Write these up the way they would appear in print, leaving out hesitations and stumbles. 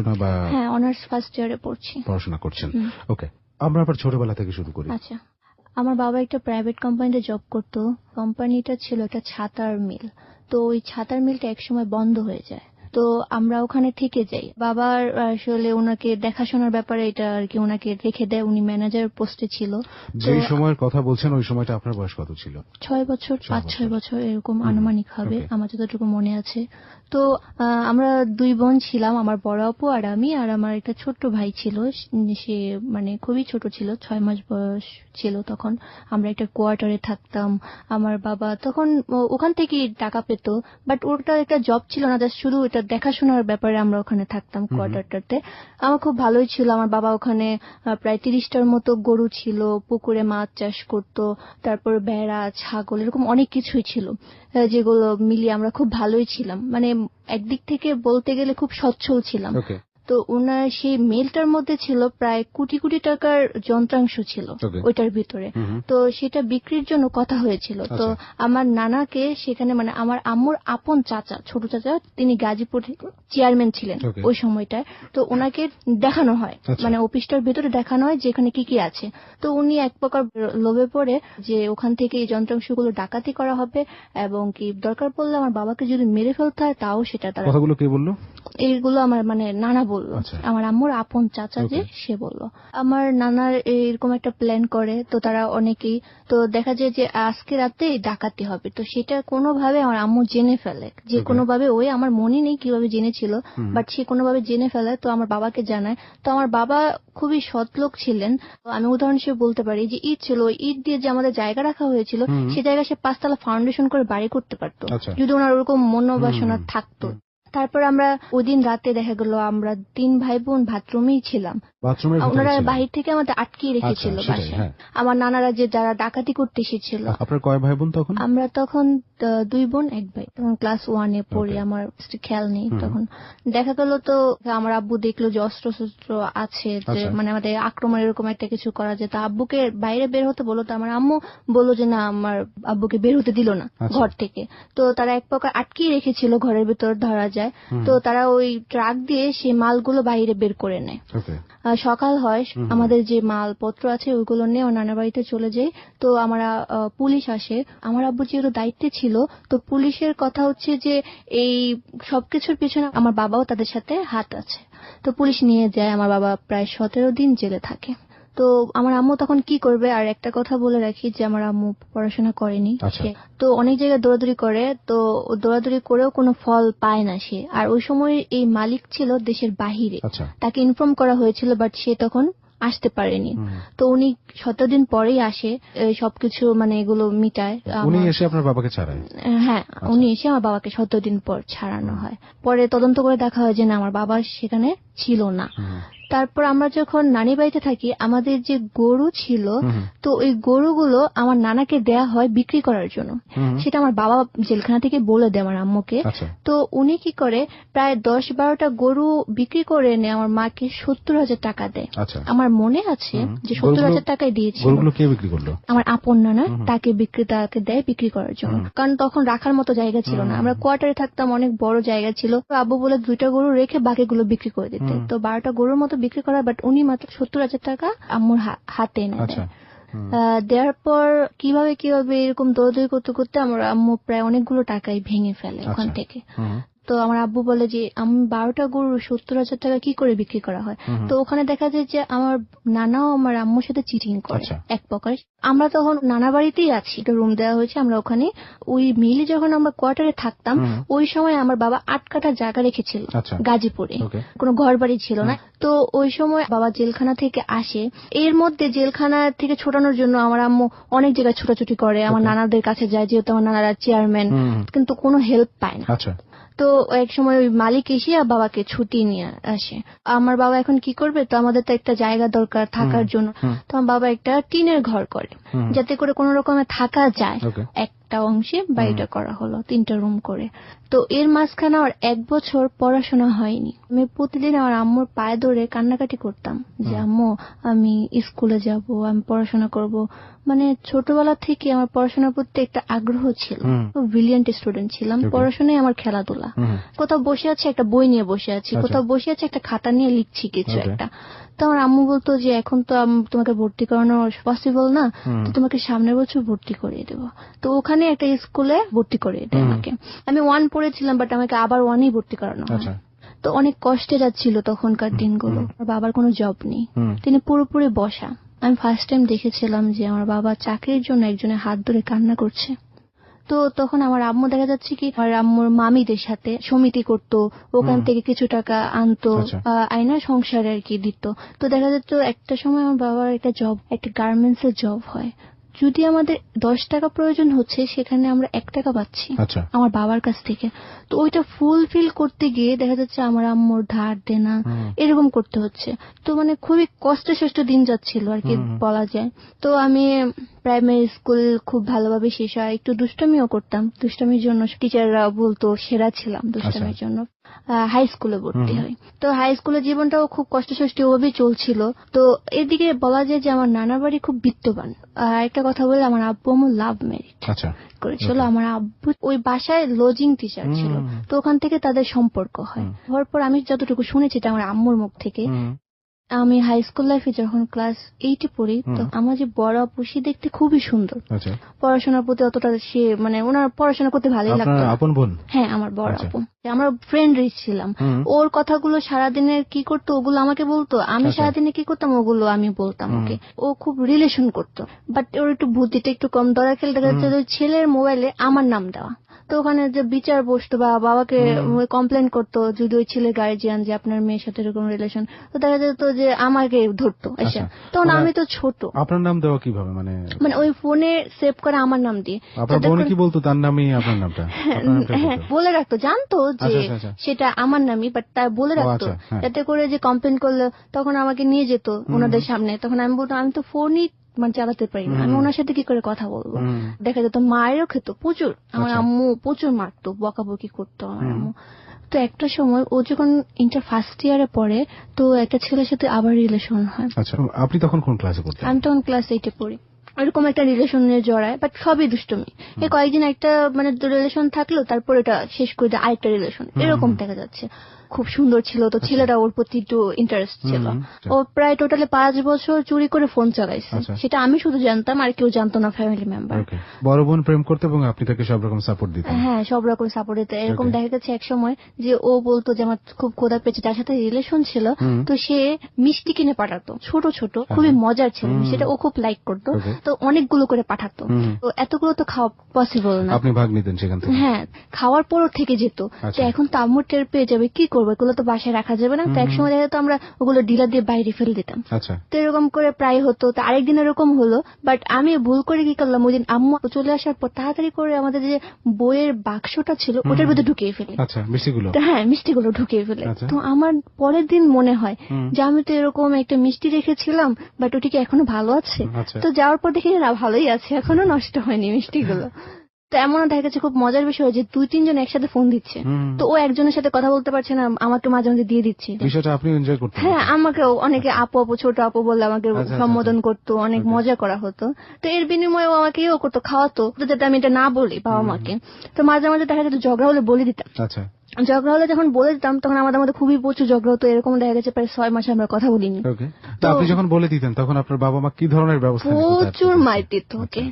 পড়াশোনা বা? হ্যাঁ, অনার্স ফার্স্ট ইয়ারে পড়ছি। পড়াশোনা করছেন, ওকে। আমরা আবার ছোটবেলা থেকে শুরু করি। আচ্ছা, আমার বাবা একটা প্রাইভেট কোম্পানিতে জব করতো। কোম্পানিটা ছিল একটা ছাতার মিল। তো ওই ছাতার মিলটা একসময় বন্ধ হয়ে যায়। তো আমরা ওখানে থেকে যাই। বাবার আসলে ওনাকে দেখাশোনার ব্যাপারে এটা আর কি ওনাকে রেখে দেয়। উনি ম্যানেজার পোস্টে ছিল। যে সময়ের কথা বলছেন ওই সময়টা আপনার বয়স কত ছিল? 6 বছর, 5-6 বছর এরকম আনুমানিক হবে, আমার যতটুকু মনে আছে। তো আমরা 2 বোন ছিলাম, আমার বড় আপু আর আমি, আর আমার একটা ছোট্ট ভাই ছিল। সে মানে খুবই ছোট ছিল, 6 মাস বয়স ছিল তখন। আমরা একটা কোয়ার্টারে থাকতাম। আমার বাবা তখন ওখান থেকে টাকা পেত, বাট ওটা একটা জব ছিল না, জাস্ট শুধু এটা দেখাশোনার ব্যাপারে আমরা ওখানে থাকতাম কোয়ার্টারটাতে। আমার খুব ভালোই ছিল। আমার বাবা ওখানে প্রায় 30টার মতো গরু ছিল, পুকুরে মাছ চাষ করত, তারপর ভেড়া, ছাগল, এরকম অনেক কিছুই ছিল, যেগুলো মিলিয়ে আমরা খুব ভালোই ছিলাম। মানে একদিক থেকে বলতে গেলে খুব সচ্ছল ছিলাম। তো ওনার সেই মেলটার মধ্যে ছিল প্রায় কোটি কোটি টাকার যন্ত্রাংশ ছিল ওইটার ভিতরে। তো সেটা বিক্রির জন্য কথা হয়েছিল। তো আমার নানাকে সেখানে, মানে আমার আম্মুর আপন চাচা, ছোট চাচা, তিনি গাজীপুর চেয়ারম্যান ছিলেন ওই সময়টায়। তো ওনাকে দেখানো হয়, মানে অফিসটার ভিতরে দেখানো হয় যে এখানে কি কি আছে। তো উনি এক প্রকার লোভে পড়ে যে ওখান থেকে এই যন্ত্রাংশগুলো ডাকাতি করা হবে এবং কি দরকার পড়লে আমার বাবাকে যদি মেরে ফেলতে হয় তাও সেটা তারা। কথাগুলো কে বললো? এইগুলো আমার মানে নানা বললো, আমার আম্মুর আপন চাচা যে সে বললো। আমার নানার এরকম একটা প্ল্যান করে। তো তারা অনেকেই, তো দেখা যায় যে আজকে রাতে ডাকাতি হবে। তো সেটা কোনোভাবে আমার আম্মু জেনে ফেলে, যে কোনোভাবে, ওই আমার মনে নেই কিভাবে জেনেছিল, বাট সে কোনোভাবে জেনে ফেলে। তো আমার বাবাকে জানায়। তো আমার বাবা খুবই সৎ লোক ছিলেন। আমি উদাহরণ হিসেবে বলতে পারি যে ইট ছিল, ইট দিয়ে যে আমাদের জায়গা রাখা হয়েছিল সে জায়গায় সে 5 তলা ফাউন্ডেশন করে বাড়ি করতে পারতো, যদি ওনার ওরকম মনোবাসনা থাকতো। তারপর আমরা ওই দিন রাতে দেখা গেল আমরা 3 ভাই বোন বাথরুমেই ছিলাম। ওনারা বাহির থেকে আমাদের আটকিয়ে রেখেছিল বাসায়। আমার নানারা যে যারা ডাকাতি করতে এসেছিল। আপনার কয় ভাই বোন তখন? আমরা তখন 2 বোন 1 ভাই, তখন ক্লাস 1 এ পড়ি, আমার খেয়াল নেই। তখন দেখা গেল তো আমার আব্বু দেখলো যে অস্ত্র শস্ত্র আছে, যে মানে আমাদের আক্রমণ এরকম একটা কিছু করা যেত। আব্বুকে বাইরে বের হতে বললো, তো আমার আম্মু বললো যে না, আমার আব্বুকে বের হতে দিল না ঘর থেকে। তো তারা এক প্রকার আটকিয়ে রেখেছিল ঘরের ভিতর, ধরা যায়। তো তারা ওই ট্রাক দিয়ে সেই মালগুলো বাইরে বের করে নেয়। সকাল হয়, আমাদের যে মালপত্র আছে ওইগুলো নিয়ে নানা বাড়িতে চলে যাই। তো আমরা পুলিশ আসে। আমার আব্বু যেহেতু দায়িত্বে ছিল, তো পুলিশের কথা হচ্ছে যে এই সবকিছুর পিছনে আমার বাবাও তাদের সাথে হাত আছে। তো পুলিশ নিয়ে যায়, আমার বাবা প্রায় 17 দিন জেলে থাকে। তো আমার আম্মু তখন কি করবে? আর একটা কথা বলে রাখি যে আমার আম্মু পড়াশোনা করেনি, তো অনেক জায়গায় দৌড়াদৌড়ি করে। তো দৌড়াদৌড়ি করেও কোনো ফল পায় না সে। আর ওই সময় এই মালিক ছিল দেশের বাহিরে, তাকে ইনফর্ম করা হয়েছিল, বাট সে তখন আসতে পারেনি। তো উনি 17 দিন পরেই আসে, সবকিছু মানে এগুলো মিটায়। উনি এসে আপনার বাবাকে ছাড়ায়? হ্যাঁ, উনি এসে আমার বাবাকে 17 দিন পর ছাড়ানো হয়। পরে তদন্ত করে দেখা হয় যে না, আমার বাবা সেখানে ছিল না। তারপর আমরা যখন নানি বাড়িতে থাকি, আমাদের যে গরু ছিল, তো ওই গরুগুলো আমার নানাকে দেয়া হয় বিক্রি করার জন্য। সেটা আমার বাবা জেলখানা থেকে বলে দেয় আমার আম্মুকে। তো উনি কি করে, প্রায় 10-12টা গরু বিক্রি করে এনে আমার মাকে 70,000 টাকা দেয়। আমার মনে আছে যে 70,000 টাকায় দিয়েছিল। গরুগুলো কে বিক্রি করলো? আমার আপন নানা, তাকে বিক্রেতাকে দেয় বিক্রি করার জন্য, কারণ তখন রাখার মতো জায়গা ছিল না। আমরা কোয়ার্টারে থাকতাম, অনেক বড় জায়গা ছিল। আব্বু বলে 2টা গরু রেখে বাকিগুলো বিক্রি করে দিতে। তো 12টা গরুর মতো বিক্রি করা, বাট উনি মাত্র 70,000 টাকা আম্মুর হাতে এনে দেয়। দেওয়ার পর কিভাবে এরকম দৌড়দৌড়ি করতে করতে আমার আম্মু প্রায় অনেকগুলো টাকাই ভেঙে ফেলে ওখান থেকে। তো আমার আব্বু বলে যে আমি 12টা গরু 70,000 টাকা কি করে বিক্রি করা হয়? তো ওখানে দেখা যায় যে আমার নানাও আমার আম্মুর সাথে চিটিং করে এক প্রকার। আমরা তখন নানা বাড়িতেই আছি, একটা রুম দেওয়া হয়েছে, আমরা ওখানে ওই মিলে যখন আমরা কোয়ার্টারে থাকতাম, ওই সময় আমার বাবা 8 কাঠা জায়গা রেখেছিল গাজীপুরে, কোনো ঘর বাড়ি ছিল না। তো ওই সময় বাবা জেলখানা থেকে আসে, এর মধ্যে জেলখানা থেকে ছোটানোর জন্য আমার আম্মু অনেক জায়গায় ছোটাছুটি করে, আমার নানাদের কাছে যায়, যেহেতু আমার নানারা চেয়ারম্যান, কিন্তু কোনো হেল্প পায় না। তো এক সময় ওই মালিক এসে বাবাকে ছুটি নিয়ে আসে। আমার বাবা এখন কি করবে? তো আমাদের তো একটা জায়গা দরকার থাকার জন্য। তো আমার বাবা একটা টিনের ঘর করে, যাতে করে কোনো রকমে থাকা যায়। একটা অংশে বাড়িটা করা হলো 3টা রুম করে। তো এর মাঝখানে আর 1 বছর পড়াশোনা হয়নি। আমি প্রতিদিন আমার আম্মুর পায়ে ধরে কান্নাকাটি করতাম যে আম্মু আমি স্কুলে যাব, আমি পড়াশোনা করব। মানে ছোটবেলা থেকে আমার পড়াশোনার প্রতি একটা আগ্রহ ছিল, খুব ব্রিলিয়ান্ট স্টুডেন্ট ছিলাম। পড়াশোনায় আমার খেলাধুলা, কোথাও বসে আছে একটা বই নিয়ে বসে আছি, কোথাও বসে আছে একটা খাতা নিয়ে লিখছি কিছু একটা। তো আমার আম্মু বলতো যে এখন তো তোমাকে ভর্তি করানো পসিবল না, তো তোমাকে সামনের বছর ভর্তি করিয়ে দেবো। তো ওখানে একটা স্কুলে ভর্তি করিয়ে দেয় আমাকে। আমি 1 পড়েছিলাম, বাট আমাকে আবার 1-ই ভর্তি করানো হয়। তো অনেক কষ্টে যাচ্ছিল তখনকার দিনগুলো। আমার বাবার কোনো জব নেই, তিনি পুরোপুরি বসা। আমি ফার্স্ট টাইম দেখেছিলাম যে আমার বাবা চাকরির জন্য একজনের হাত ধরে কান্না করছে। তো তখন আমার আম্মু দেখা যাচ্ছে কি আমার আম্মুর মামিদের সাথে সমিতি করতো, ওখান থেকে কিছু টাকা আনতো, আয়না সংসারে আর কি দিত। তো দেখা যেত একটা সময় আমার বাবার একটা জব, একটা গার্মেন্টস এর জব হয়। যদি আমাদের 10 টাকা প্রয়োজন হচ্ছে, সেখানে আমরা 1 টাকা পাচ্ছি আমার বাবার কাছ থেকে। তো ওইটা ফুলফিল করতে গিয়ে দেখা যাচ্ছে আমার আম্মুর ধার দেনা এরকম করতে হচ্ছে। তো মানে খুবই কষ্ট দিন যাচ্ছিল আর কি বলা যায়। তো আমি প্রাইমারি স্কুল খুব ভালোভাবে শেষ হয়, একটু দুষ্টামিও করতাম, দুষ্টামির জন্য টিচাররা বলতো সেরা ছিলাম দুষ্টামির জন্য। হাই স্কুলে ভর্তি হয়। তো হাই স্কুলের জীবনটাও খুব কষ্ট ওভাবেই চলছিল। তো এদিকে বলা যায় যে আমার নানার বাড়ি খুব বিত্তবান। একটা কথা বলে, আমার আব্বু আম্মু লাভ ম্যারিড করেছিল। আমার আব্বু ওই বাসায় লজিং টিচার ছিল, তো ওখান থেকে তাদের সম্পর্ক হয়। হওয়ার পর আমি যতটুকু শুনেছি এটা আমার আম্মুর মুখ থেকে, আমি হাই স্কুল লাইফে যখন ক্লাস 8-এ পড়ি, তো আমার যে বড় আপু সে দেখতে খুবই সুন্দর, পড়াশোনার প্রতি অতটা সে মানে ওনার পড়াশোনা করতে ভালোই লাগতো। আপন বোন? হ্যাঁ, আমার বড় আপু। আমরা ফ্রেন্ড ছিলাম। ওর কথাগুলো সারাদিনের কি করতো ওগুলো আমাকে বলতো, আমি সারাদিনে কি করতাম ওগুলো আমি বলতাম ওকে। ও খুব রিলেশন করতো, বাট ওর একটু বুদ্ধিটা একটু কম। ধরা খেলতে গেছে ছেলের মোবাইলে আমার নাম দেওয়া, তো ওখানে যে বিচার বসতো বা বাবাকে কমপ্লেন করতো যদি ওই ছেলে গার্জিয়ান যে আপনার মেয়ের সাথে এরকম রিলেশন, তো দেখা যেত যে আমাকে ধরতো এসে। তখন আমি তো ছোট। আপনার নাম দেওয়া কিভাবে? মানে ওই ফোনে সেভ করে আমার নাম দিয়ে। আপনার বোন কি বলতো তার নামই আপনার নামটা? হ্যাঁ, বলে রাখতো, জানতো যে সেটা আমার নামই, বাট তার বলে রাখতো যাতে করে যে কমপ্লেন করলো তখন আমাকে নিয়ে যেত ওনাদের সামনে। তখন আমি বলতাম আমি তো ফোনই চালাতে পারি না, আমি ওনার সাথে কি করে কথা বলবো। দেখা যেত মায়েরও খেত প্রচুর, আমার আম্মু প্রচুর মারতো, বকাবকি করতো আমার আম্মু। তো একটা সময় ও যখন ইন্টার ফার্স্ট ইয়ারে পড়ে, তো একটা ছেলের সাথে আবার রিলেশন হয়। আচ্ছা, আপনি তখন কোন ক্লাসে পড়তেন? আমি তখন ক্লাস 8-এ পড়ি। এরকম একটা রিলেশনে জড়ায়, বাট সবই দুষ্টমি। এই কয়েকদিন একটা রিলেশন থাকলো, তারপর এটা শেষ করে দেয় আরেকটা রিলেশন, এরকম দেখা যাচ্ছে। খুব সুন্দর ছিল, তো ছেলেটা ওর প্রতি একটু ইন্টারেস্ট ছিল। ও প্রায় টোটালি 5 বছর চুরি করে ফোন চালাইছে, সেটা আমি শুধু জানতাম, আর কেউ জানতো না ফ্যামিলি মেম্বার। বড় বোন প্রেম করতে এবং আপনি তাকে সব রকম সাপোর্ট দিতেন? হ্যাঁ, সব রকম সাপোর্ট দিতে। এরকম দেখা গেছে এক সময় যে ও বলতো যে আমার খুব ক্ষুধা পেয়েছে, যার সাথে রিলেশন ছিল, তো সে মিষ্টি কিনে পাঠাতো, ছোট ছোট, খুবই মজার ছিল, সেটা ও খুব লাইক করতো। তো অনেকগুলো করে পাঠাতো, তো এতগুলো তো খাওয়া পসিবল না। আপনি ভাগ নিতেন সেখান থেকে? হ্যাঁ, খাওয়ার পরও থেকে যেত। তো এখন তো আম্মু টের পেয়ে যাবে, কি করবো, এগুলো তো বাসায় রাখা যাবে না। তো একসময় দেখা যেত আমরা ওগুলো ডিলার দিয়ে বাইরে ফেলে দিতাম। তো এরকম করে প্রায় হতো। তো আরেকদিন এরকম হলো, বাট আমি ভুল করে কি করলাম, ওই দিন আম্মু চলে আসার পর তাড়াতাড়ি করে আমাদের যে বইয়ের বাক্সটা ছিল ওটার ভিতরে ঢুকিয়ে ফেলে। হ্যাঁ, মিষ্টিগুলো ঢুকিয়ে ফেলে। তো আমার পরের দিন মনে হয় যে আমি তো এরকম একটা মিষ্টি রেখেছিলাম, বাট ওটিকে এখনো ভালো আছে। তো যাওয়ার পর দেখি না, ভালোই আছে, এখনো নষ্ট হয়নি মিষ্টিগুলো। তো এমনও দেখা যাচ্ছে খুব মজার বিষয় যে 2-3 জন একসাথে ফোন দিচ্ছে, তো ও একজনের সাথে কথা বলতে পারছে না, আমাকে মাঝে মাঝে দিয়ে দিচ্ছে। বিষয়টা আপনি এনজয় করতেন? হ্যাঁ, আমাকে অনেকে আপু আপু ছোট আপু বলে আমাকে সম্বোধন করতো, অনেক মজা করা হতো। তো এর বিনিময়ে ও আমাকে ইয়ে করতো, খাওয়াতো, যাতে আমি এটা না বলি বাবা মাকে। তো মাঝে মাঝে দেখা যেত ঝগড়া হলে বলে দিতাম। ঝগড়া হলে যখন বলে দিতাম তখন আমাদের মধ্যে খুবই প্রচুর ঝগড়া হতো। এরকম দেখা গেছে প্রায় 6 মাসে আমরা কথা বলিনি। তো আপনি যখন বলে দিতেন তখন আপনার বাবা মা কি ধরনের ব্যবস্থা নিতেন? প্রচুর মার দিত ওকে।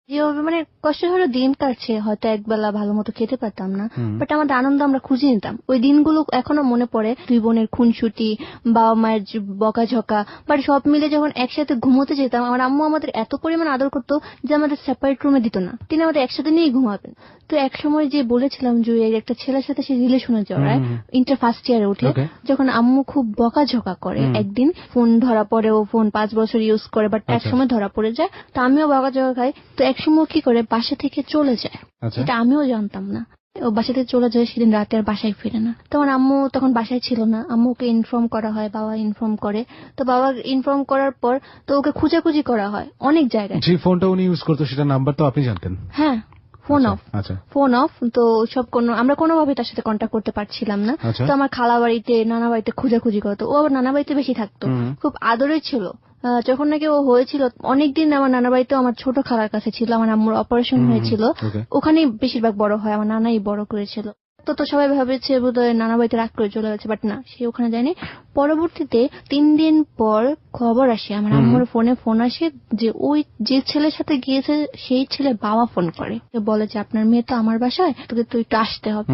যেভাবে কষ্ট হলো দিন কাটছে, হয়তো একবেলা ভালো মতো খেতে পারতাম না, বাট আমাদের আনন্দ আমরা খুঁজে নিতাম। ওই দিনগুলো এখনো মনে পড়ে, 2 বোনের খুনসুটি, বাবা মায়ের বকাঝকা, বাট সব মিলে যখন একসাথে ঘুমোতে যেতাম, আমার আম্মু আমাদের এত পরিমাণ আদর করতো যে আমাদের সেপারেট রুমে দিত না, তিনি আমাদের একসাথে নিয়েই ঘুমাবেন। তো এক সময় যে বলেছিলাম যে একটা ছেলের সাথে সে রিলেশনে জড়ায় ইন্টার ফার্স্ট ইয়ারে উঠে, যখন আম্মু খুব বকাঝকা করে, একদিন ফোন ধরা পড়ে, ও ফোন 5 বছর ইউজ করে, বাট এক সময় ধরা পড়ে যায়। তো আমিও বকাঝকা খাই। তো একসময় কি করে বাসা থেকে চলে যায়, এটা আমিও জানতাম না। ও বাসা থেকে চলে যায়, সেদিন রাতে আর বাসায় ফিরে না। তখন আম্মু তখন বাসায় ছিল না, আম্মুকে ইনফর্ম করা হয়, বাবা ইনফর্ম করে। তো বাবা ইনফর্ম করার পর তো ওকে খুঁজাখুঁজি করা হয় অনেক জায়গায়। যে ফোনটা উনি ইউজ করতো সেটা নাম্বার তো আপনি জানতেন? হ্যাঁ, ফোন অফ। আচ্ছা ফোন অফ, তো সব আমরা কোনোভাবে তার সাথে কন্ট্যাক্ট করতে পারছিলাম না। আচ্ছা। তো আমার খালা বাড়িতে নানা বাড়িতে খোঁজাখুঁজি করতো, ও আবার নানা বাড়িতে বেশি থাকতো, খুব আদরের ছিল। যখন নাকি ও হয়েছিল অনেকদিন আমার নানা বাড়িতেও আমার ছোট খালার কাছে ছিল, আমার আম্মুর অপারেশন হয়েছিল, ওখানেই বেশিরভাগ বড় হয়, আমার নানাই বড় করেছিল। তো সবাই ভাবেছে বোধহয় নানা বাড়িতে রাগ করে চলে গেছে, বাট না, সে ওখানে যায়নি। পরবর্তীতে 3 দিন পর খবর আসে, আমার আম্মুর ফোনে ফোন আসে যে ওই যে ছেলের সাথে গিয়েছে সেই ছেলে বাবা ফোন করে, বলে যে আপনার মেয়ে তো আমার বাসায়, তোকে তুই একটু আসতে হবে।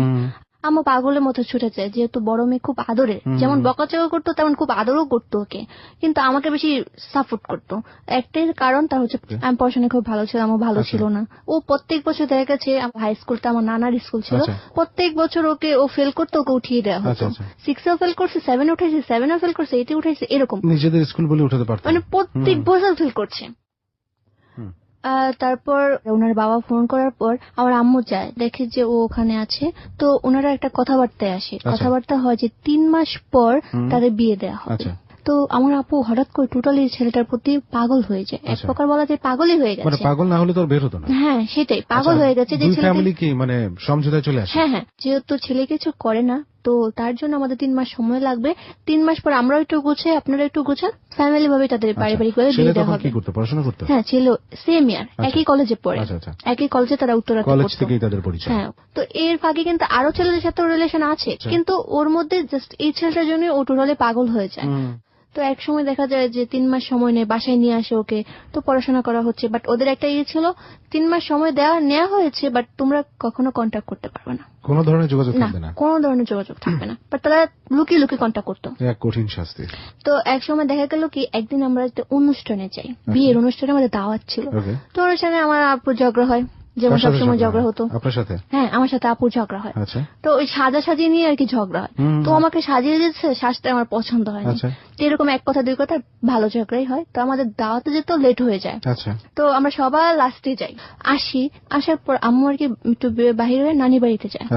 আম্মু পাগলের মতো ছুটে যায়, যেহেতু বড় মেয়ে খুব আদরের, যেমন বকাচকা করতো তেমন খুব আদরও করতো ওকে, কিন্তু আমাকে বেশি সাপোর্ট করতো। একটাই কারণ, তার হচ্ছে আমি পড়াশোনায় খুব ভালো ছিলাম, ও ভালো ছিল না। ও প্রত্যেক বছর দেখা গেছে, হাই স্কুলটা আমার নানার স্কুল ছিল, প্রত্যেক বছর ও ফেল করতো, ওকে উঠিয়ে দেওয়া হতো। 6এও ফেল করছে, 7 উঠাইছে, 7এও ফেল করছে, 8 উঠাইছে, এরকম নিজেদের স্কুল বলে উঠাতে পারতো, মানে প্রত্যেক বছর ফেল করছে। তারপর ওনার বাবা ফোন করার পর আমার আম্মু যায়, দেখে যে ও ওখানে আছে। তো ওনারা একটা কথাবার্তায় আসে, কথাবার্তা হয় যে 3 মাস পর তাদের বিয়ে দেওয়া হবে। তো আমার আপু হঠাৎ করে টোটালি ছেলেটার প্রতি পাগল হয়ে যায়, এক প্রকার বলা যায় পাগলই হয়ে গেছে। মানে পাগল না হলে তো বের হতো না। হ্যাঁ সেটাই, পাগল হয়ে গেছে যে ফ্যামিলি কি মানে সমঝোতায় চলে আসে। হ্যাঁ, যেহেতু ছেলে কিছু করে না, তো তার জন্য আমাদের 3 মাস সময় লাগবে। 3 মাস পর আমরাও একটু গুছাই, আপনারা একটু গুছান, ফ্যামিলি ভাবে তাদের পারিবারিক ভাবে বিয়ে দেওয়া হবে। কি করতে, পড়াশোনা করতে? হ্যাঁ, ছিল সেম ইয়ার, একই কলেজে পড়ে, একই কলেজে তারা উত্তরাতে পড়তো, কলেজ থেকেই তাদের পরিচয়। হ্যাঁ, তো এর ফাঁকে কিন্তু আরো ছেলেদের সাথে রিলেশন আছে, কিন্তু ওর মধ্যে জাস্ট এই ছেলেটার জন্য ও টোটালি পাগল হয়ে যায়। তো এক সময় দেখা যায় যে 3 মাস সময় নেয়, বাসায় নিয়ে আসে ওকে, তো পড়াশোনা করা হচ্ছে। বাট ওদের একটা ছিল, 3 মাস সময় নেওয়া হয়েছে, বাট তোমরা কখনো কন্ট্যাক্ট করতে পারবে না, কোনো ধরনের যোগাযোগ থাকবে না, কোনো ধরনের যোগাযোগ থাকবে না। বাট তারা লুকিয়ে লুকিয়ে কন্ট্যাক্ট করতো, এক কঠিন শাস্তি। তো এক সময় দেখা গেল কি একদিন আমরা একটা অনুষ্ঠানে যাই, বিয়ের অনুষ্ঠানে আমাদের দাওয়াত ছিল। তো অনুষ্ঠানে আমার আপুর ঝগড়া হয়, যেমন সবসময় ঝগড়া হতো। আপনার সাথে? হ্যাঁ, আমার সাথে আপুর ঝগড়া হয়। তো ওই সাজাসাজি নিয়ে আর কি ঝগড়া হয়। তো আমাকে সাজিয়ে দিচ্ছে, সাজটা আমার পছন্দ হয় না, তো এরকম এক কথা দুই কথা ভালো ঝগড়াই হয়। তো আমাদের দাওয়াতে যেতেও লেট হয়ে যায়। তো আমরা সবাই লাস্টে যাই, আসার পর আম্মু আর কি একটু বাহিরে নানি বাড়িতে যায়,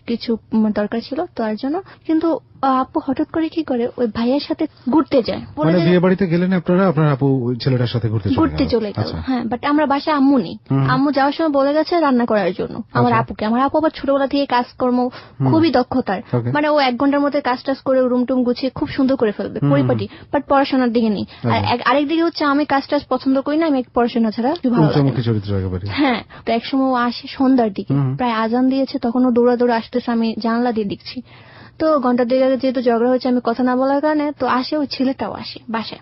কিছু দরকার ছিল তার জন্য। কিন্তু আপু হঠাৎ করে কি করে ওই ভাইয়ের সাথে ঘুরতে যায়। মানে বিয়ে বাড়িতে গেলেন আপনারা, আপনার আপু ওই ছেলেটার সাথে ঘুরতে চলে গেল। হ্যাঁ, বাট আমরা বাসায় আম্মু নেই, আম্মু যাওয়ার সময় বলে গেছে রান্না করার জন্য আমার আপুকে। আমার আপু আবার ছোটবেলা থেকে কাজকর্ম খুবই দক্ষতার, মানে ও 1 ঘন্টার মধ্যে কাজ টাজ করে রুম টুম গুছিয়ে খুব সুন্দর করে ফেলবে, পরিপাটি। বাট পড়াশোনার দিকে নেই। আর আরেকদিকে হচ্ছে আমি কাজ টাজ পছন্দ করি না, আমি পড়াশোনা ছাড়া ভালো লাগে। হ্যাঁ, তো এক সময় ও আসে সন্ধ্যার দিকে, প্রায় আজান দিয়েছে, তখন ও দৌড়া দৌড়া আসতেছে, আমি জানলা দিয়ে দেখছি। তো ঘন্টা 2 আগে যেহেতু ঝগড়া হয়েছে, আমি কথা না বলার কারণে তো আসে, ওই ছেলেটাও আসে বাসায়।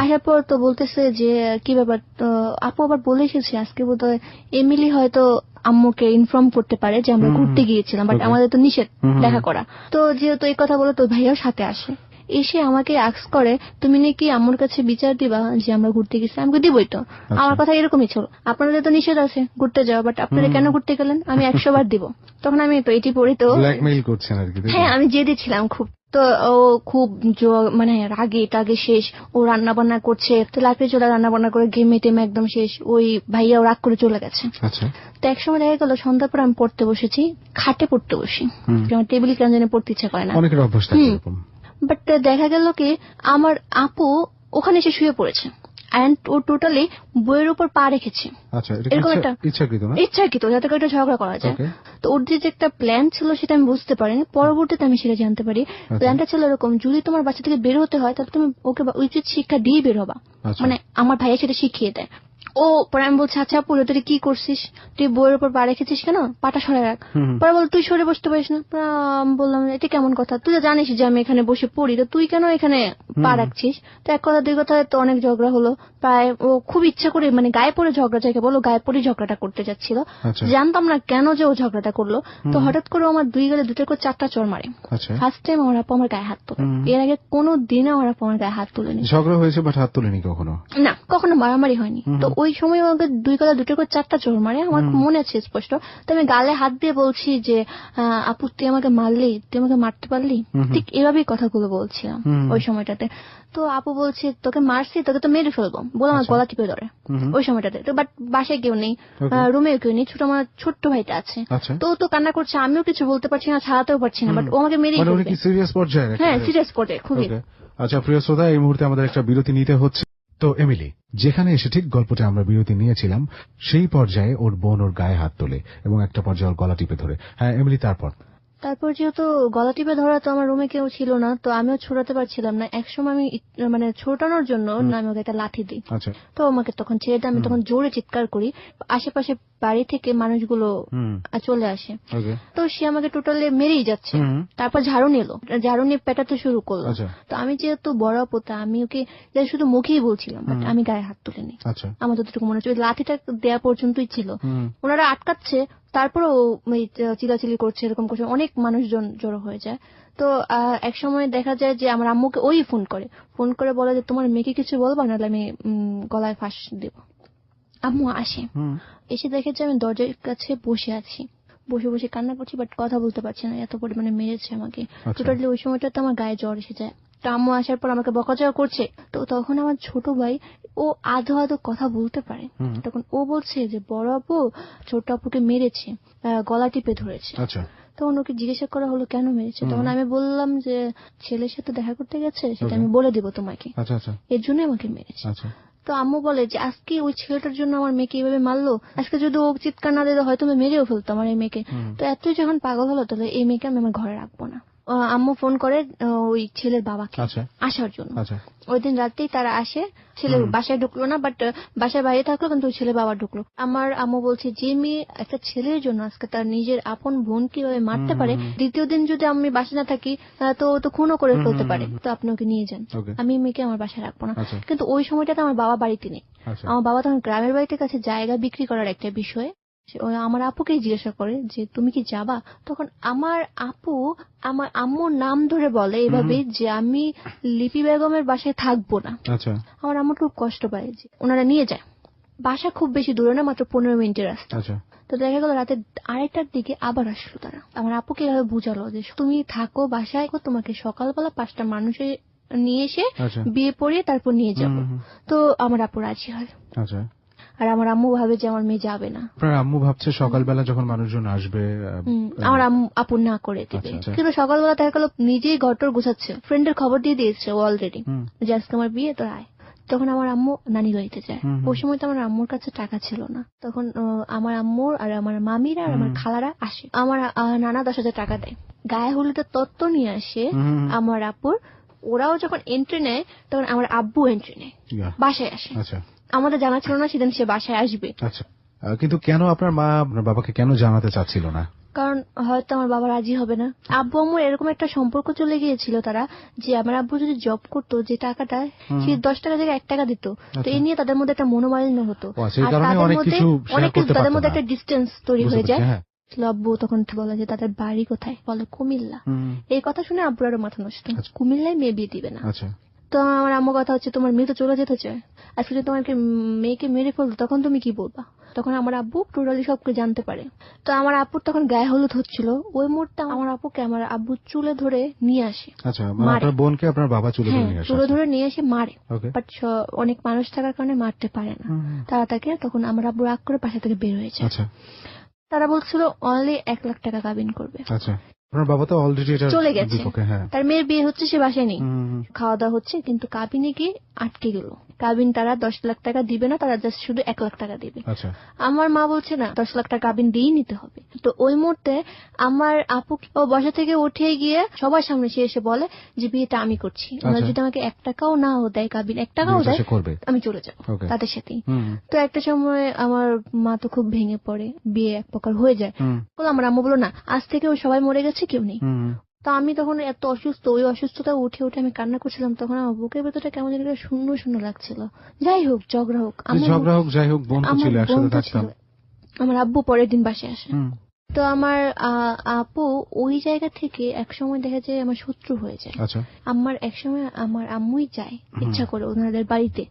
আসার পর তো বলতেছে যে কি ব্যাপার, তো আপু আবার বলে এসেছে আজকে বোধহয় এমিলি হয়তো আম্মুকে ইনফর্ম করতে পারে যে আমরা ঘুরতে গিয়েছিলাম, বাট আমাদের তো নিষেধ দেখা করা। তো যেহেতু এই কথা বলে, তো ভাইয়াও সাথে আসে, এসে আমাকে আস্ক করে তুমি নাকি আম্মুর কাছে বিচার দিবা যে আমরা ঘুরতে গেছি। আমাকে দিবই তো, আমার কথা এরকমই ছিল, আপনাদের তো নিষেধ আছে ঘুরতে যাওয়া, বাট আপনারা কেন ঘুরতে গেলেন, আমি 100 বার দিব। তখন আমি তো এটি পড়ি, তো ব্ল্যাকমেইল করছেন আর কি। হ্যাঁ, আমি জেদি ছিলাম খুব। তো ও খুব মানে রাগে টাগে শেষ, ও রান্না বান্না করছে, তো লাফিয়ে চলে রান্না বান্না করে ঘেমে টেমে একদম শেষ। ওই ভাইয়াও রাগ করে চলে গেছে। তো এক সময় দেখা গেল সন্ধ্যার পর আমি পড়তে বসেছি, খাটে পড়তে বসি, আমার টেবিলে কেন জানি পড়তে ইচ্ছা করে না, অনেকের অভ্যাস থাকে এরকম। বাট দেখা গেল কি আমার আপু ওখানে এসে শুয়ে পড়েছে, এন্ড ও টোটালি বইয়ের উপর পা রেখেছে। এরকম একটা ইচ্ছাকৃত, যাতে করে ঝগড়া করা যায়। তো ওর যে একটা প্ল্যান ছিল সেটা আমি বুঝতে পারিনি, পরবর্তীতে আমি সেটা জানতে পারি। প্ল্যানটা ছিল এরকম, যদি তোমার বাচ্চা থেকে বের হতে হয় তাহলে তুমি ওকে উচিত শিক্ষা দিয়ে বের হবা, মানে আমার ভাইয়া সেটা শিখিয়ে দেয়। ও পরে আমি বলছি আচ্ছা পুরো তুই কি করছিস, তুই বইয়ের উপর পা রেখেছিস কেন, পাটা সরে রাখ। পরে বল তুই সরে বসতে পারিস না। বললাম এটা কেমন কথা, তুই তো জানিস যে আমি এখানে বসে পড়ি, তো তুই কেন এখানে পা রাখছিস। তো এক কথা দুই কথা তো অনেক ঝগড়া হলো, প্রায় ও খুব ইচ্ছা করে মানে গায়ে পড়ে ঝগড়া, যাকে বলো গায়ে পড়ে ঝগড়াটা করতে যাচ্ছিল। জানতাম না কেন যে ও ঝগড়াটা করলো। তো হঠাৎ করে আমার 2 গালে 2টা করে 4টা চড় মারে। ফার্স্ট টাইম আমার আপু আমার গায়ে হাত তোলে, এর আগে কোনো দিনও আমার আপু আমার গায়ে হাত তুলেনি। ঝগড়া হয়েছে বাট হাত তুলেনি কখনো না, কখনো মারামারি হয়নি। তো ওই সময় আমাকে 2 গালে 2টা করে 4টা চড় মারে, আমার মনে আছে স্পষ্ট। তো আমি গালে হাত দিয়ে বলছি যে আপু তুই আমাকে মারলি, তুই আমাকে মারতে পারলি, ঠিক এভাবেই কথাগুলো বলছিলাম ওই সময়টাতে। তো আপু বলছে তোকে মারছি, তোকে তো মেরে ফেলবো, বলে আমার গলা টিপে ধরে ওই সময়টাতে। তো বাট বাসায় কেউ নেই, রুমেও কেউ নেই, আমার ছোট্ট ভাইটা আছে। তো তো কান্না করছে, আমিও কিছু বলতে পারছি না, ছাড়াতেও পারছি না, বাট ও আমাকে মেরেই ফেলবে। হ্যাঁ, সিরিয়াস পর্যায়ে খুবই। আচ্ছা প্রিয় শ্রোতা, এই মুহূর্তে আমাদের একটা বিরতি নিতে হচ্ছে। তো এমিলি, যেখানে এসে ঠিক গল্পটা আমরা বিরতি নিয়েছিলাম সেই পর্যায়ে ওর বোন ওর গায়ে হাত তোলে এবং একটা পর্যায়ে ওর গলা টিপে ধরে। হ্যাঁ এমিলি, তারপর? তারপর যেহেতু গলা টিপে ধরা, তো আমার রুমে কেউ ছিল না, তো আমিও ছোড়াতে পারছিলাম না। একসময় আমি মানে ছোটানোর জন্য আমি ওকে একটা লাঠি দিই। আচ্ছা। তো আমাকে তখন ছেড়ে দিয়ে আমি তখন জোরে চিৎকার করি, আশেপাশে বাড়ি থেকে মানুষগুলো চলে আসে। তো সে আমাকে টোটালি মেরেই যাচ্ছে। তারপর ঝাড়ু নিল, ঝাড়ু নিয়ে পেটাতে শুরু করলো। তো আমি যেহেতু বড় আপু, আমি ওকে শুধু মুখেই বলছিলাম, বাট আমি গায়ে হাত তুলিনি। আমার যতটুকু মনে হচ্ছে ওই লাঠিটা দেওয়া পর্যন্তই ছিল। ওনারা আটকাচ্ছে, তারপরে ও চিলাচিলি করছে, এরকম করছে, অনেক মানুষজন জড়ো হয়ে যায়। তো এক সময় দেখা যায় যে আমার আম্মুকে ওই ফোন করে বলে যে তোমার মেয়েকে কিছু বলবা, নাহলে আমি গলায় ফাঁস দেব। আম্মু আসে, এসে দেখে যে আমি দরজার কাছে বসে আছি, বসে বসে কান্না করছি, বাট কথা বলতে পারছি না, এত পরিমাণে মেরেছে আমাকে। টোটালি ওই সময়টাতে আমার গায়ে জ্বর এসে যায়। তো আম্মু আসার পর আমাকে বকাঝকা করছে। তো তখন আমার ছোট ভাই, ও আধো আধো কথা বলতে পারে, তখন ও বলছে যে বড় আপু ছোট আপুকে মেরেছে, গলা টিপে ধরেছে। তখন ওকে জিজ্ঞাসা করা হলো কেন মেরেছে, তখন আমি বললাম যে ছেলের সাথে দেখা করতে গেছে, সেটা আমি বলে দিব তোমাকে, এর জন্য আমাকে মেরেছে। তো আম্মু বলে যে আজকে ওই ছেলেটার জন্য আমার মেয়েকে এইভাবে মারলো, আজকে যদি ও চিৎকার না দিলে হয়তো আমি মেরেও ফেলতো আমার এই মেয়েকে। তো এতই যখন পাগল হলো, তাহলে এই মেয়েকে আমি আমার ঘরে রাখবো না। আম্মু ফোন করে ওই ছেলের বাবাকে আসার জন্য। ওই দিন রাতেই তারা আসে। ছেলে বাসায় ঢুকলো না, বাট বাসায় বাইরে থাকলো, কিন্তু ওই ছেলে বাবা ঢুকলো। আমার আম্মু বলছে যে মেয়ে একটা ছেলের জন্য আজকে তার নিজের আপন বোন কিভাবে মারতে পারে, দ্বিতীয় দিন যদি আমি বাসায় না থাকি তো তো খুনও করে ফেলতে পারে। তো আপনি ওকে নিয়ে যান, আমি মেয়েকে আমার বাসায় রাখবো না। কিন্তু ওই সময়টাতে আমার বাবা বাড়িতে নেই। আমার বাবা তখন গ্রামের বাড়িতে কাছে জায়গা বিক্রি করার একটা বিষয়ে আমার আপুকেই জিজ্ঞাসা করে যে তুমি কি যাবা। তখন আমার আপু আমার আম্মুর নাম ধরে বলে এভাবে যে আমি লিপি বেগমের বাসায় থাকবো না। আমার আম্মু খুব কষ্ট পায় যে ওনারা নিয়ে যায়। বাসা খুব বেশি দূরে না, মাত্র 15 মিনিটের রাস্তা। তো দেখা গেল রাতে 2:30টার দিকে আবার আসলো তারা। আমার আপুকে এভাবে বুঝালো যে তুমি থাকো বাসায়, তোমাকে সকালবেলা 5টা মানুষে নিয়ে এসে বিয়ে পড়িয়ে তারপর নিয়ে যাবো। তো আমার আপু রাজি হয়। আর আমার আম্মু ভাবে যে আমার মেয়ে যাবে না। আপনার আম্মু ভাবছে সকালবেলা যখন মানুষজন আসবে আমার আপু না করে দেবে। কিন্তু সকালবেলা দেখা গেল নিজেই ঘরটর গুছাচ্ছে, ফ্রেন্ডের খবর দিয়ে দিয়েছে অলরেডি যে আজকে আমার বিয়ে, তো আয়। তখন আমার আম্মু নানি বাড়িতে যায়। ওই সময় তো আমার আম্মুর কাছে টাকা ছিল না। তখন আমার আম্মুর আর আমার মামিরা আর আমার খালারা আসে। আমার নানা 10,000 টাকা দেয়, গায়ে হলুদের তত্ত্ব নিয়ে আসে আমার আপুর। ওরাও যখন এন্ট্রি নেয় তখন আমার আব্বু এন্ট্রি নেয়, বাসায় আসে। আমাদের জানা ছিল না সেদিন সে বাসায় আসবে। কিন্তু কেন আপনার মা আপনার বাবাকে কেন জানাতে চাচ্ছিল না? কারণ হয়তো আমার বাবা রাজি হবে না। আব্বু আম্মুর এরকম একটা সম্পর্ক চলে গিয়েছিল তারা, যে আমার আব্বু যদি জব করতো, যে টাকাটা সে 10 টাকা থেকে 1 টাকা দিত, তো এই নিয়ে তাদের মধ্যে একটা মনোমালিন্য হতো। আর তাদের মধ্যে একটা ডিস্টেন্স তৈরি হয়ে যায়। আব্বু তখন বলে যে তাদের বাড়ি কোথায়, বলে কুমিল্লা। এই কথা শুনে আব্বুর আরো মাথা নষ্ট, কুমিল্লায় মেয়ে বিয়ে দিবে না। তো আমার আম্মু কথা হচ্ছে তোমার মেয়ে তো চলে যেতে চায়, আজকে যদি তোমাকে মেয়েকে মেরে ফেলতো তখন তুমি কি বলবা। তখন আমার আব্বু টোটালি সবকে জানতে পারে। তো আমার আপুর তখন গায়ে হলুদ হচ্ছিল, ওই মুহূর্তে আমার আপুকে আমার আব্বু চুলে ধরে নিয়ে আসে। আপনার বোনকে আপনার বাবা চুলে ধরে নিয়ে এসে মারে, বাট অনেক মানুষ থাকার কারণে মারতে পারে না। তারা তাকে তখন আমার আব্বু রাগ করে বাসা থেকে বের হয়েছে। তারা বলছিল অনলি 1 লাখ টাকা কাবিন করবে। আপনার বাবা তো অলরেডি চলে গেছে, তার মেয়ের বিয়ে হচ্ছে, সে বাসায় নেই, খাওয়া দাওয়া হচ্ছে, কিন্তু কাবিনে গিয়ে আটকে গেল। কাবিন তারা 10 লাখ টাকা দিবে না, তারা জাস্ট শুধু 1 লাখ টাকা দিবে। আমার মা বলছে না 10 লাখ টাকা কাবিন দিয়েই নিতে হবে। তো ওই মুহূর্তে আমার আপু ও বাসা থেকে উঠে গিয়ে সবার সামনে সে এসে বলে যে বিয়েটা আমি করছি, ওরা যদি আমাকে 1 টাকাও না দেয়, কাবিন 1 টাকাও দেয়, আমি চলে যাবো তাদের সাথেই। তো একটা সময় আমার মা তো খুব ভেঙে পড়ে, বিয়ে এক প্রকার হয়ে যায়। আমার আম্মু বলো না আজ থেকে ওই সবাই মরে গেছে, কেউ নেই। তো আমি তখন এত অসুস্থ, ওই অসুস্থতা উঠে উঠে আমি কান্না করছিলাম। তখন আমার বুকের ভেতরটা কেমন যেন শূন্য শূন্য লাগছিল। যাই হোক, ঝগড়া হোক, আমার আব্বু পরের দিন বাসায় আসে। তো আমার আপু ওই জায়গা থেকে একসময় দেখা যায় আমার শত্রু হয়ে যায়। আমার একসময় আমার আম্মুই যায় ইচ্ছা করে ওনাদের বাড়িতে।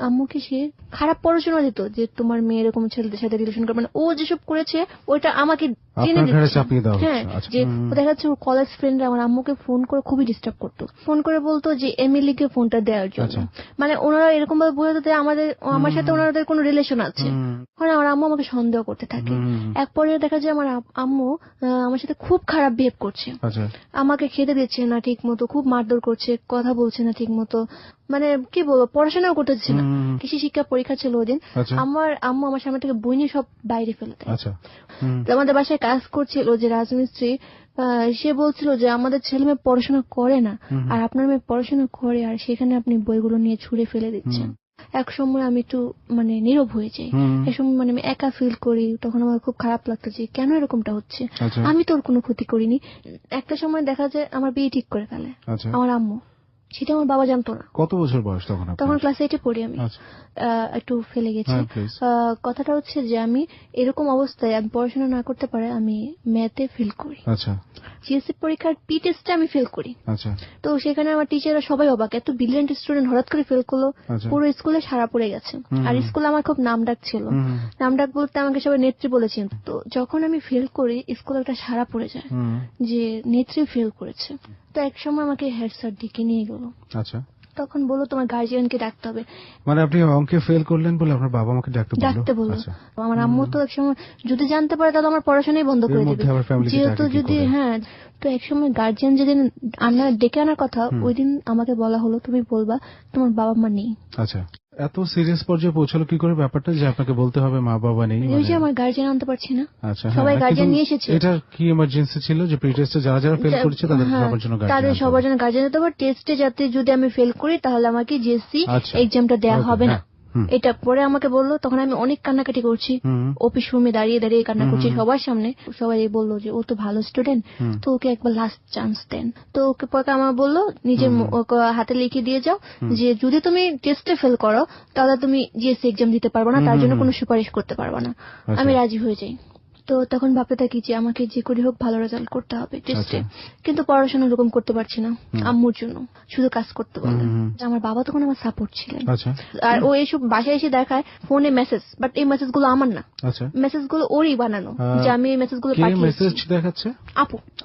আম্মুকে সে খারাপ পড়াশোনা দিত যে তোমার মেয়ে এরকম ছেলেদের সাথে রিলেশন করে, মানে ও যেসব করেছে ওইটা আমাকে জেনে দিচ্ছে। হ্যাঁ, যে দেখা যাচ্ছে ওর কলেজ ফ্রেন্ডরা আমার আম্মুকে ফোন করে খুবই ডিস্টার্ব করতো, ফোন করে বলতো যে এমিলিকে ফোনটা দেওয়ার জন্য। মানে ওনারা এরকম ভাবে বোঝাতো যে আমার সাথে ওনাদের কোনো রিলেশন আছে। আমার আম্মু আমাকে সন্দেহ করতে থাকে। এক পর্যায়ে দেখা যায় আমার আম্মু আমার সাথে খুব খারাপ বিহেভ করছে, আমাকে খেতে দিচ্ছে না ঠিক মতো, খুব মারধর করছে, কথা বলছে না ঠিক মতো। মানে কি বলবো, পড়াশোনাও করতে দিচ্ছে না। কৃষি শিক্ষা পরীক্ষা ছিল ওদিন। আমার আম্মু আমার সামনে থেকে বই নিয়ে সব বাইরে ফেলে দেয়। তো আমাদের বাসায় কাজ করছিল যে রাজমিস্ত্রি, সে বলছিল যে আমাদের ছেলে মেয়ে পড়াশোনা করে না, আর আপনার মেয়ে পড়াশোনা করে, আর সেখানে আপনি বইগুলো নিয়ে ছুঁড়ে ফেলে দিচ্ছেন। এক সময় আমি একটু মানে নীরব হয়ে যাই। এক সময় মানে আমি একা ফিল করি, তখন আমার খুব খারাপ লাগতো যে কেন এরকমটা হচ্ছে, আমি তো ওর কোনো ক্ষতি করিনি। একটা সময় দেখা যায় আমার বিয়ে ঠিক করে ফেলে আমার আম্মু, সেটা আমার বাবা জানতো না। কত বছর বয়স তখন? তখন ক্লাস 8 পড়ি আমি। একটু ফেলে গেছি। কথাটা হচ্ছে যে আমি এরকম অবস্থায় আমি পড়াশোনা না করতে পারে আমি ম্যাথে ফেল করি। জিএসসি পরীক্ষার পি টেস্টে আমি ফেল করি। তো সেখানে আমার টিচাররা সবাই অবাক, এত ব্রিলিয়ান্ট স্টুডেন্ট হঠাৎ করে ফেল করলো। পুরো স্কুলে সারা পড়ে গেছে। আর স্কুলে আমার খুব নামডাক ছিল। নামডাক বলতে আমাকে সবাই নেত্রী বলেছেন। তো যখন আমি ফেল করি স্কুলে একটা সারা পড়ে যায় যে নেত্রী ফেল করেছে। তো এক সময় আমাকে হেড স্যার ডেকে নিয়ে গেল। তখন বললো তোমার গার্জিয়ানকে ডাকতে হবে। মানে আপনি অঙ্কে ফেল করলেন বলে আপনার বাবা আমাকে ডাকতে বললো। আমার আম্মু তো একসময় যদি জানতে পারে তাহলে আমার পড়াশোনাই বন্ধ করে দেবে, যেহেতু যদি তো একসময় গার্জিয়ান যেদিন ডেকে আনার কথা ওই দিন আমাকে বলা হলো তুমি বলবা তোমার বাবা মা নেই। এত সিরিয়াস পর্যায়ে পৌঁছালো কি করে ব্যাপারটা যে আপনাকে বলতে হবে মা বাবা নেই? ওই যে আমার গার্জিয়ান আনতে পারছি না। সবাই গার্জিয়ান নিয়ে এসেছে। এটা কি ইমার্জেন্সি ছিল যে প্রি টেস্টে যারা যারা ফেল করেছে তাদের সবার জন্য গার্জিয়ান? তাদের সবার জন্য গার্জিয়ান দিতে হবে। টেস্টে যাতে যদি আমি ফেল করি তাহলে আমাকে জিএসসি এক্সামটা দেওয়া হবে না। এটা পরে আমাকে বললো। তখন আমি অনেক কান্নাকাটি করছি, অফিস রুমে দাঁড়িয়ে দাঁড়িয়ে কান্না করছি সবার সামনে। সবাই বললো যে ও তো ভালো স্টুডেন্ট, তো ওকে একবার লাস্ট চান্স দেন। তো ওকে পরে আমার বললো নিজের হাতে লিখে দিয়ে যাও যে যদি তুমি টেস্টে ফেল করো তাহলে তুমি জিএসসি এক্সাম দিতে পারবে না, তার জন্য কোনো সুপারিশ করতে পারবে না। আমি রাজি হয়ে যাই। তো তখন ভাবতে থাকি যে আমাকে যে করে হোক ভালো রেজাল্ট করতে হবে টেস্টে। কিন্তু পড়াশোনা এরকম করতে পারছি না আম্মুর জন্য, শুধু কাজ করতে বলে। আমার বাবা তখন আমার সাপোর্ট ছিলেন। আর ও এইসব বাসায় এসে দেখায় ফোনে মেসেজ, বাট এই মেসেজগুলো আমার না, মেসেজগুলো ওরই বানানো, যে আমি এই মেসেজগুলো দেখাচ্ছে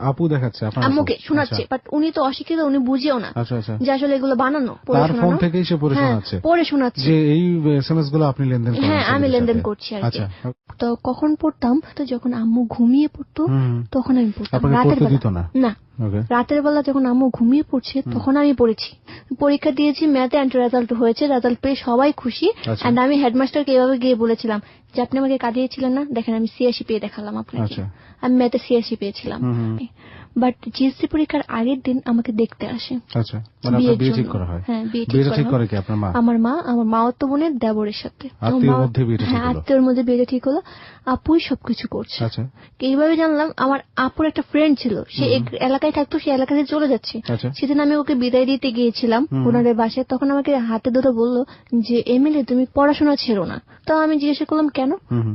আপু দেখাচ্ছে আম্মুকে শোনাচ্ছে। বাট উনি তো অশিক্ষিত, উনি বুঝেও না যে আসলে এগুলো বানানো। ফোন থেকেই সে পড়ে শোনাচ্ছে যে এই এসএমএস গুলো আপনি লেনদেন করেন। হ্যাঁ, আমি লেনদেন করছি আর কি। তো কখন পড়তাম, তো যখন আম্মু ঘুমিয়ে পড়তো তখন আমি পড়তাম। রাতের বেলা না, রাতের বেলা যখন আম্মু ঘুমিয়ে পড়ছে তখন আমি পড়েছি। পরীক্ষা দিয়েছি ম্যাথে, এন্ড রেজাল্ট হয়েছে। রেজাল্ট পেয়ে সবাই খুশি। এন্ড আমি হেডমাস্টারকে এভাবে গিয়ে বলেছিলাম যে আপনি আমাকে কাঁদিয়েছিলেন না, দেখেন আমি 86 পেয়ে দেখালাম আপনাকে। আমি ম্যাথে 86 পেয়েছিলাম। বাট জিএসসি পরীক্ষার আগের দিন আমাকে দেখতে আসে। বিয়ে ঠিক করা হয়? হ্যাঁ, বিয়ে ঠিক করে। আমার মা, আমার মামাতো বোনের দেবরের সাথে। আত্মীয়র মধ্যে বিয়ে ঠিক হলো। আপুই সবকিছু করছে। এইভাবে জানলাম আমার আপুর একটা ফ্রেন্ড ছিল, সে এলাকায় থাকতো, সে এলাকা থেকে চলে যাচ্ছে। সেদিন আমি ওকে বিদায় দিতে গিয়েছিলাম ওনাদের বাসায়। তখন আমাকে হাতে ধরে বললো যে এমএলএ তুমি পড়াশোনা ছেড়ো না। তো আমি জিজ্ঞাসা করলাম কেন?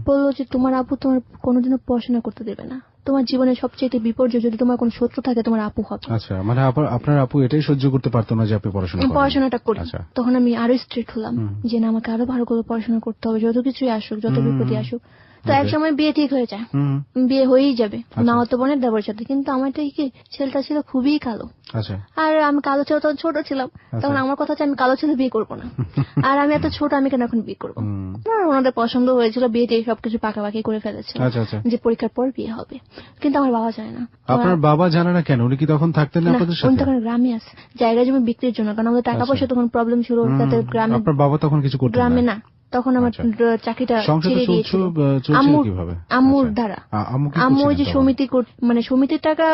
বললো যে তোমার আপু তোমার কোনোদিনও পড়াশোনা করতে দেবে না, তোমার জীবনের সবচেয়ে বিপর্যয় যদি তোমার কোনো শত্রু থাকে তোমার আপু হবে। মানে আপনার আপু এটাই সহ্য করতে পারতো না যে আপনি পড়াশোনাটা করি। তখন আমি আরো স্ট্রিক্ট হলাম যে না, আমাকে আরো ভালো করে পড়াশোনা করতে হবে, যত কিছুই আসুক, যত বিপত্তি আসুক। তো এক সময় বিয়ে ঠিক হয়ে যায়, বিয়ে হয়েই যাবে মামাতো বোনের দেবরের সাথে। কিন্তু আমার কি ছেলেটা ছিল খুবই কালো। আর আমি কালো ছেলে, তখন ছোট ছিলাম। তখন আমার কথা হচ্ছে আমি কালো ছেলে বিয়ে করবো না। আর আমি এত ছোট, আমি কেন এখন বিয়ে করবো? ওনাদের পছন্দ হয়েছিল, বিয়েতে সবকিছু পাকাপাকি করে ফেলেছিল যে পরীক্ষার পর বিয়ে হবে। কিন্তু আমার বাবা জানে না। আপনার বাবা জানে না কেন? উনি কি তখন থাকতেন না আপনাদের সাথে? উনি তখন গ্রামে আছে, জায়গা জমি বিক্রির জন্য, কারণ আমাদের টাকা পয়সা তখন প্রবলেম ছিল। তাতে গ্রামে। আপনার বাবা তখন কিছু করতেন না? গ্রামে না, তখন আমার চাকরিটা ছেড়ে দিয়েছিল আম্মুর দ্বারা। আম্মু ওই যে সমিতি, মানে সমিতির টাকা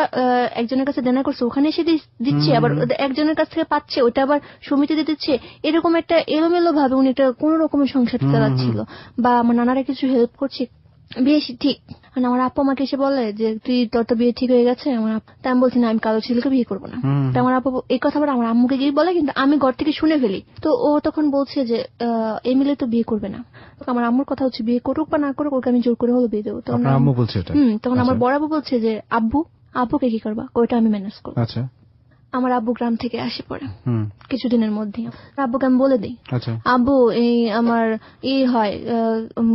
একজনের কাছে দেনা করছে, ওখানে এসে দিচ্ছে, আবার একজনের কাছ থেকে পাচ্ছে, ওইটা আবার সমিতিতে দিচ্ছে। এরকম একটা এলোমেলো ভাবে উনি একটা কোন রকমের সংসার চালাচ্ছিল। বা আমার নানারা কিছু হেল্প করছে। বিয়ে ঠিক, মানে আমার আপু আমাকে এসে বলে যে তুই তোর তো বিয়ে ঠিক হয়ে গেছে। আমার তাই আমি বলছি না, আমি কালো ছেলেকে বিয়ে করবো না। তো আমার আপু এই কথা বলে আমার আম্মুকে গিয়ে বলে, কিন্তু আমি ঘর থেকে শুনে ফেলি। তো ও তখন বলছে যে এমএলএ তো বিয়ে করবে না। আমার আম্মুর কথা হচ্ছে বিয়ে করুক বা না করুক, ওকে আমি জোর করে হলো বিয়ে দেবো। তখন আম্মু বলছে এটা। তখন আমার বড় আপু বলছে যে আব্বুকে কি করবা, ওইটা আমি ম্যানেজ করবো। আমার আব্বু গ্রাম থেকে আসে পড়ে কিছুদিনের মধ্যে। আব্বুকে আমি বলে দিই, আব্বু এই আমার হয়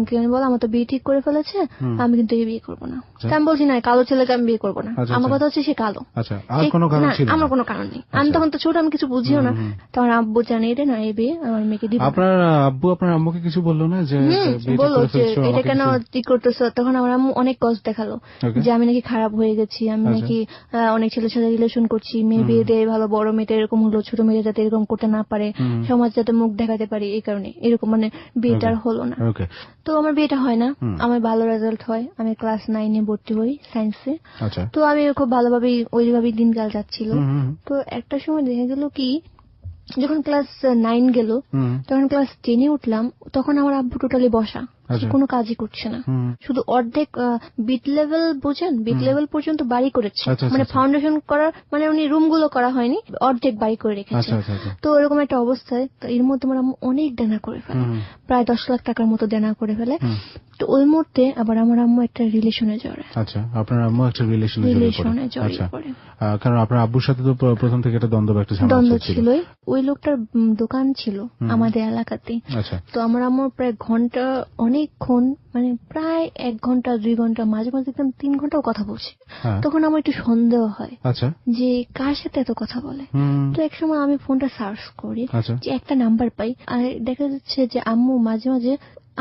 কি বলে, আমার তো বিয়ে ঠিক করে ফেলেছে, আমি কিন্তু এই বিয়ে করবো না। আমি বলছি না, কালো ছেলেকে আমি বিয়ে করবো না। আমার কথা হচ্ছে সে কালো, আমার কোনো কারণ নেই। আমি তখন তো ছোট, আমি কিছু বুঝিও না। তখন আব্বু জানিয়ে দে না, এই বিয়ে আমার মেয়েকে দিবে। আপনার আব্বু আপনার আম্মুকে কিছু বললো না যে বললো যে এটা কেন ঠিক করতেছো? তখন আমার আম্মু অনেক কষ্ট দেখালো যে আমি নাকি খারাপ হয়ে গেছি, আমি নাকি অনেক ছেলের সাথে রিলেশন করছি, মেয়ে বিয়ে দেয় ভালো, বড় মেয়েটা এরকম হলো, ছোট মেয়েটা যাতে এরকম করতে না পারে, সমাজ যাতে মুখ দেখাতে পারে, এই কারণে এরকম মানে বিয়েটা হলো না। তো আমার বিয়েটা হয় না, আমার ভালো রেজাল্ট হয়, আমি ক্লাস 9-এ ভর্তি হই সায়েন্সে। তো আমি খুব ভালোভাবেই ওইভাবেই দিনকাল যাচ্ছিল। তো একটা সময় দেখা গেল কি, যখন ক্লাস 9 গেল, তখন ক্লাস 10-এ উঠলাম, তখন আমার আব্বু টোটালি বসা, কোনো কাজই করছে না, শুধু অর্ধেক বিট লেভেল, বোঝেন, বিট লেভেল পর্যন্ত বাড়ি করেছে, মানে ফাউন্ডেশন করার মানে উনি রুম গুলো করা হয়নি, অর্ধেক বাড়ি করে রেখেছে। তো এরকম একটা অবস্থায় এর মধ্যে আমার আম্মু অনেক দেনা করে ফেলে, প্রায় 10 লাখ টাকার মতো দেনা করে ফেলে। তো ওই মুহূর্তে আবার আমার আম্মু একটা রিলেশনে জড়ায়। আচ্ছা, আপনার আম্মু একটা রিলেশনে জড়িয়ে পড়ে। কারণ আপনার আব্বুর সাথে তো প্রথম থেকে একটা দ্বন্দ্ব ছিল। ওই লোকটার দোকান ছিল আমাদের এলাকাতে। তো আমার আম্মুর প্রায় ঘন্টা, অনেকক্ষণ, মানে প্রায় 1 ঘন্টা 2 ঘন্টা, মাঝে মাঝে 3 ঘন্টাও কথা বলছে। তখন আমার একটু সন্দেহ হয় যে কার সাথে এত কথা বলে। তো এক সময় আমি ফোনটা সার্চ করি, যে একটা নাম্বার পাই, আর দেখা যাচ্ছে যে আম্মু মাঝে মাঝে,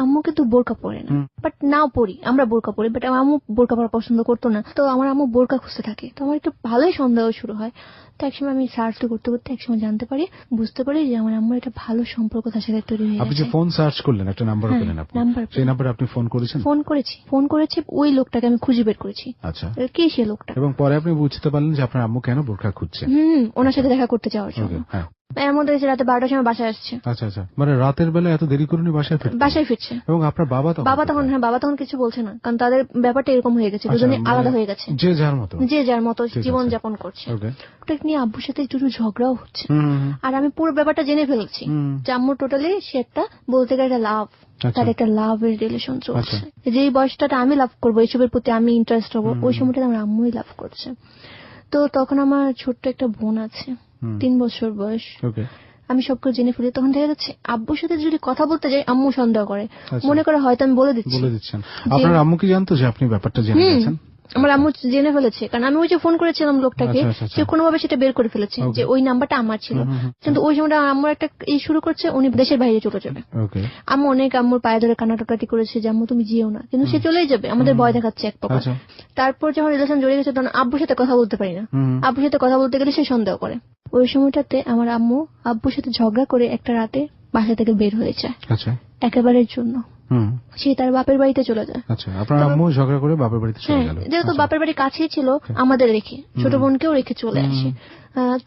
আম্মু কিন্তু বোরকা পরে না, বাট নাও পরি, আমরা বোরকা পরি, বাট আমার আম্মু বোরকা পরা পছন্দ করতো না। তো আমার আম্মু বোরকা খুঁজতে থাকে, তো আমার একটু ভালোই সন্দেহ শুরু হয়। তো একসময় আমি সার্চ করতে করতে একসময় জানতে পারি, বুঝতে পারি যে আমার আম্মুর একটা ভালো সম্পর্ক তার সাথে তৈরি হয়ে গেছে। আপনি যে ফোন সার্চ করলেন, একটা নাম্বার পেলেন, সেই নাম্বারে আপনি ফোন করেছেন? ফোন করেছি, ওই লোকটাকে আমি খুঁজে বের করেছি। আচ্ছা, কে সে লোকটা? এবং পরে আপনি বুঝতে পারলেন যে আপনার আম্মু কেন বোরকা খুঁজছে। ওনার সাথে দেখা করতে যাওয়ার জন্য। এর মধ্যে রাতে 12টার সময় বাসায় আসছে। আচ্ছা, মানে রাতের বেলা এত দেরি করে বাসায় ফিরছে। এবং আপনার বাবা তখন কিছু বলছে না, কারণ তাদের ব্যাপারটা এরকম হয়ে গেছে, দুজনে আলাদা হয়ে গেছে, যে যার মতো জীবন যাপন করছে। ওটা নিয়ে আব্বুর সাথে একটু ঝগড়াও হচ্ছে। আর আমি পুরো ব্যাপারটা জেনে ফেলছি যে আম্মু টোটালি সে একটা, বলতে গেলে একটা লাভ, তার একটা লাভের রিলেশন চলছে। যেই বয়সটা আমি লাভ করবো, এইসবের প্রতি আমি ইন্টারেস্ট হবো, ওই সময়টা আমার আম্মুই লাভ করছে। তো তখন আমার ছোট্ট একটা বোন আছে, 3 বছর বয়স। আমি সবকিছু জেনে ফেলি। তখন দেখা যাচ্ছে আব্বুর সাথে যদি কথা বলতে যাই, আম্মু সন্দেহ করে, মনে করে হয়তো আমি বলে দিচ্ছেন। আপনার আম্মু কি জানতো যে আপনি ব্যাপারটা জেনে গেছেন? আমার আম্মু জেনে ফেলেছে, কারণ আমি ওই যে ফোন করেছিলাম লোকটাকে, সে কোনোভাবে সেটা বের করে ফেলেছে যে ওই নাম্বারটা আমার ছিল। কিন্তু ওই সময়টা আম্মুর একটা শুরু করছে, উনি দেশের বাইরে চলে যাবে। আম্মু অনেক আম্মুর পায়ে ধরে কান্নাকাটি করেছে যে আম্মু তুমি যেও না, কিন্তু সে চলেই যাবে, আমাদের ভয় দেখাচ্ছে এক প্রকার। তারপর যখন রিলেশন জড়িয়ে গেছে, তখন আব্বুর সাথে কথা বলতে পারি না, আব্বুর সাথে কথা বলতে গেলে সে সন্দেহ করে। ওই সময়টাতে আমার আম্মু আব্বুর সাথে ঝগড়া করে একটা রাতে বাসা থেকে বের হয়ে যায় একেবারের জন্য। সে তার বাপের বাড়িতে চলে যায়। আচ্ছা, আপনার আম্মু ঝগড়া করে বাপের বাড়িতে চলে গেল। যেহেতু বাপের বাড়ি কাছেই ছিল, আমাদের রেখে, ছোট বোনকেও রেখে চলে আসে।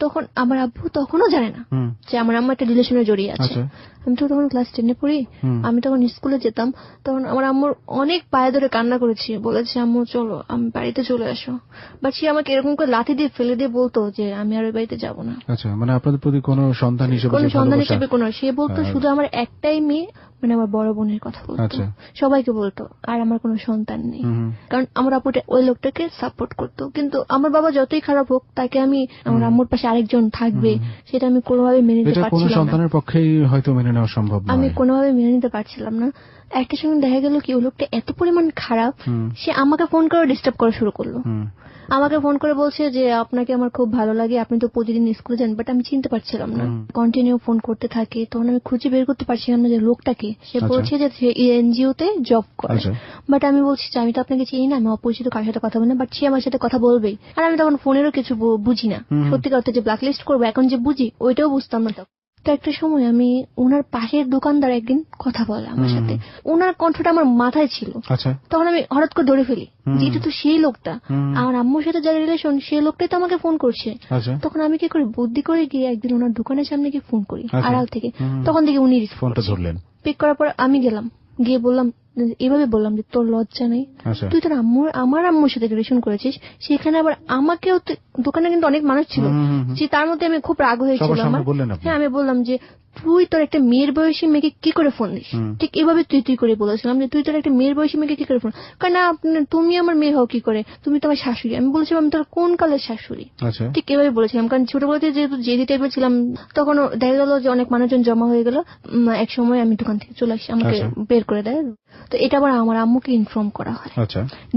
তখন আমার আব্বু তখনও জানে না যে আমার আম্মু একটা রিলেশনে জড়িয়ে আছে। আমি তো তখন ক্লাস 10-এ পড়ি, আমি তখন স্কুলে যেতাম। তখন আমার আম্মুর অনেক পায়ে ধরে কান্না করেছি, বলেছি আম্মু চলো, আমি বাড়িতে চলে আসো। বাট সে আমাকে এরকম করে লাথি দিয়ে ফেলে দিয়ে বলতো যে আমি আর ওই বাড়িতে যাবো না। আচ্ছা, মানে আপনাদের প্রতি কোনো সন্তান হিসেবে কোনো, সে বলতো শুধু আমার একটাই মেয়ে, মানে আমার বড় বোনের কথা বলতো, সবাইকে বলতো, আর আমার কোনো সন্তান নেই। কারণ আমার আপু ওই লোকটাকে সাপোর্ট করতো। কিন্তু আমার বাবা যতই খারাপ হোক, তাকে আমি আমার আম্মুর পাশে আরেকজন থাকবে, সেটা আমি কোনোভাবে মেনে নিতে পারছিলাম না। এটা কোনো সন্তানের পক্ষেই হয়তো মেনে নেওয়া সম্ভব নয়। আমি কোনোভাবে মেনে নিতে পারছিলাম না। একটা সময় দেখা গেল কি, ওই লোকটা এত পরিমাণ খারাপ, সে আমাকে ফোন করে ডিস্টার্ব করা শুরু করলো। আমাকে ফোন করে বলছে যে আপনাকে আমার খুব ভালো লাগে, আপনি তো প্রতিদিন স্কুলে যান। বাট আমি চিনতে পারছিলাম না, কন্টিনিউ ফোন করতে থাকে। তখন আমি খুঁজে বের করতে পারছিলাম না যে লোকটাকে। সে বলছে যে সে এনজিও তে জব করে। বাট আমি বলছি যে আমি তো আপনাকে চিনি না, আমি অপরিচিত কারোর সাথে কথা বলি না, বাট সে আমার সাথে কথা বলবেই। আর আমি তখন ফোনেরও কিছু বুঝি না, সত্যি কথা যে ব্ল্যাকলিস্ট করবো এখন যে বুঝি, ওইটাও বুঝতাম না। তো একটা সময় আমি, ওনার পাশের দোকানদার একদিন কথা বলে আমার সাথে, ওনার কণ্ঠটা আমার মাথায় ছিল। তখন আমি হঠাৎ করে ধরে ফেলি যে এটা তো সেই লোকটা, আমার আম্মুর সাথে যার রিলেশন, সেই লোকটাই তো আমাকে ফোন করছে। তখন আমি কি করি, বুদ্ধি করে গিয়ে একদিন ওনার দোকানের সামনে গিয়ে ফোন করি আড়াল থেকে। তখন থেকে উনি ফোনটা ধরলেন। পিক করার পর আমি গেলাম, গিয়ে বললাম, এভাবে বললাম যে তোর লজ্জা নেই, তুই তোর আমার আম্মুর সাথে রিলেশন করেছিস, সেখানে আবার আমাকেও, দোকানে কিন্তু অনেক মানুষ ছিল, যে তার মধ্যে আমি খুব রাগ হয়েছিল আমার। হ্যাঁ, আমি বললাম যে তুই তোর একটা মেয়ের বয়সী মেয়েকে কি করে ফোন দিস। ঠিক এভাবে তুই করে বলেছিলাম যে তুই তোর একটা মেয়ের বয়সী মেয়েকে কি করে ফোন, কারণ তুমি আমার মেয়ে হও কি করে, তুমি তো আমার শাশুড়ি। আমি বলছিলাম তোর কোন কালের শাশুড়ি, ঠিক এভাবে বলেছিলাম। কারণ ছোটবেলাতে যেহেতু জেদি টাইপের ছিলাম, তখন দেখা গেল যে অনেক মানুষজন জমা হয়ে গেল। এক সময় আমি দোকান থেকে চলে আসি, আমাকে বের করে দেয়। তো এটা আবার আমার আম্মুকে ইনফর্ম করা হয়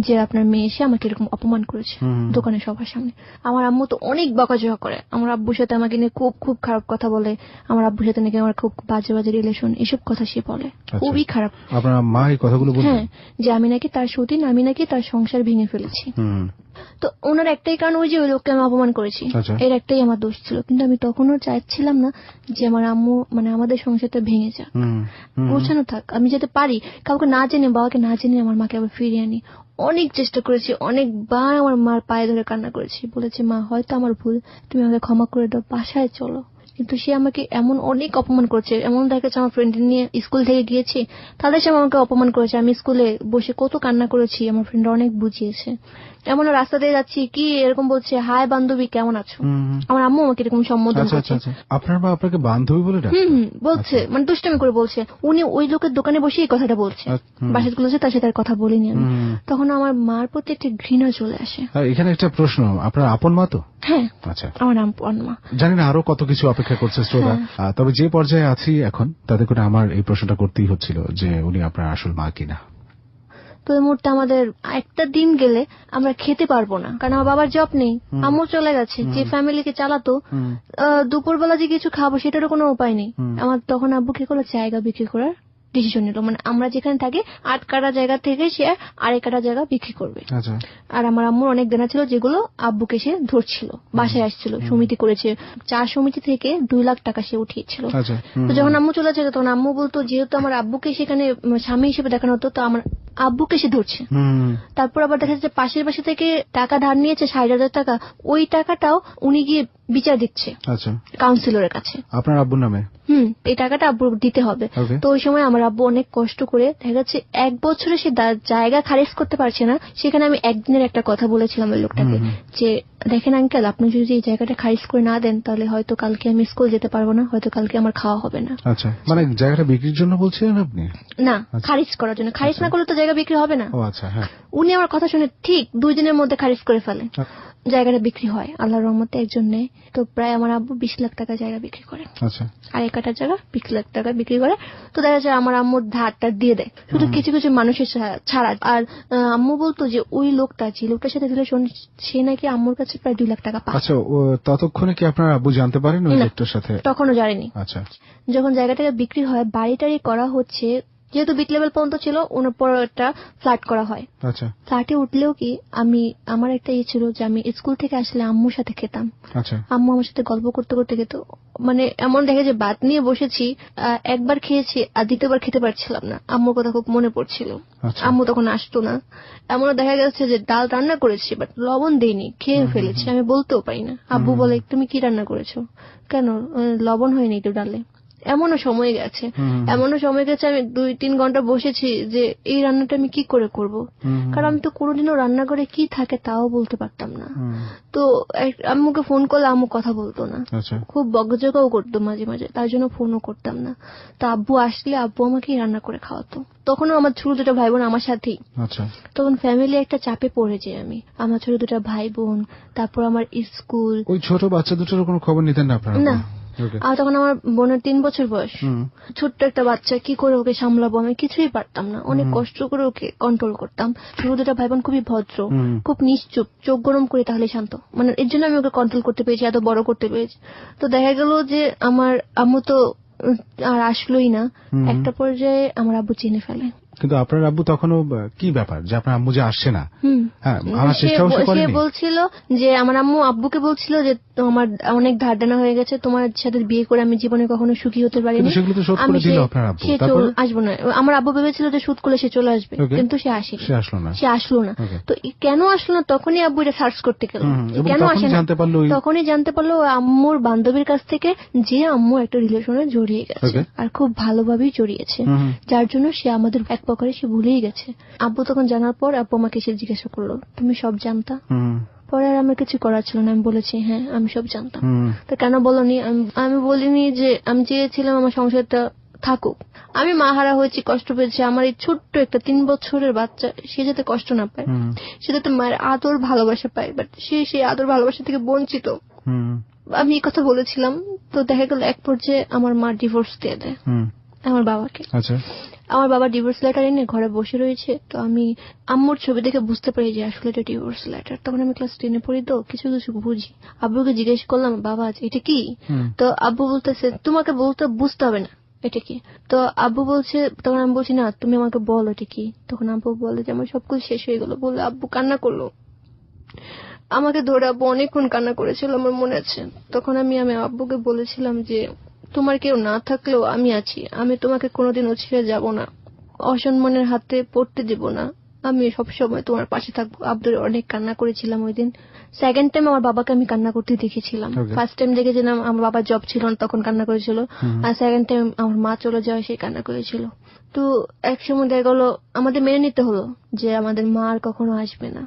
যে আপনার মেয়ে এসে আমাকে এরকম অপমান করেছে দোকানে সবার সামনে। আমার আম্মু তো অনেক বকাঝকা করে, আমার আব্বুর সাথে আমাকে নিয়ে খুব খুব খারাপ কথা বলে, আমার আব্বুর সাথে নাকি আমার খুব বাজে বাজে রিলেশন, এসব কথা সে বলে, খুবই খারাপ। আপনার মা এই কথাগুলো বলেন? হ্যাঁ, যে আমি নাকি তার সতীন, আমি নাকি তার সংসার ভেঙে ফেলেছি। তো ওনার একটাই কারণ ওই যে ওই লোককে আমি অপমান করেছি, এর একটাই আমার দোষ ছিল। কিন্তু আমি তখনও চাইছিলাম না যে আমার আম্মু মানে আমাদের সংসারটা ভেঙে যাক, গোছানো থাক, আমি যাতে পারি কাউকে না জেনে, বাবাকে না জেনে আমার মাকে আবার ফিরিয়ে আনি। অনেক চেষ্টা করেছি, অনেকবার আমার মার পায়ে ধরে কান্না করেছি, বলেছি মা হয়তো আমার ভুল, তুমি আমাকে ক্ষমা করে দাও, বাসায় চলো। কিন্তু সে আমাকে এমন অনেক অপমান করেছে, এমন দেখা যাচ্ছে আমার ফ্রেন্ড নিয়ে স্কুল থেকে গিয়েছি, তাদের সাথে আমাকে অপমান করেছে। আমি স্কুলে বসে কত কান্না করেছি, আমার ফ্রেন্ড অনেক বুঝিয়েছে। এমন রাস্তা দিয়ে যাচ্ছি কি এরকম বলছে, হাই বান্ধবী কেমন আছো, আমার আম্মু আমাকে এরকম সম্বোধন করছে। আপনার মা আপনাকে বান্ধবী বলে ডাকে? বলছে, মানে দুষ্টামি করে বলছে। উনি ওই লোকের দোকানে বসে এই কথাটা বলছে, বাসায় গুলোছে, তার সাথে আর কথা বলিনি আমি। তখন আমার মার প্রতি একটা ঘৃণা চলে আসে। এখানে একটা প্রশ্ন, আপনার আপন মা তো? হ্যাঁ, আচ্ছা, আমার আপন মা। জানি না আরো কত কিছু অপেক্ষা করছে শ্রোতা, তবে যে পর্যায়ে আছি এখন তাতে করে আমার এই প্রশ্নটা করতেই হচ্ছিল যে উনি আপনার আসল মা কিনা। তো এই মুহূর্তে আমাদের একটা দিন গেলে আমরা খেতে পারবো না, কারণ আমার বাবার জব নেই, আম্মু চলে গেছে, যে ফ্যামিলিকে চালাতো, দুপুরবেলা যে কিছু খাবো সেটারও কোনো উপায় নেই। আমার তখন আব্বু কি করলো, জায়গা বিক্রি করার ডিসিশন নিল। মানে আমরা যেখানে থাকি 8 কাঠা জায়গা থেকে সে 1.5 কাঠা জায়গা বিক্রি করবে। আর আমার আম্মুর অনেক দেনা ছিল যেগুলো আব্বুকে সে ধরছিল, বাসায় আসছিল, সমিতি করেছে, 4 সমিতি থেকে 2 লাখ টাকা সে উঠিয়েছিল। তো যখন আম্মু চলে যেত তখন আম্মু বলতো যেহেতু আমার আব্বুকে সেখানে স্বামী হিসেবে দেখানো হতো, তো আমার আব্বুকে সে ধরছে। তারপর আবার দেখা যাচ্ছে পাশের বাসা থেকে টাকা ধার নিয়েছে 60,000 টাকা, ওই টাকাটাও উনি গিয়ে বিচার দিচ্ছে কাউন্সিলরের কাছে আপনার আব্বুর নামে। এই টাকাটা আব্বু দিতে হবে। তো ওই সময় আমার আব্বু অনেক কষ্ট করে দেখা যাচ্ছে 1 বছরে সে জায়গা খারিজ করতে পারছে না। সেখানে আমি একদিনের একটা কথা বলেছিলাম ওই লোকটাকে যে দেখেন আঙ্কেল, আপনি যদি এই জায়গাটা খারিজ করে না দেন তাহলে হয়তো কালকে আমি স্কুল যেতে পারবো না, হয়তো কালকে আমার খাওয়া হবে না। আচ্ছা, মানে জায়গাটা বিক্রির জন্য বলছিলেন আপনি? না, খারিজ করার জন্য। খারিজ না করলে তো জায়গা বিক্রি হবে না। উনি আমার কথা শুনে ঠিক 2 দিনের মধ্যে খারিজ করে ফেলে, জায়গাটা বিক্রি হয় আল্লাহর রহমতে একজন নেয়। তো প্রায় আমার আব্বু 20 লাখ টাকা জায়গা বিক্রি করে। আচ্ছা, 1.5 কাঠা জায়গা 20 লাখ টাকা বিক্রি করে। তো দেখা যায় আমার আম্মুর ধারটা দিয়ে দেয়, শুধু কিছু কিছু মানুষের ছাড়া। আর আম্মু বলতো যে ওই লোকটা, যে লোকটার সাথে রিলেশন, সে নাকি আম্মুর কাছে প্রায় 2 লাখ টাকা পায়। আচ্ছা, ততক্ষণে কি আপনার আব্বু জানতে পারেন ওই লোকটার সাথে? তখনও জানেনি। আচ্ছা, যখন জায়গাটা বিক্রি হয়, বাড়িটারি করা হচ্ছে, যেহেতু বিট লেভেল পর্যন্ত ছিল, ওনার পর একটা ফ্ল্যাট করা হয়। আচ্ছা, ফ্ল্যাটে উঠলেও কি আমার একটা ইয়ে ছিল যে আমি স্কুল থেকে আসলে আম্মুর সাথে খেতাম। আচ্ছা, আম্মু আমার সাথে গল্প করতে করতে খেত। মানে এমন দেখে যে ভাত নিয়ে বসেছি, একবার খেয়েছি আর দ্বিতীয়বার খেতে পারছিলাম না, আম্মুর কথা খুব মনে পড়ছিল। আম্মু তখন আসতো না। এমনও দেখা গেছে যে ডাল রান্না করেছি বাট লবণ দেইনি, খেয়ে ফেলেছি, আমি বলতেও পারি না। আব্বু বলে তুমি কি রান্না করেছো, কেন লবণ হয়নি তো ডালে। এমনও সময় গেছে, আমি 2-3 ঘন্টা বসেছি যে এই রান্নাটা আমি কি করে করব, কারণ আমি তো কোনোদিনও রান্নাঘরে কি থাকে তাও বলতে পারতাম না। তো আম্মুকে ফোন করলে আম্মু কথা বলতো না, খুব বকঝকাও করতো মাঝে মাঝে, তার জন্য ফোনও করতাম না। তো আব্বু আসলে আব্বু আমাকেই রান্না করে খাওয়াতো। তখনও আমার ছোট 2টা ভাই বোন আমার সাথেই। তখন ফ্যামিলি একটা চাপে পড়ে যাই আমি, আমার ছোট 2টা ভাই বোন, তারপর আমার স্কুল। ওই ছোট বাচ্চা দুটোর কোনো খবর নিতেন না আপনারা? না। আর তখন আমার বোনের 3 বছর বয়স, ছোট্ট একটা বাচ্চা, কি করে ওকে সামলাবো আমি কিছুই পারতাম না। অনেক কষ্ট করে ওকে কন্ট্রোল করতাম। ছোট 2টা ভাই বোন খুবই ভদ্র, খুব নিশ্চুপ, চোখ গরম করে তাহলে শান্ত, মানে এর জন্য আমি ওকে কন্ট্রোল করতে পেরেছি, এত বড় করতে পেরেছি। তো দেখা গেল যে আমার আম্মু তো আর আসলোই না। একটা পর্যায়ে আমার আব্বু চিনে ফেলে। কিন্তু আপনার আব্বু তখনও কি ব্যাপার যে আপনার আম্মু যে আসছে না, সে বলছিল যে আমার আম্মু আব্বুকে বলছিল যে তোমার অনেক ধার দেনা হয়ে গেছে, তোমার সাথে বিয়ে করে আমি জীবনে কখনো সুখী হতে পারিনি, সে আসবো না। আমার আব্বু ভেবেছিল যে সুদ করলে সে চলে আসবে, কিন্তু সে আসলো না। তো কেন আসলো না, তখনই আব্বু এটা সার্চ করতে গেল, কেন আসে না। তখনই জানতে পারলো আম্মুর বান্ধবীর কাছ থেকে যে আম্মু একটা রিলেশনে জড়িয়ে গেছে, আর খুব ভালোভাবেই জড়িয়েছে, যার জন্য সে আমাদের এক প্রকারে সে ভুলেই গেছে। আব্বু তখন জানার পর আব্বু আমাকে এসে জিজ্ঞাসা করলো তুমি সব জানতা? পরে আর আমার কিছু করার ছিল না, আমি বলেছি হ্যাঁ আমি সব জানতাম। তো কেন বলনি? আমি বলিনি যে আমি চেয়েছিলাম আমার সংসারটা থাকুক, আমি মাহারা হয়েছি, কষ্ট পেয়েছি, আমার এই ছোট্ট একটা 3 বছরের বাচ্চা সে যাতে কষ্ট না পায়, সে যাতে মায়ের আদর ভালোবাসা পায়, বাট সে সেই আদর ভালোবাসা থেকে বঞ্চিত। আমি এই কথা বলেছিলাম। তো দেখা গেল এক পর্যায়ে আমার মা ডিভোর্স দিয়ে দেয়। আমার বাবাকে। আচ্ছা। আমার বাবা ডিভোর্স লেটার এনে ঘরে বসে রয়েছে, তো আমি আম্মুর ছবি দেখে বুঝতে পারি যে আসলে এটা ডিভোর্স লেটার। তখন আমি ক্লাস 10-এ পড়ি, তো কিছু কিছু বুঝি। আব্বুকে জিজ্ঞেস করলাম, বাবা এটা কি? তো আব্বু বলতেছে, তোমাকে বলতে বুঝতে হবে না এটা কি। তো আব্বু বলছে, তখন আমি বলছি না তুমি আমাকে বলো এটা কি। তখন আব্বু বলে যে আমার সবকিছু শেষ হয়ে গেল বলে আব্বু কান্না করলো। আমাকে ধরে আব্বু অনেকক্ষণ কান্না করেছিল, আমার মনে আছে। তখন আমি আব্বুকে বলেছিলাম যে তোমার কেউ না থাকলেও আমি আছি, আমি তোমাকে কোনোদিনও ছেড়ে যাব না, অসম্মানের হাতে পড়তে দিব না, আমি সবসময় তোমার পাশে থাকবো। আব্দুর অনেক কান্না করেছিলাম ওই দিন। সেকেন্ড টাইম আমার বাবাকে আমি কান্না করতে দেখেছিলাম। ফার্স্ট টাইম দেখেছিলাম আমার বাবার জব ছিল না, তখন কান্না করেছিল। আর সেকেন্ড টাইম আমার মা চলে যাওয়া, সেই কান্না করেছিল। তো একসময় দেখা গেল আমাদের মেনে নিতে হলো যে আমাদের মা আর কখনো আসবে না।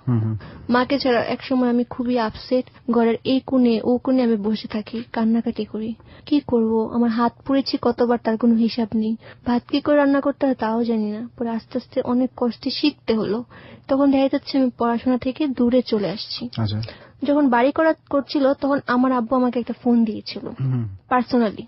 মাকে ছাড়া একসময় আমি খুবই আপসেট, ঘরের এই কোণে ও কোণে আমি বসে থাকি, কান্নাকাটি করি। কি করব, আমার হাত পুড়েছি কতবার তার কোনো হিসাব নেই। ভাত কি করে রান্না করতে হয় তাও জানি না। পরে আস্তে আস্তে অনেক কষ্টে শিখতে হলো। তখন দেখা যাচ্ছে আমি পড়াশোনা থেকে দূরে চলে আসছি। যখন বাড়ি করছিল তখন আমার আব্বু আমাকে একটা ফোন দিয়েছিল পার্সোনালি,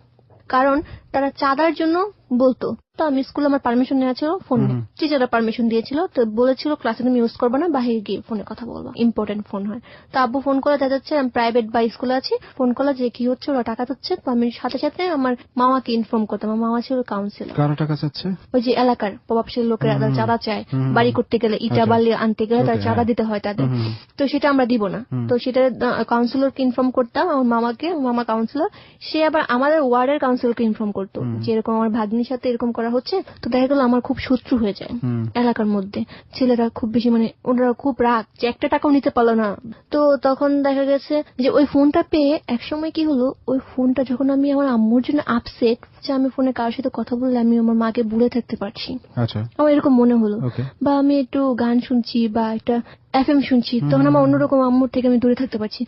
কারণ তারা চাঁদার জন্য বলতো। তো আমি স্কুলে আমার পারমিশন নেওয়া ছিল, ফোন টিচাররা পারমিশন দিয়েছিল, তো বলেছিল ক্লাসে তুমি ইউজ করবে না, বাইরে গিয়ে ফোনে কথা বলবো, ইম্পর্টেন্ট ফোন হয়। তো আব্বু ফোন করে দেখা যাচ্ছে আমি প্রাইভেট বা স্কুলে আছি, ফোন করলো যে কি হচ্ছে, ওরা টাকা চাচ্ছে। তো আমি সাথে সাথে আমার মামাকে ইনফর্ম করতাম। আমার মামা ছিল কাউন্সিলর। কারা টাকা চাচ্ছে? ওই যে এলাকার প্রভাবশালী লোকেরা চাঁদা চায়, বাড়ি করতে গেলে ইটা বালি আনতে গেলে তারা চাঁদা দিতে হয় তাদের, তো সেটা আমরা দিব না। তো সেটা কাউন্সিলরকে ইনফর্ম করতাম, আমার মামাকে, মামা কাউন্সিলর, সে আবার আমাদের ওয়ার্ডের কাউন্সিলরকে ইনফর্ম করতো যে এরকম আমার ভাগ্নির সাথে এরকম করা হচ্ছে। তো দেখা গেল আমার খুব শত্রু হয়ে যায় এলাকার মধ্যে। ছেলেরা খুব বেশি ওনারা খুব রাগ যে একটা টাকাও নিতে পারলো না। তো তখন দেখা গেছে যে ওই ফোনটা পেয়ে একসময় কি হলো, ওই ফোনটা যখন আমি আমার আম্মুর জন্য আপসেট যে আমি ফোনে কারোর সাথে কথা বললে আমি আমার মাকে ভুলে থাকতে পারছি, আমার এরকম মনে হলো, বা আমি একটু গান শুনছি বা একটা FM শুনছি, তখন আমার অন্যরকম আম্মুর থেকে আমি দূরে থাকতে পারছি।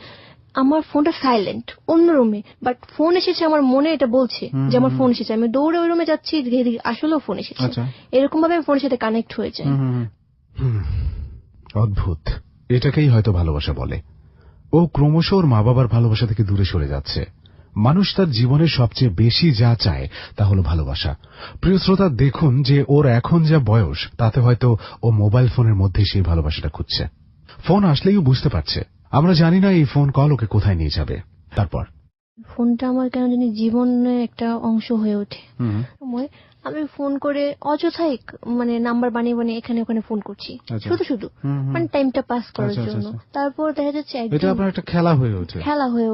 আমার ফোনটা সাইলেন্ট অন্য রুমে, বাট ফোন এসেছে আমার মনে, এটা বলছে যে আমার ফোন এসেছে। আমি দৌড়ে ওই রুমে যাচ্ছি, আসলেও ফোন এসেছে। এরকম ভাবে আমি ফোনের সাথে কানেক্ট হয়ে যাই। অদ্ভুত। এটাকেই হয়তো ভালোবাসা বলে। ও ক্রমশ ওর মা বাবার ভালোবাসা থেকে দূরে সরে যাচ্ছে। মানুষ তার জীবনের সবচেয়ে বেশি যা চায় তা হলো ভালোবাসা। প্রিয় শ্রোতা, দেখুন যে ওর এখন যা বয়স, তাতে হয়তো ও মোবাইল ফোনের মধ্যে সেই ভালোবাসাটা খুঁজছে। ফোন আসলেই ও বুঝতে পারছে। আমরা জানি না এই ফোন কল ওকে কোথায় নিয়ে যাবে। তারপর ফোনটা আমার কেন জানি জীবনের একটা অংশ হয়ে ওঠে। আমি ফোন করে অযথাই নাম্বার বানিয়ে বানিয়ে এখানে ওখানে ফোন করছি, শুধু শুধু টাইমটা পাস করার জন্য। তারপর দেখা যাচ্ছে এটা আপনার একটা খেলা হয়ে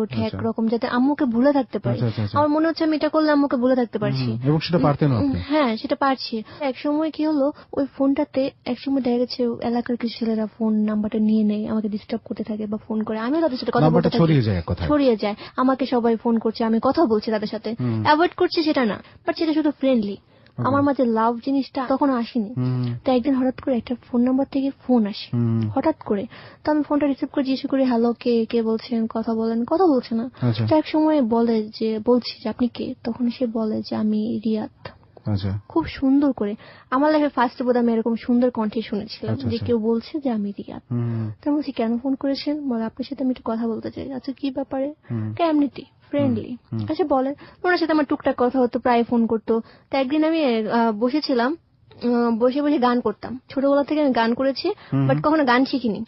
ওঠে একরকম, যাতে আম্মুকে ভুলে থাকতে পারি। আমার মনে হচ্ছে আমি এটা করলে আম্মুকে ভুলে থাকতে পারছি, এবং সেটা পারতেন আপনি। হ্যাঁ, সেটা পারছি। এক সময় কি হলো, ওই ফোনটাতে একসময় দেখা গেছে এলাকার কিছু ছেলেরা ফোন নাম্বারটা নিয়ে নেয়, আমাকে ডিস্টার্ব করতে থাকে বা ফোন করে, আমি তাদের সাথে কথা বলতে থাকি, ছড়িয়ে যায়, আমাকে সবাই ফোন করছে, আমি কথা বলছি তাদের সাথে, অ্যাভয়েড করছি সেটা না, বাট সেটা শুধু ফ্রেন্ডলি। আমার মাঝে লাভ জিনিসটা তখন আসেনি। তো একদিন হঠাৎ করে একটা ফোন নাম্বার থেকে ফোন আসে হঠাৎ করে। তো আমি ফোনটা রিসিভ করে জিজ্ঞেস করি, হ্যালো, কে বলছেন, কথা বলেন, কথা বলছে না। তো এক সময় বলে যে বলছি যে আপনি কে, তখন সে বলে যে আমি রিয়াদ। খুব সুন্দর করে, আমার লাইফে ফার্স্ট বোধ আমি এরকম সুন্দর কণ্ঠে শুনেছিলাম যে কেউ বলছে যে আমি রিয়াদ। তো আমি বলছি কেন ফোন করেছেন, বলে আপনার সাথে আমি একটু কথা বলতে চাই। আচ্ছা কি ব্যাপারে? এমনিটি ফ্রেন্ডলি। আচ্ছা বলেন। ওনার সাথে আমার টুকটাক কথা হতো, প্রায় ফোন করতো। তো একদিন আমি বসেছিলাম, বসে বসে গান করতাম। ছোটবেলা থেকে আমি গান করেছি, বাট কখনো গান শিখিনি,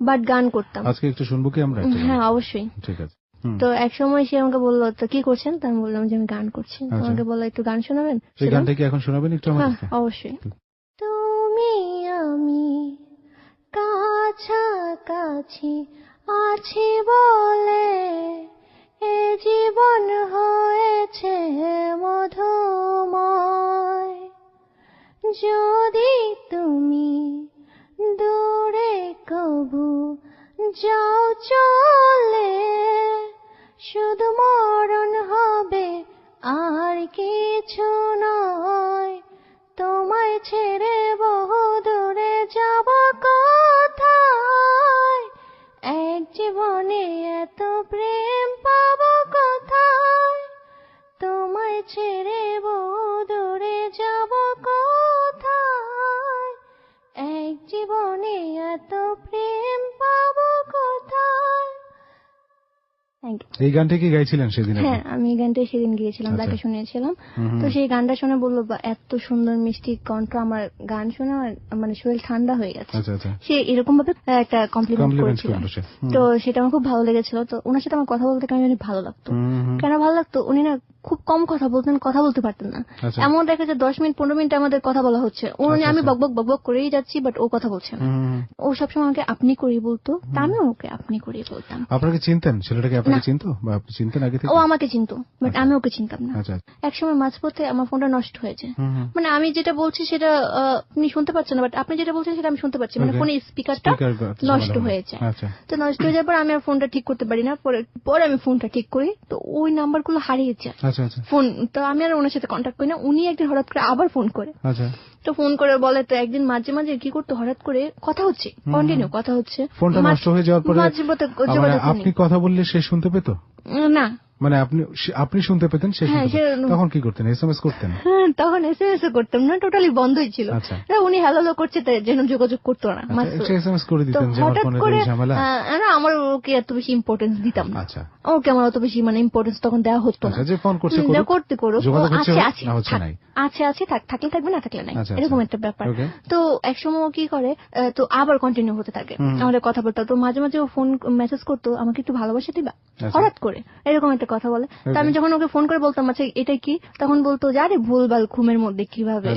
বাট গান করতাম। আজকে একটু শুনবো কি আমরা? হ্যাঁ, অবশ্যই। ঠিক আছে। তো এক সময় সে আমাকে বললো, তো কি করছেন? তো আমি বললাম যে আমি গান করছি। আমাকে বললো একটু গান শোনাবেন। সেই গানটা কি এখন শোনাবেন একটু আমাদেরকে? হ্যাঁ, অবশ্যই। তুমি আমি কাছাকাছি আছি বলে এ জীবন হয়েছে মধুময়। যদি তুমি দূরে কবু যাও চলে, শুধু মরণ হবে আর কিছু নয়। তোমায় ছেড়ে বহু দূরে যাব কোথায়, এক জীবনে এত প্রেম পাবো কোথায়। তোমায় ছেড়ে বহু দূরে যাব কোথায়, এক জীবনে এত প্রেম পাবো কোথায়। Thank you. এই গানটা কি গাইছিলেন সেদিন? হ্যাঁ, আমি এই গানটা সেদিন গিয়েছিলাম, তাকে শুনিয়েছিলাম। তো সেই গানটা শুনে বললো এত সুন্দর মিষ্টি কণ্ঠ, আমার গান শুনে মানে শরীর ঠান্ডা হয়ে গেছে। সে এরকম ভাবে একটা কমপ্লিমেন্ট করেছিল, তো সেটা আমার খুব ভালো লেগেছিল। তো ওনার সাথে আমার কথা বলতে কেন জানি ভালো লাগতো। কেন ভালো লাগতো, উনি না খুব কম কথা বলতেন, কথা বলতে পারতেন না। এমন দেখা যায় 10 মিনিট 15 মিনিট আমাদের কথা বলা হচ্ছে, আমি বকবক বকবক করেই যাচ্ছি, বাট ও কথা বলছে না। ও সবসময় আমাকে আপনি করেই বলতো, তা আমিও ওকে আপনি করেই বলতাম। আপনাকে চিনতেন? ছেলেটাকে আপনাকে চিনতো বা আপনি চিনতেন আগে থেকে? ও আমাকে চিনতো, বাট আমি ওকে চিনতাম না। একসময় মাঝপথে আমার ফোনটা নষ্ট হয়েছে। মানে আমি যেটা বলছি সেটা আপনি শুনতে পাচ্ছেন না, বাট আপনি যেটা বলছেন সেটা আমি শুনতে পাচ্ছি। মানে ফোনের স্পিকারটা নষ্ট হয়েছে। তো নষ্ট হয়ে যাওয়ার পর আমি আর ফোনটা ঠিক করতে পারি না। পরে আমি ফোনটা ঠিক করি, তো ওই নাম্বারগুলো হারিয়েছে ফোন। তো আমি আর ওনার সাথে কন্ট্যাক্ট করি না। উনি একদিন হঠাৎ করে আবার ফোন করে, তো ফোন করে বলে, তো একদিন মাঝে মাঝে কি করতো, হঠাৎ করে কথা হচ্ছে, কন্টিনিউ কথা হচ্ছে, ফোনটা নষ্ট হয়ে যাওয়ার পরে আপনি কথা বললে সে শুনতে পেত না? মানে আপনি শুনতে পেতেন, তখন কি করতেন? এসএমএস করতেন? তখন এসএমএস করতাম না, টোটালি বন্ধই ছিল। উনি হ্যালো করছে, তাই যেন যোগাযোগ করতো না। এসএমএস করে দিতেন যে আমার ফোনে ঝামেলা। আমার ওকে এত বেশি ইম্পর্টেন্স দিতাম না। ওকে আমার অত বেশি মানে ইম্পর্টেন্স তখন দেওয়া হতো না। যে ফোন করছে করতে করো, আছে থাকলে থাকবে, না থাকলে নাই, এরকম একটা ব্যাপার। তো একসময় ও কি করে, তো আবার কন্টিনিউ হতে থাকে আমাদের কথা বলতে। তো মাঝে মাঝে ও ফোন মেসেজ করতো, আমাকে একটু ভালোবাসা দিবা, হঠাৎ করে এরকম একটা কথা বলে। তো আমি যখন ওকে ফোন করে বলতাম আচ্ছা এটা কি, তখন বলতো যে আরে ভুলভাল ঘুমের মধ্যে কিভাবে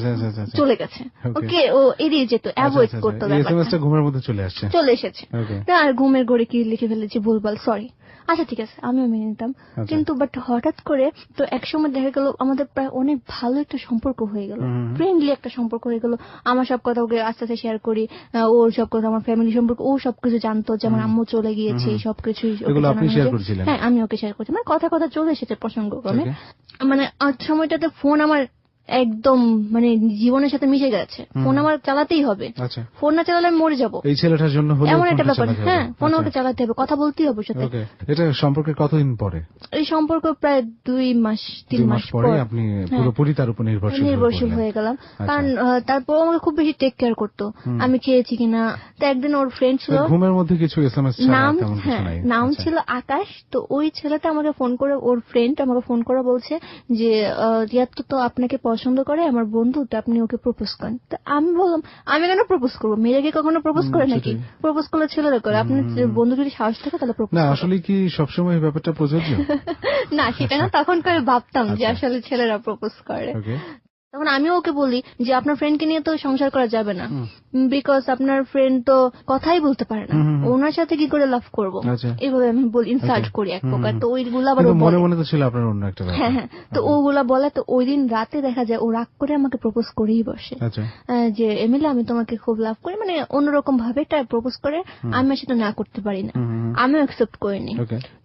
চলে গেছে। ওকে ও এড়িয়ে যেত, অ্যাভয়েড করতো, ঘুমের মধ্যে চলে এসেছে। আর ঘুমের ঘরে কি লিখে ফেলেছি ভুলভাল, সরি। আচ্ছা ঠিক আছে, আমিও মেনে নিতাম। কিন্তু বাট হঠাৎ করে তো একসময় দেখা গেল আমাদের প্রায় অনেক ভালো একটা সম্পর্ক হয়ে গেল, ফ্রেন্ডলি একটা সম্পর্ক হয়ে গেল। আমার সব কথা ওকে আস্তে আস্তে শেয়ার করি, ওর সব কথা, আমার ফ্যামিলি সম্পর্কে ও সবকিছু জানতো, যে আমার আম্মু চলে গিয়েছে, সবকিছু। হ্যাঁ, আমি ওকে শেয়ার করছি, মানে কথা কথা চলে এসেছে প্রসঙ্গক্রমে। মানে সময়টাতে ফোন আমার একদম মানে জীবনের সাথে মিশে গেছে। ফোন আমার চালাতেই হবে, ফোন না চালালে আমি মরে যাবো, এই ছেলেটার জন্য এমন একটা ব্যাপার। হ্যাঁ, ফোন আমাকে চালাতে হবে, কথা বলতেই হবে সাথে। এটা সম্পর্কের কতদিন পরে? এই সম্পর্ক প্রায় 2-3 মাস পরে আপনি পুরোপুরি তার উপর নির্ভরশীল হয়ে গেলাম। কারণ তারপর আমাকে খুব বেশি টেক কেয়ার করতো, আমি খেয়েছি কিনা। তো একদিন ওর ফ্রেন্ড ছিল, ঘুমের মধ্যে কিছু এসএমএস নাম ছিল আকাশ। তো ওই ছেলেটা আমাকে ফোন করে, ওর ফ্রেন্ড আমাকে ফোন করে বলছে যে রিয়াদ তো আপনাকে পছন্দ করে, আমার বন্ধু, তো আপনি ওকে প্রপোজ করেন। তো আমি বললাম আমি কেন প্রপোজ করবো, মেয়েরা কি কখনো প্রপোজ করে নাকি? প্রপোজ করলে ছেলেরা করে, আপনার বন্ধু যদি সাহস থাকে তাহলে প্রপোজ। না আসলে কি সবসময় এই ব্যাপারটা প্রযোজ্য? না, সেটা না, তখন করে ভাবতাম যে আসলে ছেলেরা প্রপোজ করে। তখন আমি ওকে বলি যে আপনার ফ্রেন্ডকে নিয়ে তো সংসার করা যাবে না, বিকজ আপনার ফ্রেন্ড তো কথাই বলতে পারে না, ওনার সাথে কি করে লাভ করবো, এইভাবে আমি বলি, ইনসাল্ট করি এক প্রকার। তো ওইগুলো আবার মনে মনে তো ছিল আপনার অন্য একটা ব্যাপার। হ্যাঁ, তো ওগুলা বলে। তো ওই দিন রাতে দেখা যায় ও রাগ করে আমাকে প্রপোজ করেই বসে, যে এমিলা আমি তোমাকে খুব লাভ করি, মানে অন্যরকম ভাবে এটা প্রপোজ করে। আমি সেটা না করতে পারি না, আমিও অ্যাকসেপ্ট করিনি।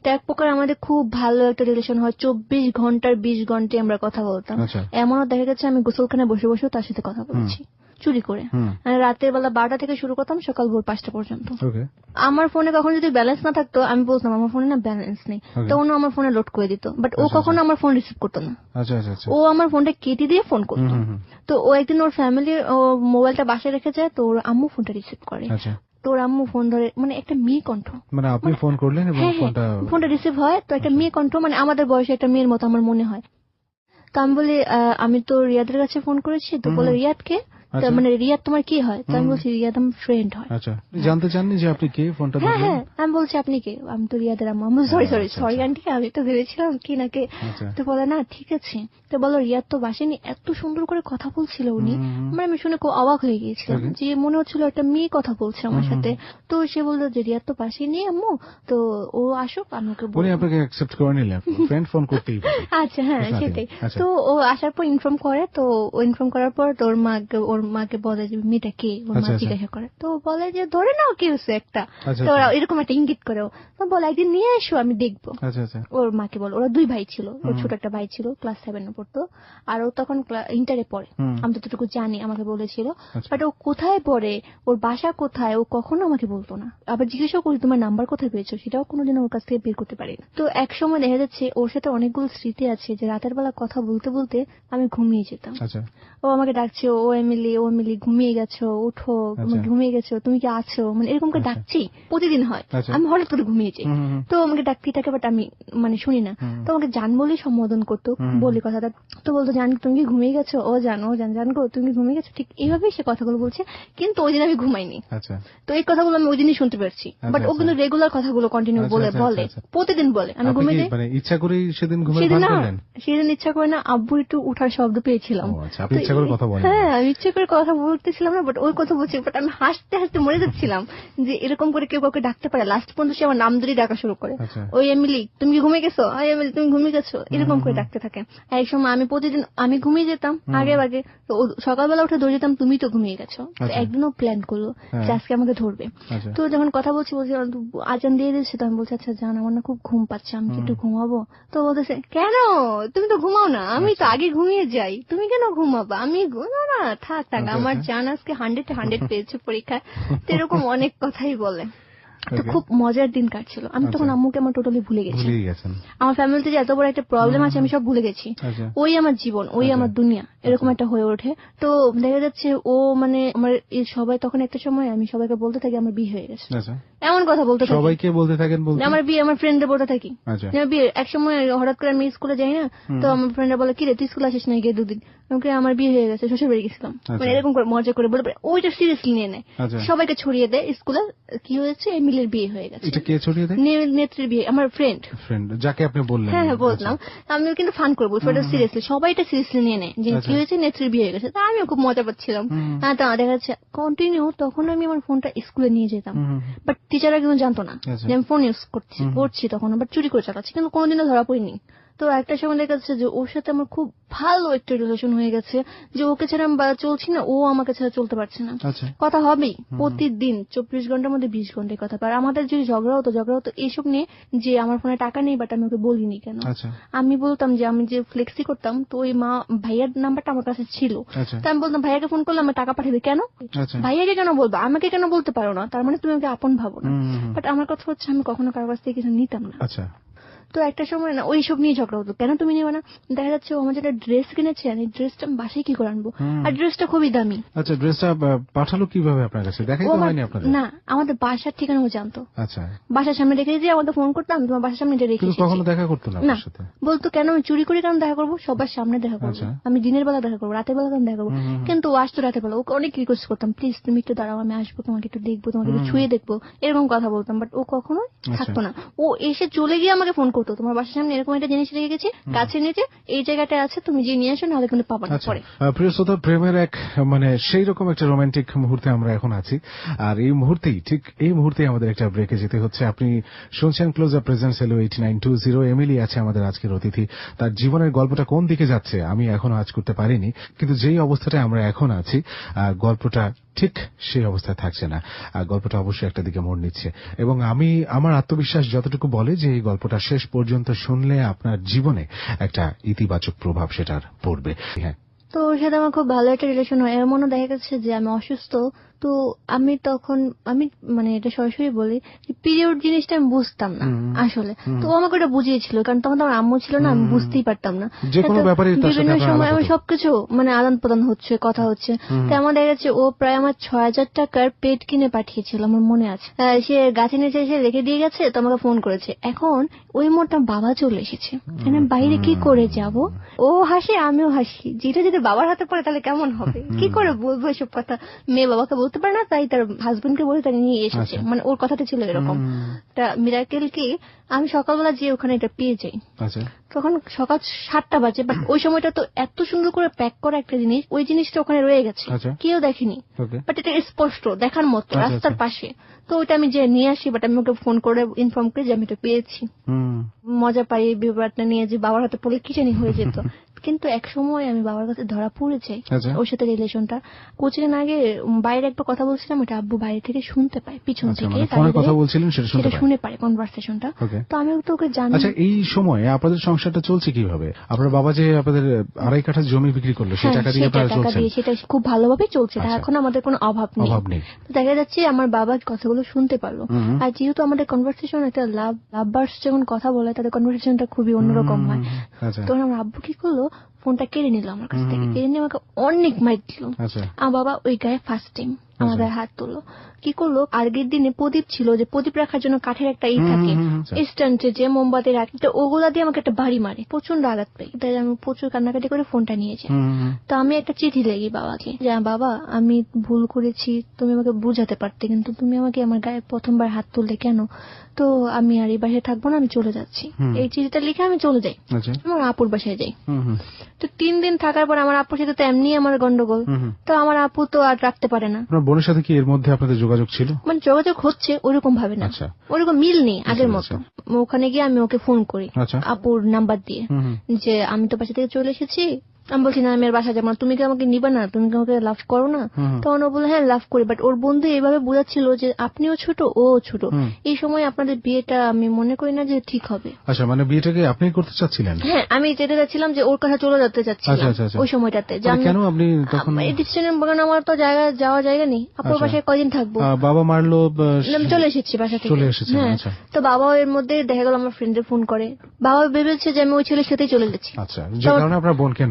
তো এক প্রকার আমাদের খুব ভালো একটা রিলেশন হয়, 24 ঘন্টার 20 ঘন্টায় আমরা কথা বলতাম। এমনও দেখা গেছে আমি গোসলখানে বসে বসেও তার সাথে কথা বলেছি, চুরি করে। রাতের বেলা 12টা থেকে শুরু করতাম, সকাল ভোর 5টা পর্যন্ত। আমার ফোনে কখন যদি ব্যালেন্স না থাকতো, আমি বলতাম আমার ফোনে না ব্যালেন্স নেই, তখন আমার ফোনে লোড করে দিত। বাট ও কখনো আমার ফোন রিসিভ করতো না, ও আমার ফোনটা কেটে দিয়ে ফোন করতো। তো ও একদিন ওর ফ্যামিলি মোবাইলটা বাসায় রেখে যায়, তো ওর আম্মু ফোনটা রিসিভ করে। তোর আম্মু ফোন ধরে, মানে একটা মেয়ে কণ্ঠ, মানে আপনি ফোন করলেন এবং ফোনটা রিসিভ হয়, তো একটা মেয়ে কণ্ঠ, মানে আমাদের বয়সে একটা মেয়ের মতো আমার মনে হয়। তো আমি বলি আমি তো রিয়াদের কাছে ফোন করেছি। তো বলে রিয়াদকে, মানে রিয়াদ তোমার কি হয়? তো আমি বলছি রিয়াদ আমার ফ্রেন্ড হয়। আচ্ছা, জানতে চাননি যে আপনি কে? ফোনটা হ্যাঁ, আমি বলছি আপনি কে? আমি তো রিয়াদের আম্মু। সরি আন্টি, আমি তো ভেবেছিলাম কি নাকি। তো বলে না ঠিক আছে। তো বলো রিয়াদ তো বাসেনি, এত সুন্দর করে কথা বলছিল উনি, মানে আমি শুনে খুব অবাক হয়ে গিয়েছিলাম, যে মনে হচ্ছিল একটা মেয়ে কথা বলছে আমার সাথে। তো সে বললো যে রিয়াদ তো বাসেনি আম্মু, তো ও আসুক, আমি ওকে বলি। আপনাকে অ্যাকসেপ্ট করে নিলেন, ফ্রেন্ড ফোন করতেই। আচ্ছা, হ্যাঁ সেটাই। তো ও আসার পর ইনফর্ম করে, তো ইনফর্ম করার পর তোর মাকে বলে যে মেয়েটা কে, ওর মা জিজ্ঞাসা করে। তো বলে যে ধরে নাও কি হচ্ছে একটা, তো এরকম একটা ইঙ্গিত করে। তো বলে একদিন নিয়ে এসো, আমি দেখবো। ওর মাকে বলো, ওরা 2 ভাই ছিল, ওর ছোট একটা ভাই ছিল, ক্লাস 7 এ পড়তো, আর ও তখন ইন্টারে পড়ে। আমি যতটুকু জানি আমাকে বলেছিল, বাট ও কোথায় পড়ে, ওর বাসা কোথায়, ও কখনো আমাকে বলতো না। আবার জিজ্ঞাসা করি তোমার নাম্বার কোথায় পেয়েছো, সেটাও কোনোদিন ওর কাছ থেকে বের করতে পারি না। তো এক সময় দেখা যাচ্ছে ওর সাথে অনেকগুলো স্মৃতি আছে, যে রাতের বেলা কথা বলতে বলতে আমি ঘুমিয়ে যেতাম। ও আমাকে ডাকছে, ও এমিলি ও মিলি ঘুমিয়ে গেছো, উঠো, ঘুমিয়ে গেছো, তুমি কি আছো, মানে এরকম করে ডাকছি, প্রতিদিন হয়। আমি হঠাৎ করে ঘুমিয়ে যাই, তো আমাকে ডাকতে থাকে, বাট আমি মানে শুনি না। তো আমাকে জান বলেই সম্বোধন করতো, বলি কথাটা, তো বলতো জান তুমি কি ঘুমিয়ে গেছো, ও জানো জান গো তুমি ঘুমিয়ে গেছো, ঠিক এইভাবেই সে কথাগুলো বলছে। কিন্তু ওই দিন আমি ঘুমাইনি, তো এই কথাগুলো আমি ওই দিনই শুনতে পারছি, বাট ও কিন্তু রেগুলার কথাগুলো কন্টিনিউ বলে, প্রতিদিন বলে। আমি ঘুমিয়ে যাই, মানে ইচ্ছা করেই সেদিন সেদিন ইচ্ছা করে না, আব্বু একটু উঠার শব্দ পেয়েছিলাম। হ্যাঁ, আমি ইচ্ছা করে কথা বলতেছিলাম না, বাট ওই কথা বলছি, বাট আমি হাসতে হাসতে মরে যাচ্ছিলাম যে এরকম করে কেউ কাউকে ডাকতে পারে। লাস্ট পর্যন্ত সে আমার নাম ধরে ডাকা শুরু করে, ওই এমিলি তুমি কি ঘুমিয়ে গেছো, ওই এমিলি তুমি ঘুমিয়ে গেছো, এরকম করে ডাকতে থাকে। এক সময় আমি প্রতিদিন আমি ঘুমিয়ে যেতাম আগে, তো সকালবেলা উঠে ধরে যেতাম তুমি তো ঘুমিয়ে গেছো। একদিনও প্ল্যান করলো যে আজকে আমাকে ধরবে। তো যখন কথা বলছি আজান দিয়ে দিচ্ছে, তো আমি বলছি আচ্ছা জান আমার না খুব ঘুম পাচ্ছে, আমি কি একটু ঘুমাবো? তো বলতেছে কেন, তুমি তো ঘুমাও না, আমি তো আগে ঘুমিয়ে যাই, তুমি কেন ঘুমাবা? আমি না থাক আমার জান আজকে 100 পেয়েছে পরীক্ষায়। তো এরকম অনেক কথাই বলে। তো খুব মজার দিন কাটছিল। আমি তখন আম্মুকে আমার টোটালি ভুলে গেছি। আমার ফ্যামিলিতে যে এত বড় একটা প্রবলেম আছে আমি সব ভুলে গেছি। ওই আমার জীবন, ওই আমার দুনিয়া, এরকম একটা হয়ে ওঠে। তো দেখা যাচ্ছে ও মানে আমার সবাই তখন একটা সময় আমি সবাইকে বলতে থাকি আমার বিয়ে হয়ে গেছে, এমন কথা বলতে থাকি। সবাইকে বলতে থাকেন? আমার বিয়ে, আমার ফ্রেন্ডদের বলতে থাকি বিয়ে। এক সময় হঠাৎ করে আমি স্কুলে যাই না, তো আমার ফ্রেন্ডরা বলে কি রে তুই স্কুলে আসিস না গিয়ে দুদিন, আমাকে আমার বিয়ে হয়ে গেছে, শ্বশুর বাড়ি গেছিলাম, মানে এরকম করে মজা করে বলে ওইটা সিরিয়াসলি নিয়ে নেয়, সবাইকে ছড়িয়ে দেয় স্কুলে কি হয়েছে এমিলির বিয়ে হয়ে গেছে। এটা কে ছড়িয়ে দেয়? নেত্রীর বিয়ে, আমার ফ্রেন্ড যাকে আপনি বললেন। হ্যাঁ বললাম, আমি কিন্তু ফান করবো সেটা সিরিয়াসলি, সবাই এটা সিরিয়াসলি নিয়ে নেয় যে কি হয়েছে নেত্রীর বিয়ে হয়ে গেছে। তা আমিও খুব মজা পাচ্ছিলাম। তা দেখা যাচ্ছে কন্টিনিউ তখন আমি আমার ফোনটা স্কুলে নিয়ে যেতাম, বাট টিচাররা কিন্তু জানতো না যে আমি ফোন ইউজ করছি তখন, বাট চুরি করে চালাচ্ছি, কিন্তু কোনোদিনও ধরা পড়িনি। তো একটা সময় দেখা যাচ্ছে যে ওর সাথে আমার খুব ভালো একটা রিলেশন হয়ে গেছে, যে ওকে ছাড়া আমি চলছি না, ও আমাকে ছাড়া চলতে পারছে না। কথা হবেই প্রতিদিন 24 ঘন্টার মধ্যে 20 ঘন্টায় কথা। আর আমাদের যদি ঝগড়া হতো এইসব নিয়ে যে আমার ফোনে টাকা নেই, বাট আমি ওকে বলিনি কেন। আমি বলতাম যে আমি যে ফ্লেক্সি করতাম, তো ওই ভাইয়ার নাম্বারটা আমার কাছে ছিল, তো আমি বলতাম ভাইয়াকে ফোন করলে আমার টাকা পাঠাবে কেন, ভাইয়াকে কেন বলবো, আমাকে কেন বলতে পারো না, তার মানে তুমি আমাকে আপন ভাবো না। বাট আমার কথা হচ্ছে আমি কখনো কারো কাছ থেকে কিছু নিতাম না। তো একটা সময় না ওইসব নিয়ে ঝগড়া হতো, কেন তুমি নেবে না। দেখা যাচ্ছে ও আমার যেটা ড্রেস কিনেছে, আমি ড্রেসটা বাসায় কি করে আনবো, আর ড্রেসটা খুবই দামি। আচ্ছা, ড্রেসটা পাঠালো কিভাবে আপনার কাছে? দেখাই তো হয়নি আপনাদের? না, আমাদের বাসার ঠিকানা ও জানতো। আচ্ছা, বাসার সামনে রেখে দিয়ে আমাদের ফোন করতাম, তোমার বাসার সামনে রেখে। কিন্তু কখনো দেখা করতো না আপনার সাথে? বলতো কেন আমি চুরি করে কেন দেখা করবো, সবার সামনে দেখা করবো, আমি দিনের বেলা দেখা করবো, রাতের বেলা কেন দেখা করবো। কিন্তু ও আসতো রাতের বেলা, ওকে অনেক রিকোয়েস্ট করতাম প্লিজ তুমি একটু দাঁড়াও, আমি আসবো, তোমাকে একটু দেখবো, তোমাকে একটু ছুঁয়ে দেখবো, এরকম কথা বলতাম, বাট ও কখনোই থাকতো না। ও এসে চলে গিয়ে আমাকে ফোন করতো, তোমার বাসার সামনে এরকম একটা জিনিস রেখে গেছি, গাছের নিচে এই জায়গাটা আছে, তুমি যে নিয়ে আসো, নাহলে কিন্তু পাবা না পরে। প্রিয় শ্রোতা, প্রেমের এক মানে সেই রকম একটা রোমান্টিক মুহূর্তে আমরা এখন আছি, আর এই মুহূর্তেই আমাদের একটা ব্রেকে যেতে হচ্ছে। আপনি শুনছেন close up presents hello 8920। Emily আছে আমাদের আজকের অতিথি। তার জীবনের গল্পটা কোন দিকে যাচ্ছে আমি এখনো আজ করতে পারিনি, কিন্তু যেই অবস্থাটায় আমরা এখন আছি গল্পটা ঠিক সেই অবস্থায় থাকছে না, গল্পটা অবশ্যই একটা দিকে মোড় নিচ্ছে। এবং আমার আত্মবিশ্বাস যতটুকু বলে যে এই গল্পটা শেষ পর্যন্ত শুনলে আপনার জীবনে একটা ইতিবাচক প্রভাব সেটার পড়বে। হ্যাঁ, তো ওর সাথে আমার খুব ভালো একটা রিলেশন হয়। এমনও দেখা গেছে যে আমি অসুস্থ, তো আমি তখন মানে এটা সরাসরি বলি পিরিয়ড জিনিসটা আমি বুঝতাম না আসলে, তো ও আমাকে ওটা বুঝিয়েছিল, কারণ তখন তো আমার আম্মু ছিল না, আমি বুঝতেই পারতাম না। বিভিন্ন সময় আমার সবকিছু মানে আদান প্রদান হচ্ছে, কথা হচ্ছে। তো আমার দেখা যাচ্ছে ও প্রায় আমার 6000 টাকার পেট কিনে পাঠিয়েছিল, আমার মনে আছে। সে গাছে নিচে এসে রেখে দিয়ে গেছে, তো আমাকে ফোন করেছে। এখন ওই মোটা বাবা চলে এসেছে, বাইরে কি করে যাব, ও হাসি আমিও হাসি, যেটা যদি বাবার হাতে পড়ে তাহলে কেমন হবে, কি করে বলবো এসব কথা, মেয়ে বাবাকে বলতে পারে না, তাই তার হাজবেন্ডকে বলে তাকে নিয়ে এসেছে। মানে ওর কথাটা ছিল এরকম। তা মিরাকেল কি আমি সকালবেলা যে ওখানে এটা পেয়ে যাই, তখন সকাল 7টা বাজে, বাট ওই সময়টা তো এত সুন্দর করে প্যাক করা একটা জিনিস, ওই জিনিসটা ওখানে রয়ে গেছে, কেউ দেখেনি, বাট এটা স্পষ্ট দেখার মতো রাস্তার পাশে। তো ওইটা আমি যে নিয়ে আসি, বাট আমি ওকে ফোন করে ইনফর্ম করি যে আমি এটা পেয়েছি। মজা পাই ব্যাপারটা নিয়ে যে বাবার হাতে পড়লে কি জানি হয়ে যেত। কিন্তু এক সময় আমি বাবার কাছে ধরা পড়ে যাই, ওর সাথে রিলেশনটা। কোচিং আগে বাইরে একটা কথা বলছিলাম, এটা আব্বু বাইরে থেকে শুনতে পায়, পিছন থেকে কথা বলছিলেন, সেটা শুনে পায় কনভারসেশনটা। তো আমি তো ওকে জানি। আচ্ছা, এই সময় আপনাদের সংসারটা চলছে কিভাবে? আপনার বাবা যে আপনাদের 2.5 কাঠা জমি বিক্রি করলো, সেই টাকা দিয়ে আপনারা চলছেন? সেটা খুব ভালোভাবে চলছে, এখন আমাদের কোনো অভাব নেই। তো দেখা যাচ্ছে আমার বাবা কথাগুলো শুনতে পারলো, আর যেহেতু আমাদের কনভারসেশন একটা লাভ বার্ডস যখন কথা বলে তাদের কনভারসেশনটা খুবই অন্যরকম হয়। তখন আমার আব্বু কি করলো, ফোনটা কেড়ে নিল আমার কাছ থেকে, কেড়ে নিয়ে আমাকে অনেক মাইর দিল। আমার বাবা ওই গায়ে ফার্স্ট টাইম আমার গায়ে হাত তুললো। কি করলো, আগের দিনে প্রদীপ ছিল, যে প্রদীপ রাখার জন্য কাঠের একটা থাকে স্ট্যান্ডে, যে মোমবাতি রাখে, তো ওগুলা দিয়ে আমাকে একটা বাড়ি মারে, প্রচন্ড আঘাত পাই। তাই আমি প্রচুর কান্নাকাটি করে ফোনটা নিয়ে যাই। তো আমি একটা চিঠি লিখি বাবাকে, যে বাবা আমি ভুল করেছি, তুমি আমাকে বুঝাতে পারতে, কিন্তু তুমি আমাকে আমার গায়ে প্রথমবার হাত তুললে কেন? তো আমি আর এই বাসায় থাকবো না, আমি চলে যাচ্ছি। এই চিঠিটা লিখে আমি চলে যাই, আমার আপুর বাসায় যাই। তো 3 দিন থাকার পর আমার আপুর সাথে তো এমনি আমার গন্ডগোল, তো আমার আপু তো আর রাখতে পারে না। আপনার বোনের সাথে কি এর মধ্যে আপনাদের যোগাযোগ ছিল? মানে যোগাযোগ হচ্ছে, ওরকম ভাবে না, ওরকম মিল নেই আগের মতো। ওখানে গিয়ে আমি ওকে ফোন করি আপুর নাম্বার দিয়ে, যে আমি তো বাসা থেকে চলে এসেছি। আমি বলছি না, আমি আর বাসা যাবো না, তুমি কি আমাকে নিবা না, তুমি কি আমাকে লাভ করো না? তখন ও বলে হ্যাঁ লাভ করি, বাট ওর বন্ধু এইভাবে বোঝাচ্ছিল যে আপনিও ছোট ও ছোট, এই সময় আপনাদের বিয়েটা আমি মনে করি না যে ঠিক হবে। আচ্ছা, মানে বিয়েটাকে আপনি করতে চাচ্ছিলেন? হ্যাঁ, আমি যেতে চাচ্ছিলাম যে ওর কথা চলে যেতে চাচ্ছিলাম ওই সময়টাতে। কেন আপনি তখন এই ডিসিশন বলেন, আমার তো যাওয়ার জায়গা নেই, আপুর বাসায় কদিন থাকবো? বাবা মারলো, আমি চলে এসেছি বাসা থেকে। হ্যাঁ, তো বাবা এর মধ্যে দেখা গেল আমার ফ্রেন্ডে ফোন করে, বাবা ভেবেছে যে আমি ওই ছেলের সাথেই চলে গেছি। আচ্ছা, যে কারণে আপনার বোনকে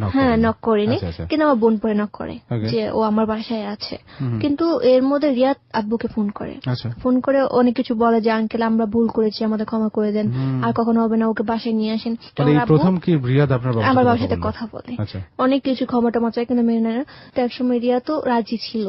নক করিনি, কিন্তু আমার বোন পরে নক করে যে ও আমার বাসায় আছে। কিন্তু এর মধ্যে রিয়াদ আব্বুকে ফোন করে, ফোন করে অনেক কিছু বলে যে আঙ্কেল আমরা ভুল করেছি, আমাদের ক্ষমা করে দেন, আর কখনো হবে না, ওকে বাসায় নিয়ে আসেন। প্রথম কি রিয়াদ আপনার বাবার সাথে কথা বলে, অনেক কিছু ক্ষমা টমা চায়, কিন্তু মেনে নেয় না। তো একসময় রিয়াদ তো রাজি ছিল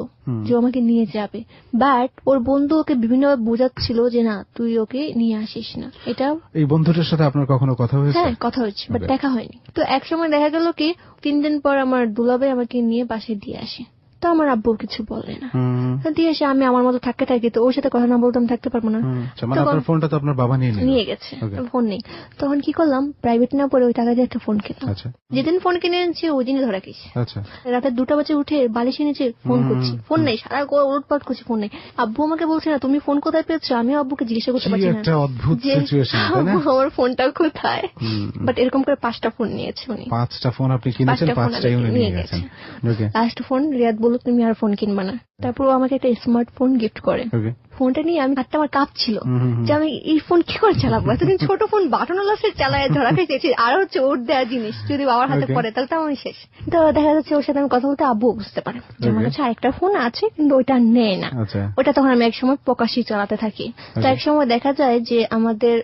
যে আমাকে নিয়ে যাবে, বাট ওর বন্ধু ওকে বিভিন্নভাবে বোঝাচ্ছিল যে না তুই ওকে নিয়ে আসিস না। এটা এই বন্ধুটার সাথে আপনার কখনো কথা হয়েছে? হ্যাঁ, কথা হয়েছে, বাট দেখা হয়নি। তো একসময় দেখা গেল কি 3 দিন পর আমার দুলাভাই আমাকে নিয়ে বাসায় দিয়ে আসে। তো আমার আব্বু কিছু বলে না, দিয়ে এসে আমি আমার মতো থাকতে থাকি। তো ওর সাথে কথা না বলতাম থাকতে পারবো না। আপনার ফোনটা তো আপনার বাবা নিয়ে গেছে, ফোন নেই। তখন কি করলাম, প্রাইভেট না পরে ওই টাকা দিয়ে একটা ফোন কিনলাম। যেদিন ফোন কিনে এনেছি ওই দিনই ধরা গেছি। রাতে 2টা বাজে উঠে বালিশে নিচে ফোন করছি, ফোন নেই, সারা উলটপাট করছি, ফোন নেই। আব্বু আমাকে বলছে না তুমি ফোন কোথায় পেয়েছো, আমিও আব্বুকে জিজ্ঞাসা করতে পারছি না আমার ফোনটা কোথায়। বাট এরকম করে 5টা ফোন নিয়েছে উনি। 5টা ফোন আপনি কিনেছেন, 5টাই উনি নিয়ে গেছেন। লাস্ট ফোন রিয়াদ বলল তুমি আর ফোন কিনবা না। তারপর আমাকে একটা স্মার্টফোন গিফট করে। ফোনটা নিয়ে আমি হাতটা আমার কাঁপছিল যে আমি এই ফোন কি করে চালাবো, এতদিন ছোট ফোন বাটনওয়ালা চালায় ধরা খেয়েছি, আর হচ্ছে ওর দেওয়া জিনিস যদি বাবার হাতে পড়ে তাহলে তো আমি শেষ। তো দেখা যাচ্ছে ওর সাথে আমি কথা বলতে আব্বু বুঝতে পারে যে আমার কাছে আরেকটা ফোন আছে, কিন্তু ওইটা নেয় না। ওটা তখন আমি একসময় প্রকাশ্যে চালাতে থাকি। তো একসময় দেখা যায় যে আমাদের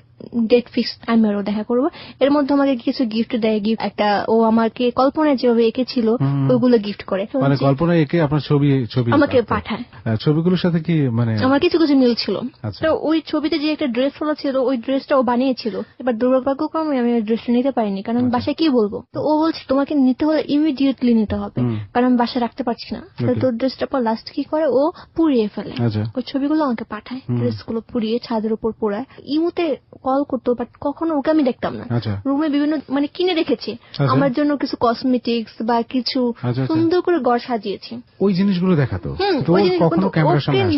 ডেট ফিক্স, আমি আরো দেখা করবো। এর মধ্যে আমাকে কিছু গিফট দেয়, গিফট একটা ও আমাকে কল্পনায় যেভাবে এঁকেছিল ওইগুলো গিফট করে, মানে কল্পনায় এঁকে আপনার ছবি আমাকে পাঠায়। ছবিগুলোর সাথে কি মানে আমার কিছু কিছু মিল ছিল। তো ওই ছবিতে যে একটা ড্রেস ফলা ছিল ওই ড্রেসটা ও বানিয়েছিল। এবার দুর্ভাগ্যক্রমে আমি ওই ড্রেসটা নিতে পারিনি, কারণ বাসায় কি বলবো। তো ও বলছে তোমাকে নিতে হলে ইমিডিয়েটলি নিতে হবে, কারণ আমি বাসায় রাখতে পারছি না। তোর ড্রেসটা পর লাস্ট কি করে ও পুড়িয়ে ফেলে। ওই ছবিগুলো আমাকে পাঠায়, ড্রেসগুলো পুড়িয়ে ছাদের উপর পোড়ায়। ইমুতে কল করতো, বাট কখনো ওকে আমি দেখতাম না। রুমে বিভিন্ন মানে কিনে রেখেছে আমার জন্য কিছু কসমেটিক্স বা কিছু সুন্দর করে ঘর সাজিয়েছি, ওই জিনিসগুলো দেখাতো।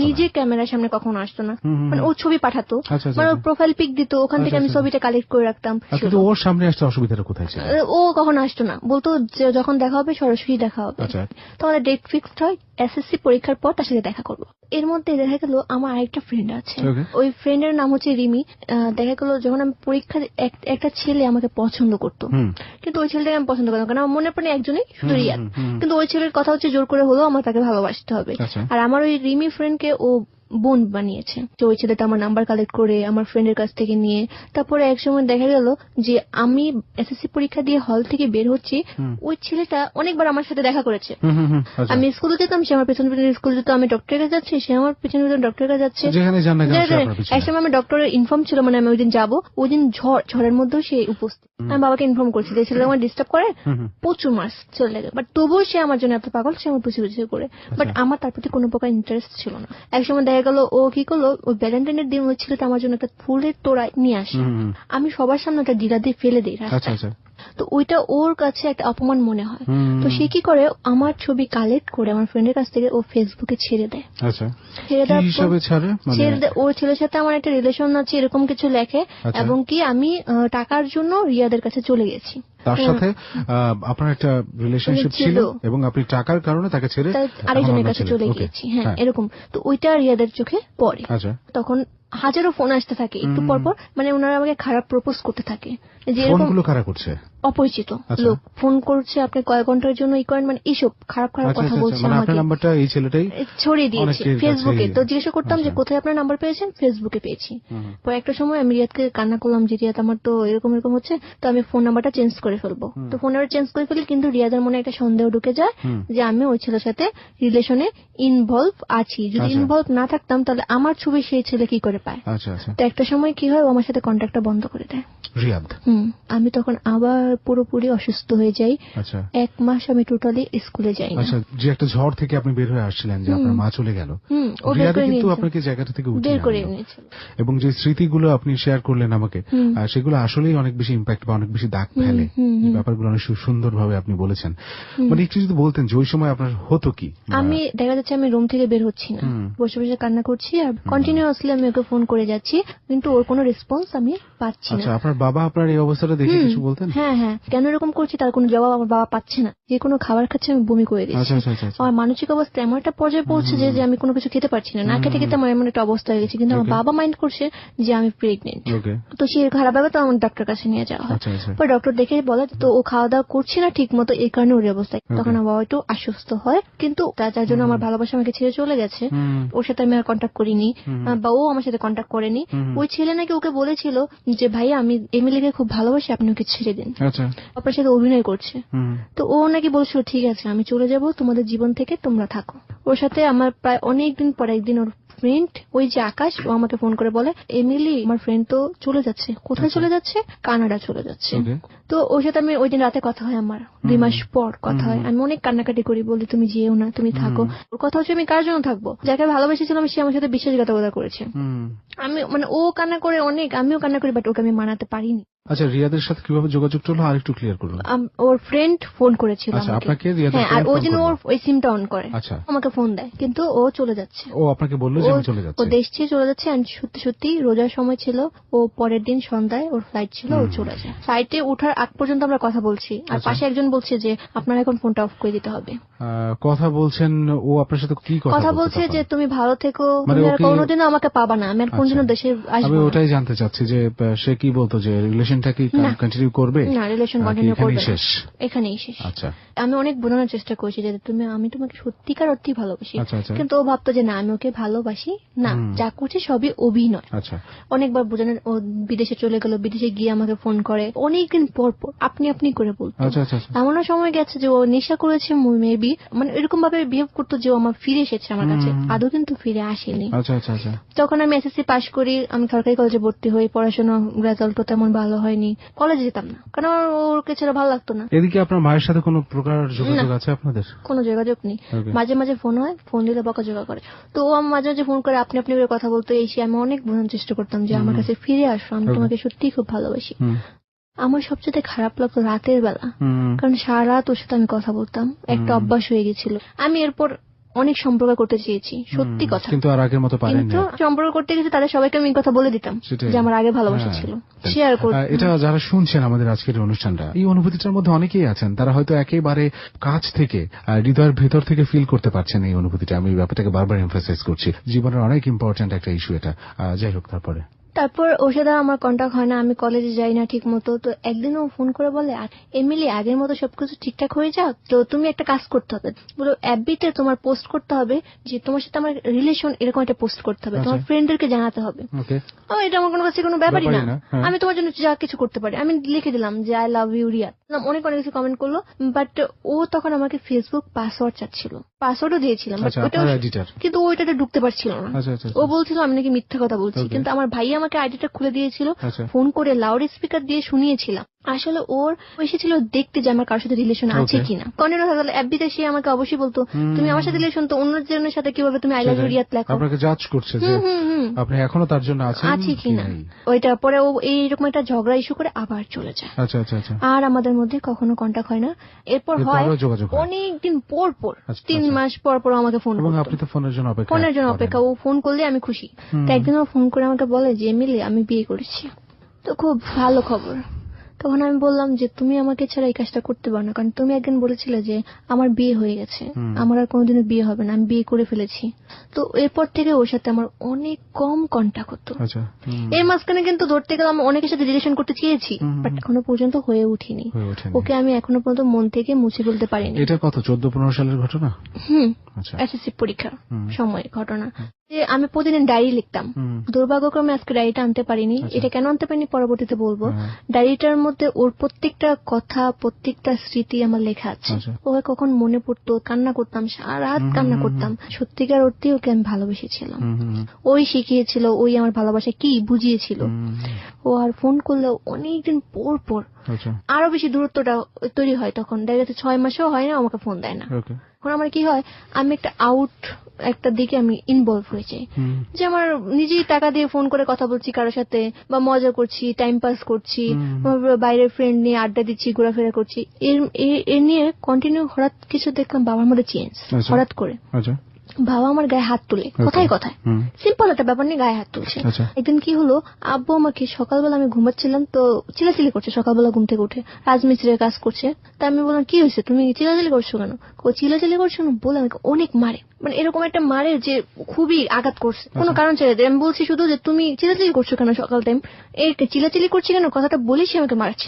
নিজে ক্যামেরার সামনে কখনো আসতো না, মানে ও ছবি পাঠাতো, মানে ওর প্রোফাইল পিক দিত, ওখান থেকে আমি ছবিটা কালেক্ট করে রাখতাম। ওর সামনে আসতে অসুবিধাটা কোথায় ছিল? ও কখনো আসতো না, বলতো যখন দেখা হবে সরাসরি দেখা হবে। তখন ডেট ফিক্সড হয়, এসএসসি পরীক্ষার পর তার সাথে দেখা করবো। এর মধ্যে দেখা গেল আমার আরেকটা ফ্রেন্ড আছে, ওই ফ্রেন্ডের নাম হচ্ছে রিমি। দেখা গেল যখন আমি পরীক্ষা একটা ছেলে আমাকে পছন্দ করতো, কিন্তু ওই ছেলেটাকে আমি পছন্দ করতাম, কারণ আমার মনে পড়ে একজনই শুধু রিয়াদ। কিন্তু ওই ছেলের কথা হচ্ছে জোর করে হলেও আমার তাকে ভালোবাসতে হবে। আর আমার ওই রিমি ফ্রেন্ডকে ও বোন বানিয়েছে। তো ওই ছেলেটা আমার নাম্বার কালেক্ট করে আমার ফ্রেন্ডের কাছ থেকে নিয়ে, তারপরে একসময় দেখা গেল যে আমি এসএসসি পরীক্ষা দিয়ে হল থেকে বের হচ্ছি, ওই ছেলেটা অনেকবার আমার সাথে দেখা করেছে। আমি স্কুলে যেতাম, সে আমার পেছন পেছনে স্কুল যেত, আমি ডক্টরের কাছে যাচ্ছি, সে আমার পেছনে পেছনে ডক্টরের কাছে যাচ্ছে। একসময় আমি ডক্টরের ইনফর্ম ছিল, মানে আমি ওই দিন যাবো, ওই দিন ঝড়ের মধ্যেও সে উপস্থিত। আমি বাবাকে ইনফর্ম করছি যে ছেলেটা আমার ডিস্টার্ব করে, প্রচুর মার্কস চলে লাগে, বাট তবুও সে আমার জন্য এত পাগল, সে আমার পিছু পিছু করে। বাট আমার তার প্রতি কোনো প্রকার ইন্টারেস্ট ছিল না। একসময় দেখা গেল ও কি করলো, ওই ভ্যালেন্টাইনের দিন ওই ছেলেটা আমার জন্য একটা ফুলের তোড়া নিয়ে আসে, আমি সবার সামনে একটা ডিলা দিয়ে ফেলে দিই রাস্তায়। তো ওইটা ওর কাছে একটা অপমান মনে হয়। তো সে কি করে, আমার ছবি কালেক্ট করে আমার ফ্রেন্ডের কাছ থেকে ও ফেসবুকে ছেড়ে দেয়। ছেড়ে দেয় ওর ছেলের সাথে আমার একটা রিলেশন আছে এরকম কিছু লেখে, এবং কি আমি টাকার জন্য রিয়াদের কাছে চলে গেছি। তার সাথে আপনার একটা রিলেশনশিপ ছিল এবং আপনি টাকার কারণে তাকে ছেড়ে আরেকজনের কাছে চলে গিয়েছি। হ্যাঁ, এরকম। তো ওইটা রিয়াদের চোখে পড়ে। তখন হাজারো ফোন আসতে থাকে একটু পর পর, মানে ওনারা আমাকে খারাপ প্রপোজ করতে থাকে, যে ফোনগুলো কারা করছে? অপরিচিত লোক ফোন করছে, আপনি কয়েক ঘন্টার জন্য ই করেন, মানে এইসব খারাপ খারাপ কথা বলছে আমাকে। আপনার নাম্বারটা এই ছেলেটাই ছড়িয়ে দিয়েছে ফেসবুকে। তো জিজ্ঞাসা করতাম যে কোথায় আপনার নাম্বার পেয়েছেন, ফেসবুকে পেয়েছি। পরে একটা সময় আমি রিয়াদকে কান্না করলাম যে রিয়াদ আমার তো এরকম এরকম হচ্ছে, তো আমি ফোন নাম্বারটা চেঞ্জ করে ফেলবো। তো ফোন নাম্বার চেঞ্জ করে ফেলি, কিন্তু রিয়াদের মনে একটা সন্দেহ ঢুকে যায় যে আমি ওই ছেলের সাথে রিলেশনে ইনভলভ আছি। যদি ইনভলভ না থাকতাম তাহলে আমার ছবি সেই ছেলে কি করে পায়। তো একটা সময় কি হয়, ও আমার সাথে কন্ট্যাক্টটা বন্ধ করে দেয় রিয়াদ। আমি তখন আবার পুরোপুরি অসুস্থ হয়ে যাই। 1 মাস আমি টোটালি স্কুলে যাই না। যে একটা ঝড় থেকে আপনি বের হয়ে আসছিলেন, যে আপনার মা চলে গেল, রিয়াদ কিন্তু আপনাকে জায়গাটা থেকে বের করে নিয়েছিল। এবং যে স্মৃতিগুলো আপনি শেয়ার করলেন আমাকে, সেগুলো আসলেই অনেক বেশি ইম্প্যাক্ট বা অনেক বেশি দাগ ফেলে। এই ব্যাপারগুলো অনেক সুন্দরভাবে আপনি বলেছেন। মানে একটু যদি বলতেন যে ওই সময় আপনার হতো কি? আমি দেখা যাচ্ছে আমি রুম থেকে বের হচ্ছি না, বসে বসে কান্না করছি, আর কন্টিনিউয়াসলি আমি ওকে ফোন করে যাচ্ছি, কিন্তু ওর কোনো রেসপন্স আমি পাচ্ছি না। আপনার বাবা আপনার এই অবস্থাটা দেখে কিছু বলতেন? হ্যাঁ, কেন এরকম করছি তার কোনো জবাব আমার বাবা পাচ্ছে না। যে কোনো খাবার খাচ্ছে আমি বমি করে দিচ্ছি। আমার মানসিক অবস্থা এমন একটা পর্যায়ে পৌঁছে যে আমি কোনো কিছু খেতে পারছি না, না খেতে খেতে আমার এমন একটা অবস্থা হয়ে গেছে। কিন্তু আমার বাবা মাইন্ড করছে যে আমি প্রেগনেন্ট। তো সে খারাপ ভাবে তো আমার ডক্টর কাছে নিয়ে যাওয়া হয়। পরে ডক্টর দেখে বলে তো ও খাওয়া দাওয়া করছে না ঠিক মতো, এই কারণে ওর অবস্থা। তখন আমার বাবা একটু আশ্বস্ত হয়, কিন্তু যার জন্য আমার ভালোবাসা আমাকে ছেড়ে চলে গেছে, ওর সাথে আমি আর কন্ট্যাক্ট করিনি, বা ও আমার সাথে কন্ট্যাক্ট করেনি। ওই ছেলে নাকি ওকে বলেছিল যে ভাইয়া আমি এমিলিকে খুব ভালোবাসি, আপনি ওকে ছেড়ে দিন, আপনার সাথে অভিনয় করছে। তো ও নাকি বলছিল ঠিক আছে আমি চলে যাব তোমাদের জীবন থেকে, তোমরা থাকো। ওর সাথে আমার প্রায় অনেকদিন পর একদিন ওর ফ্রেন্ড, ওই যে আকাশ, ও আমাকে ফোন করে বলে এমিলি আমার ফ্রেন্ড তো চলে যাচ্ছে। কোথায় চলে যাচ্ছে? কানাডা চলে যাচ্ছে। তো ওর সাথে আমি ওই দিন রাতে কথা হয়, আমার 2 মাস পর কথা হয়। আমি অনেক কান্নাকাটি করি, বলি তুমি যেও না, তুমি থাকো। ওর কথা হচ্ছে আমি কার জন্য থাকবো? যাকে ভালোবেসেছিলাম সে আমার সাথে বিশ্বাসঘাতকতা করেছে। আমি মানে ও কান্না করে অনেক, আমিও কান্না করি, বাট ওকে আমি মানাতে পারিনি। আচ্ছা, রিয়াদের সাথে কিভাবে যোগাযোগ হলো আরেকটু ক্লিয়ার করুন। ওর ফ্রেন্ড ফোন করেছিল আপনাকে, আর ও যেন ওর ওই সিমটা অন করে আমাকে ফোন দেয়, কিন্তু ও চলে যাচ্ছে। ও আপনাকে বললো যে আমি চলে যাচ্ছি, ও দেশ ছেড়ে চলে যাচ্ছে। আর সত্যি সত্যি রোজার সময় ছিল, ও পরের দিন সন্ধ্যায় ওর ফ্লাইট ছিল, ও চলে যায়। ফ্লাইটে ওঠার আগ পর্যন্ত আমরা কথা বলছি, আর পাশে একজন বলছে যে আপনার এখন ফোনটা অফ করে দিতে হবে। কথা বলছেন, ও আপনার সাথে কি কথা বলছে যে তুমি ভালো থেকো, তুমি আর কোনোদিনও আমাকে পাবা না, আমি আর কোনদিনও দেশে আসবো। আমি ওটাই জানতে চাচ্ছি যে সে কি বলতো, যে রিলেশনটা কি কন্টিনিউ করবে? না, রিলেশন কন্টিনিউ করবে না, এখানেই শেষ। আচ্ছা, আমি অনেক বোঝানোর চেষ্টা করছি যে আমি তোমাকে সত্যিকার অর্থেই ভালোবাসি, কিন্তু ও ভাবতো যে না আমি ওকে ভালোবাসি না, যা করছে সবই অভিনয়। অনেকবার বোঝানোর, ও বিদেশে চলে গেল, বিদেশে গিয়ে আমাকে ফোন করে অনেকদিন পর পর, আপনি আপনি করে বলতো। এমনও সময় গেছে যে ও নেশা করেছে মেবি, মানে এরকম ভাবে বিহেভ করতো যে ও আমার ফিরে এসেছে আমার কাছে, আদৌ কিন্তু ফিরে আসেনি। যখন আমি এসএসসি পাশ করি, আমি সরকারি কলেজে ভর্তি হই, পড়াশোনা রেজাল্টও তেমন ভালো হয়নি, কলেজে যেতাম না, কারণ আমার ওকে ছেড়ে ভালো লাগতো না। এদিকে আপনার মায়ের সাথে কোনো প্রকার যোগাযোগ আছে আপনাদের? কোনো যোগাযোগ নেই, মাঝে মাঝে ফোন হয়, ফোন দিলে বকাঝকা করে। তো ও আমার মাঝে মাঝে ফোন করে আপনি আপনি করে কথা বলতো, এসে আমি অনেক বোঝানোর চেষ্টা করতাম যে আমার কাছে ফিরে আসো, আমি তোমাকে সত্যিই খুব ভালোবাসি। আমার সবচেয়ে খারাপ লাগতো রাতের বেলা, কারণ সারা রাত ওর সাথে আমি কথা বলতাম, একটা অভ্যাস হয়ে গেছিল। আমি এরপর অনেক সম্পর্ক করতে চেয়েছি, সত্যি কথা, কিন্তু আর আগের মতো পারেননি। কিন্তু সম্পর্ক করতে গেছে তাদের সবাইকে আমি কথা বলে দিতাম যে আমার আগে ভালোবাসা ছিল, শেয়ার করতাম। এটা যারা শুনছেন আমাদের আজকের অনুষ্ঠানটা, এই অনুভূতিটার মধ্যে অনেকেই আছেন, তারা হয়তো একেবারে কাছ থেকে হৃদয়ের ভেতর থেকে ফিল করতে পারছেন এই অনুভূতিটা। আমি ব্যাপারটাকে বারবার এমফাসাইজ করছি, জীবনের অনেক ইম্পর্টেন্ট একটা ইস্যু এটা। যাই হোক, তারপর ওর সাথে আমার কন্ট্যাক্ট হয় না, আমি কলেজে যাই না ঠিক মতো। তো একদিন ও ফোন করে বলে এমিলি আগের মতো সবকিছু ঠিকঠাক হয়ে যাক, তো তুমি একটা কাজ করতে হবে, বলো এফবিতে তোমার পোস্ট করতে হবে যে তোমার সাথে আমার রিলেশন, এরকম একটা পোস্ট করতে হবে, তোমার ফ্রেন্ডদেরকে জানাতে হবে। এটা আমার কোনো কাছে কোনো ব্যাপারই না, আমি তোমার জন্য যা কিছু করতে পারি। আমি লিখে দিলাম যে আই লাভ ইউ রিয়া, অনেক অনেক কিছু কমেন্ট করলো। বাট ও তখন আমাকে ফেসবুক পাসওয়ার্ড চাচ্ছিল, পাসওয়ার্ডও দিয়েছিলাম, কিন্তু ওইটাতে ঢুকতে পারছিল না। ও বলছিল আমি নাকি মিথ্যা কথা বলছি, কিন্তু আমার ভাই আমাকে আইডিটা খুলে দিয়েছিল, ফোন করে লাউড স্পিকার দিয়ে শুনিয়েছিলাম। আসলে ওর এসেছিল দেখতে যে আমার কারোর সাথে রিলেশন আছে কিনা। কন্টিনিউ থাকলে এফবিতে সে আমাকে অবশ্যই বলতো তুমি আমার সাথে রিলেশন, তো অন্যজনের সাথে কিভাবে তুমি আই লাভ ইউ রিয়াত লেখো, আপনাকে জাজ করছে যে আপনি এখনো তার জন্য আছি কিনা। ওইটা পরে ও এইরকম একটা ঝগড়া ইস্যু করে আবার চলে যায়। আর আমাদের মধ্যে কখনো কন্টাক্ট হয় না। এরপর হয় অনেকদিন পর পর, 3 মাস পর পর আমাকে ফোন করতো। আপনি তো ফোনের জন্য অপেক্ষা, ও ফোন করলে আমি খুশি। তো একদিন ও ফোন করে আমাকে বলে যে এমিলি আমি বিয়ে করেছি, তো খুব ভালো খবর। তখন আমি বললাম যে তুমি আমাকে ছাড়া এই কাজটা করতে পারো না, কারণ তুমি একদিন বলেছিলে যে আমার বিয়ে হয়ে গেছে, আমার আর কোনোদিনও বিয়ে হবে না, আমি বিয়ে করে ফেলেছি। তো এরপর থেকে ওর সাথে আমার অনেক কম কন্টাক্ট হতো। এর মাঝখানে কিন্তু ধরতে গেলে আমি অনেকের সাথে রিলেশন করতে চেয়েছি, বাট এখনো পর্যন্ত হয়ে উঠিনি। ওকে আমি এখনো পর্যন্ত মন থেকে মুছে ফেলতে পারিনি। এটা কত 14-15 সালের ঘটনা? এসএসসি পরীক্ষার সময় ঘটনা। যে আমি প্রতিদিন ডায়েরি লিখতাম, দুর্ভাগ্যক্রমে আজকে ডায়েরিটা আনতে পারিনি। এটা কেন আনতে পারিনি পরবর্তীতে বলবো। ডায়েরিটার মধ্যে ওর প্রত্যেকটা কথা, প্রত্যেকটা স্মৃতি আমার লেখা আছে। ওকে কখন মনে পড়তো কান্না করতাম, সারা রাত কান্না করতাম। সত্যিকার অর্থে ওকে আমি ভালোবেসেছিলাম। ওই শিখিয়েছিল, ওই আমার ভালোবাসা কি বুঝিয়েছিল। ও আর ফোন করলে অনেকদিন পর পর আরো বেশি দূরত্বটা তৈরি হয়। তখন দেখা যাচ্ছে 6 মাসেও হয় না আমাকে ফোন দেয় না। এখন আমার কি হয়, আমি একটা দিকে আমি ইনভলভ হয়ে যাই, যে আমার নিজেই টাকা দিয়ে ফোন করে কথা বলছি কারোর সাথে, বা মজা করছি, টাইম পাস করছি, বাইরের ফ্রেন্ড নিয়ে আড্ডা দিচ্ছি, ঘোরাফেরা করছি। এর নিয়ে কন্টিনিউ হঠাৎ কিছু দেখলাম বাবার মধ্যে চেঞ্জ। হঠাৎ করে বাবা আমার গায়ে হাত তুলে, কথায় কথায়, সিম্পল একটা ব্যাপার নিয়ে গায়ে হাত তুলছে। একদিন কি হলো, আব্বু আমাকে সকালবেলা, আমি ঘুমাচ্ছিলাম তো চিলাচিলি করছে, সকালবেলা ঘুম থেকে উঠে রাজমিস্ত্রির কাজ করছে। তা আমি বললাম কি হয়েছে, তুমি চিলাচিলি করছো কেন? চিলাচিলি করছো না বলে আমাকে অনেক মারে, মানে এরকম একটা মারে যে খুবই আঘাত করছে, কোনো কারণ ছেড়ে দেয়। আমি বলছি শুধু যে তুমি চিলাচিলি করছো কেন সকাল টাইম, এই চিলাচিলি করছি কেন, কথাটা বলেছি আমাকে মারছে।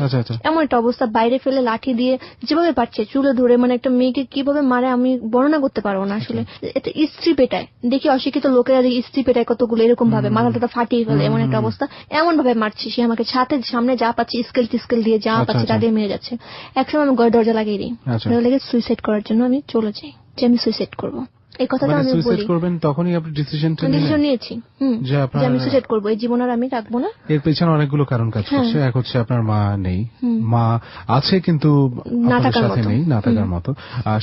এমন একটা অবস্থা, বাইরে ফেলে লাঠি দিয়ে যেভাবে পারছে চুলে ধরে, মানে একটা মেয়েকে কিভাবে মারে আমি বর্ণনা করতে পারবো না আসলে। এটা স্ত্রী পেটায়, দেখি অশিক্ষিত লোকেরা দেখি স্ত্রী পেটায় কতগুলো, এরকম ভাবে মাথাটা ফাটিয়ে ফেলে, এমন একটা অবস্থা। এমন ভাবে মারছে সে আমাকে, সামনে যা পাচ্ছে স্কেল টিস্কেল দিয়ে যা পাচ্ছে তা দিয়ে মেরে যাচ্ছে। একসময় আমি ঘরে দরজা লাগিয়ে দিই, লেগে সুইসাইড করার জন্য আমি চলে যাই, যে আমি সুইসাইড করবো। এই কথাটা আমি বলি, করবেন তখনই আপনি ডিসিশন নিয়েছি যে আমি সুইসাইড করবো, এই জীবন আর আমি রাখবো না। এর পেছনে অনেকগুলো কারণ কাজ করছে। এক হচ্ছে আপনার মা নেই, মা আছে কিন্তু আপনার সাথে নেই, না থাকার মতো।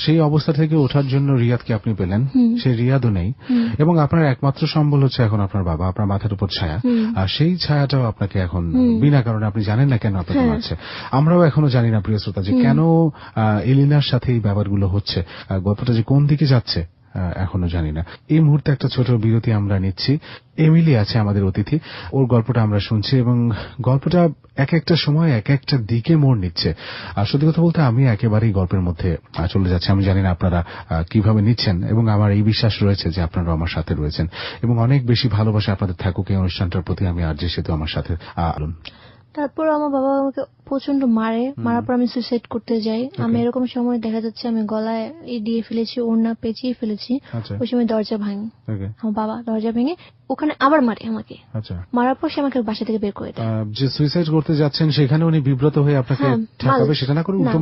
সেই অবস্থা থেকে ওঠার জন্য রিয়াদকে আপনি পেলেন, সেই রিয়াদও নেই, এবং আপনার একমাত্র সম্বল হচ্ছে এখন আপনার বাবা, আপনার মাথার উপর ছায়া। আর সেই ছায়াটাও আপনাকে এখন বিনা কারণে, আপনি জানেন না কেন আপনাকে মারছে। আমরাও এখনো জানি না প্রিয় শ্রোতা, যে কেন এলিনার সাথে এই ব্যাপারগুলো হচ্ছে, গল্পটা যে কোন দিকে যাচ্ছে এখনো জানি না। এই মুহূর্তে একটা ছোট বিরতি আমরা নিচ্ছি। এমিলি আছে আমাদের অতিথি, ওর গল্পটা আমরা শুনছি, এবং গল্পটা এক একটা সময় এক একটা দিকে মোড় নিচ্ছে। আর সত্যি কথা বলতে আমি একেবারেই গল্পের মধ্যে চলে যাচ্ছি। আমি জানি না আপনারা কিভাবে নিচ্ছেন, এবং আমার এই বিশ্বাস রয়েছে যে আপনারা আমার সাথে রয়েছেন, এবং অনেক বেশি ভালোবাসা আপনাদের থাকুক এই অনুষ্ঠানটার প্রতি। আমি আর যে সেতু আমার সাথে আলুন। তারপর আমার বাবা আমাকে প্রচন্ড মারার পর আমি সুইসাইড করতে যাই। আমি এরকম সময় দেখা যাচ্ছে আমি গলায় দিয়ে ফেলেছি, ওড়না পেঁচিয়ে ফেলেছি। ওই সময় দরজা ভাঙি, আমার বাবা দরজা ভেঙে ওখানে আবার মারে আমাকে। মারার পর সে আমাকে বাসা থেকে বের করে দেয়। যে সুইসাইড করতে যাচ্ছেন সেখানে উনি বিব্রত হয়ে আপনাকে ঠেকাবে সেটা না করে উল্টো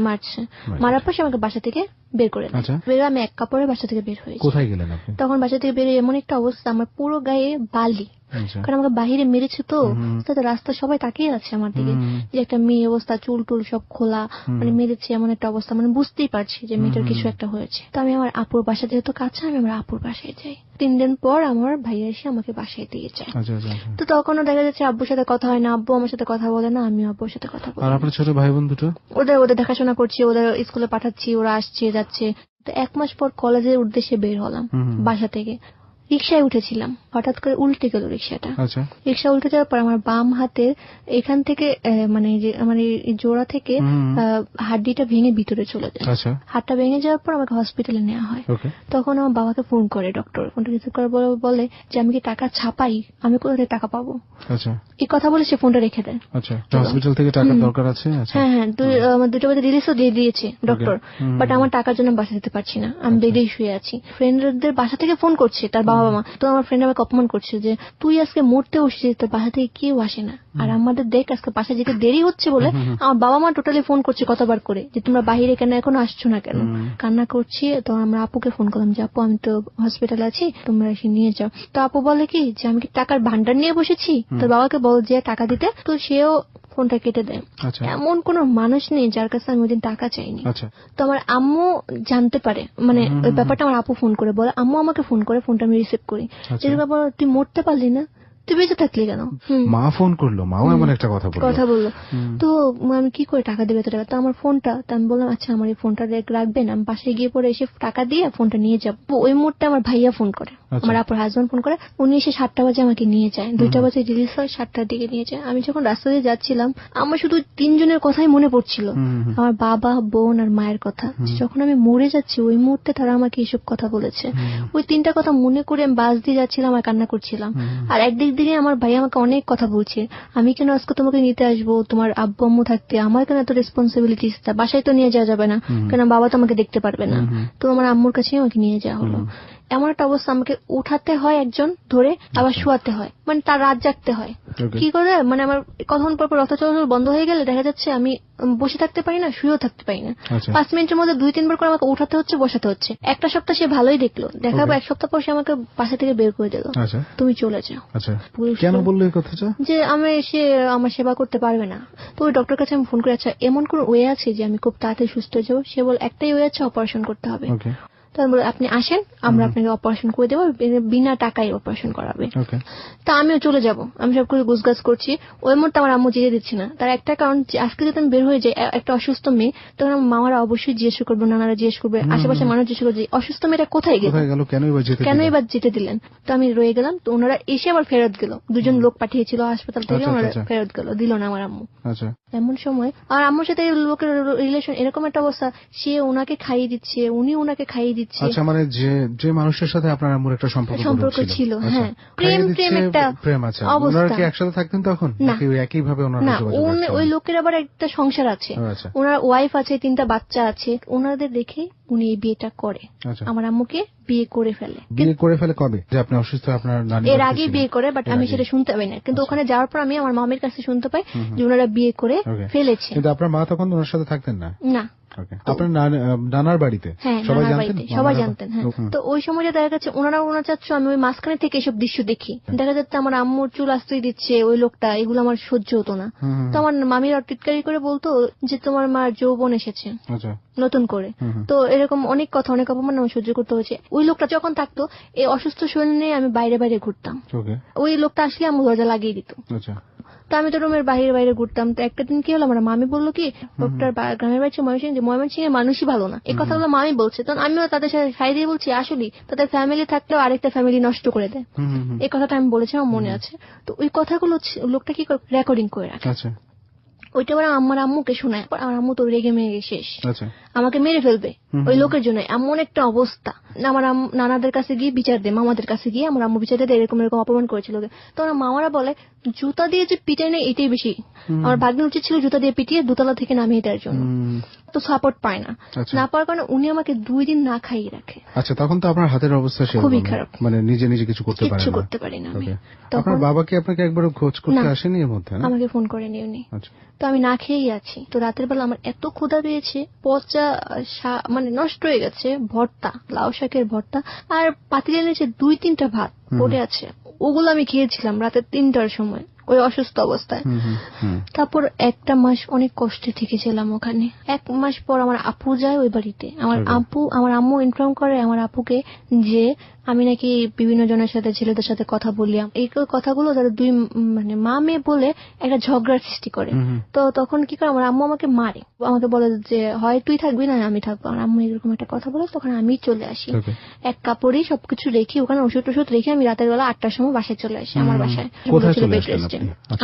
মারছে। মারার পর সে আমাকে বাসা থেকে বের করে দেয়। আমি এক কাপড়ে বাসা থেকে বের হয়েছি। কোথায় গেলেন আপনি? তখন বাসা থেকে বের হয়ে এমন একটা অবস্থা, আমার পুরো গায়ে বালি, কারণ আমাকে বাহিরে মেরেছে তো রাস্তা সবাই তাকিয়ে আছে আমার দিকে, যে একটা মেয়ে অবস্থা, চুল টুল সব খোলা, মানে মেরেছে এমন একটা অবস্থা, মানে বুঝতেই পারছি যে মেয়েটার কিছু একটা হয়েছে। তো আমি আমার আপুর বাসা, যেহেতু কাছে, আমি আমার আপুর বাসায় যাই। 3 দিন পর আমার ভাইয়া এসে আমাকে বাসায় দিয়ে যায়। তো তখনও দেখা যাচ্ছে আব্বুর সাথে কথা হয় না, আব্বু আমার সাথে কথা বলে না, আমি আব্বুর সাথে কথা বলি। আর আপনার ছোট ভাই বোন দুটো? ওদের দেখাশোনা করছি, ওদের স্কুলে পাঠাচ্ছি, ওরা আসছে যাচ্ছে। তো 1 মাস পর কলেজের উদ্দেশ্যে বের হলাম বাসা থেকে। রিক্সায় উঠেছিলাম, হঠাৎ করে উল্টে গেল রিক্সাটা। রিক্সা উল্টে যাওয়ার পর আমার বাম হাতের এখান থেকে, মানে আমার এই জোড়া থেকে হাড্ডিটা ভেঙে ভিতরে চলে যায়। হাতটা ভেঙে যাওয়ার পর আমাকে হসপিটালে নেওয়া হয়। তখন আমার বাবাকে ফোন করে ডক্টর, ফোনটা রিসিভ করে বলে যে আমি কি টাকা ছাপাই, আমি কোথা থেকে টাকা পাবো। এই কথা বলে সে ফোনটা রেখে দেয়। হসপিটাল থেকে টাকার দরকার আছে? হ্যাঁ, আমার 2টা বাজে রিলিজও দিয়ে দিয়েছে ডক্টর, বাট আমার টাকার জন্য বাসা যেতে পারছি না, আমি বেডেই শুয়ে আছি। ফ্রেন্ডদের বাসা থেকে ফোন করছে তার বাবা মা, তো আমার ফ্রেন্ড আমাকে অপমান করছে যে তুই আজকে মরতে বসেছিস, তোর বাসা থেকে কেউ আসে না, আর আমাদের দেখ আজকে বাসা যেতে দেরি হচ্ছে বলে আমার বাবা মা টোটালি ফোন করছে কতবার করে যে তোমরা বাহিরে কেন, এখনো আসছো না কেন। কান্না করছি। তো আমরা আপুকে ফোন করলাম যে আপু আমি তো হসপিটালে আছি, তোমরা এসে নিয়ে যাও। তো আপু বলে কি যে আমি কি টাকার ভান্ডার নিয়ে বসেছি, তোর বাবাকে বল যে টাকা দিতে। তো সেও ফোনটা কেটে দেয়। এমন কোন মানুষ নেই যার কাছে আমি ওইদিন টাকা চাইনি। তো আমার আম্মু জানতে পারে, মানে ওই ব্যাপারটা আমার আপু ফোন করে বলে, আম্মু আমাকে ফোন করে, ফোনটা আমি রিসিভ করি। তুই মরতে পারলি না, তুই বেঁচে থাকলি কেন। মা ফোন করলো, মাও এমন একটা কথা বললো। তো আমি কি করে টাকা দেবে এত টাকা, তো আমার ফোনটা, তো আমি বললাম আচ্ছা আমার এই ফোনটা রাখবেন, আমি বাসায় গিয়ে পরে এসে টাকা দিয়ে ফোনটা নিয়ে যাবো। ওই মুহূর্তে আমার ভাইয়া ফোন করে, আমার আপুর হাজবেন্ড ফোন করে, উনি এসে 7টা বাজে আমাকে নিয়ে যায়, 2টা বাজে রিলিজ হয়, 7টার দিকে নিয়ে যায়। আমি যখন রাস্তা দিয়ে যাচ্ছিলাম আমার শুধু 3 জনের কথাই মনে পড়ছিল, আমার বাবা, বোন আর মায়ের কথা। যখন আমি মরে যাচ্ছি ওই মুহূর্তে তারা আমাকে এইসব কথা বলেছে। ওই 3টা কথা মনে করে আমি বাস দিয়ে যাচ্ছিলাম আর কান্না করছিলাম। আর একদিক দিয়ে আমার ভাই আমাকে অনেক কথা বলছে, আমি কেন আজকে তোমাকে নিতে আসবো, তোমার আব্বু আম্মু থাকতে আমার কেন এত রেসপন্সিবিলিটিস, বাসায় তো নিয়ে যাওয়া যাবে না, কেন বাবা তো আমাকে দেখতে পারবে না। তো আমার আম্মুর কাছেই আমাকে নিয়ে যাওয়া হলো। এমন একটা অবস্থা, আমাকে উঠাতে হয় একজন ধরে, আবার শোয়াতে হয়, মানে তার রাত জাগতে হয়। কি করে, মানে আমার কখন পর রক্ত চলাচল বন্ধ হয়ে গেলে দেখা যাচ্ছে আমি বসে থাকতে পারি না, শুয়েও থাকতে পারি না। 5 মিনিটের মধ্যে 2-3 বার করে আমাকে উঠাতে হচ্ছে, বসাতে হচ্ছে। একটা সপ্তাহ সে ভালোই দেখলো, দেখাবো 1 সপ্তাহ পর সে আমাকে বাসা থেকে বের করে দিল, তুমি চলে যাও। কেন বললো এই কথাটা? যে সে আমার সেবা করতে পারবে না। তো ওই ডক্টর কাছে আমি ফোন করে, আচ্ছা এমন কোন ওয়ে আছে যে আমি খুব তাড়াতাড়ি সুস্থ হয়ে যাবো? সে বল একটাই ওয়ে আছে, অপারেশন করতে হবে। তো আমি বলি আপনি আসেন, আমরা আপনাকে অপারেশন করে দেবো, বিনা টাকায় অপারেশন করাবে। তা আমিও চলে যাব, আমি সব কিছু গুছগাছ করছি। ওই মুহূর্তে আমার আম্মু যেতে দিচ্ছে না, তার একটা কারণ যে আজকে যদি আমি বের হয়ে যাই একটা অসুস্থ মেয়ে, তখন আমার মামারা অবশ্যই জিজ্ঞেস করবে, নানারা জিজ্ঞেস করবে, আশেপাশে মানুষ জিজ্ঞেস করবে অসুস্থ মেয়েটা কোথায় গেল, কেনই বা যেতে দিলেন। তো আমি রয়ে গেলাম। তো ওনারা এসে আবার ফেরত গেল, 2জন লোক পাঠিয়েছিল হাসপাতাল থেকে, ওনারা ফেরত গেল, দিল না আমার আম্মু। এমন সময় আর আম্মুর সাথে লোকের রিলেশন এরকম একটা অবস্থা, সে ওনাকে খাইয়ে দিচ্ছে, উনি ওনাকে খাইয়ে দিচ্ছে। মানে যে মানুষের সাথে আপনার আম্মুর একটা সম্পর্ক ছিল, হ্যাঁ, প্রেম একটা প্রেম আছে। ওনারা কি একসাথে থাকতেন তখন, নাকি একই ভাবে ওনারা? না, ওই লোকের আবার একটা সংসার আছে, ওনার ওয়াইফ আছে, 3টা বাচ্চা আছে। ওনাদের দেখে উনি এই বিয়েটা করে, আমার আম্মুকে বিয়ে করে ফেলে। কবে? যে আপনি অসুস্থ, আপনার নানি এর আগে বিয়ে করে, বাট আমি সেটা শুনতে পাই না। কিন্তু ওখানে যাওয়ার পর আমি আমার মামির কাছে শুনতে পাই যে ওনারা বিয়ে করে ফেলেছে। কিন্তু আপনার মা তখন ওনার সাথে থাকতেন না? না, আপনার নানার বাড়িতে সবাই জানতেন। হ্যাঁ, তো ওই সময়টা দেখা যাচ্ছে ওনারা চাচ্ছ আমি ওই মাঝখানে থেকে এসব দৃশ্য দেখি। দেখা যাচ্ছে আমার আম্মুর চুল আস্তেই দিচ্ছে ওই লোকটা, এগুলো আমার সহ্য হতো না। তো আমার মামিরা টিটকারি করে বলতো যে তোমার মার যৌবন এসেছে নতুন করে। তো এরকম অনেক কথা, অনেক অপমান আমার সহ্য করতে হয়েছে। ওই লোকটা যখন থাকতো, এই অসুস্থ শরীর নিয়ে আমি বাইরে বাইরে ঘুরতাম। ওই লোকটা আসলে আমার দরজা লাগিয়ে দিত। তো আমি তো রুমের বাইরে বাইরে ঘুরতাম। তো একটা দিন কি হলো, আমার মামি বললো কি লোকটার গ্রামের বাড়ি ময়মনসিংহ এর মানুষই ভালো না, এই কথাগুলো মামি বলছে। তখন আমিও তাদের সাথে সাই দিয়ে বলছি আসলে তাদের ফ্যামিলি থাকলেও আরেকটা ফ্যামিলি নষ্ট করে দেয়, এই কথাটা আমি বলেছিলাম, মনে আছে। তো ওই কথাগুলো লোকটা কি রেকর্ডিং করে রাখে, ওইটা আবার আমার আম্মুকে শোনায়। আমার আম্মু তো রেগে মেগে শেষ, আমাকে মেরে ফেলবে ওই লোকের জন্য। এমন একটা অবস্থা, আমার নানাদের কাছে গিয়ে বিচার দেয়, মামাদের কাছে গিয়ে আমার আম্মু বিচার দেয় এরকম এরকম অপমান করেছিল। তো আমার মামারা বলে জুতা দিয়ে যে পিটাই নেই এটাই বেশি, আমার ভাগ্নের উচিত ছিল জুতা দিয়ে পিটিয়ে দোতলা থেকে নামিয়ে দেওয়ার জন্য। তো সাপোর্ট পায় না, না পাওয়ার কারণে উনি আমাকে 2 দিন না খাইয়ে রাখে। আচ্ছা, তখন তো আপনার হাতের অবস্থা খুবই খারাপ, মানে নিজে কিছু করতে পারি না। আপনার বাবা কি আপনাকে একবার খোঁজ করতে আসেনি এর মধ্যে? আমাকে ফোন করেনি উনি। তো আমি না খেয়েই আছি। তো রাতের বেলা আমার এত ক্ষুধা পেয়েছে, পচা মানে নষ্ট হয়ে গেছে ভর্তা, লাউ শাকের ভর্তা, আর পাতিলে এনেছে 2-3টা ভাত পড়ে আছে, ওগুলো আমি খেয়েছিলাম রাতে 3টার সময় ওই অসুস্থ অবস্থায়। তারপর 1টা মাস অনেক কষ্টে থেকেছিলাম ওখানে। 1 মাস পর আমার আপু যায় ওই বাড়িতে। আমার আম্মু ইনফর্ম করে আমার আপুকে যে আমি নাকি বিভিন্ন জনের সাথে, ছেলেদের সাথে কথা বলি। এই কথাগুলো তারা দুই মানে মা মেয়ে বলে একটা ঝগড়ার সৃষ্টি করে। তো তখন কি করে আমার আম্মু আমাকে মারে, আমাকে বলে যে হয় তুই থাকবি না আমি থাকবো। আমার আম্মু এরকম একটা কথা বলে, তখন আমি চলে আসি। এক কাপড়েই সবকিছু রেখে ওখানে ওষুধ টষুধ রেখে আমি রাতের বেলা 8টার সময় বাসায় চলে আসি। আমার বাসায়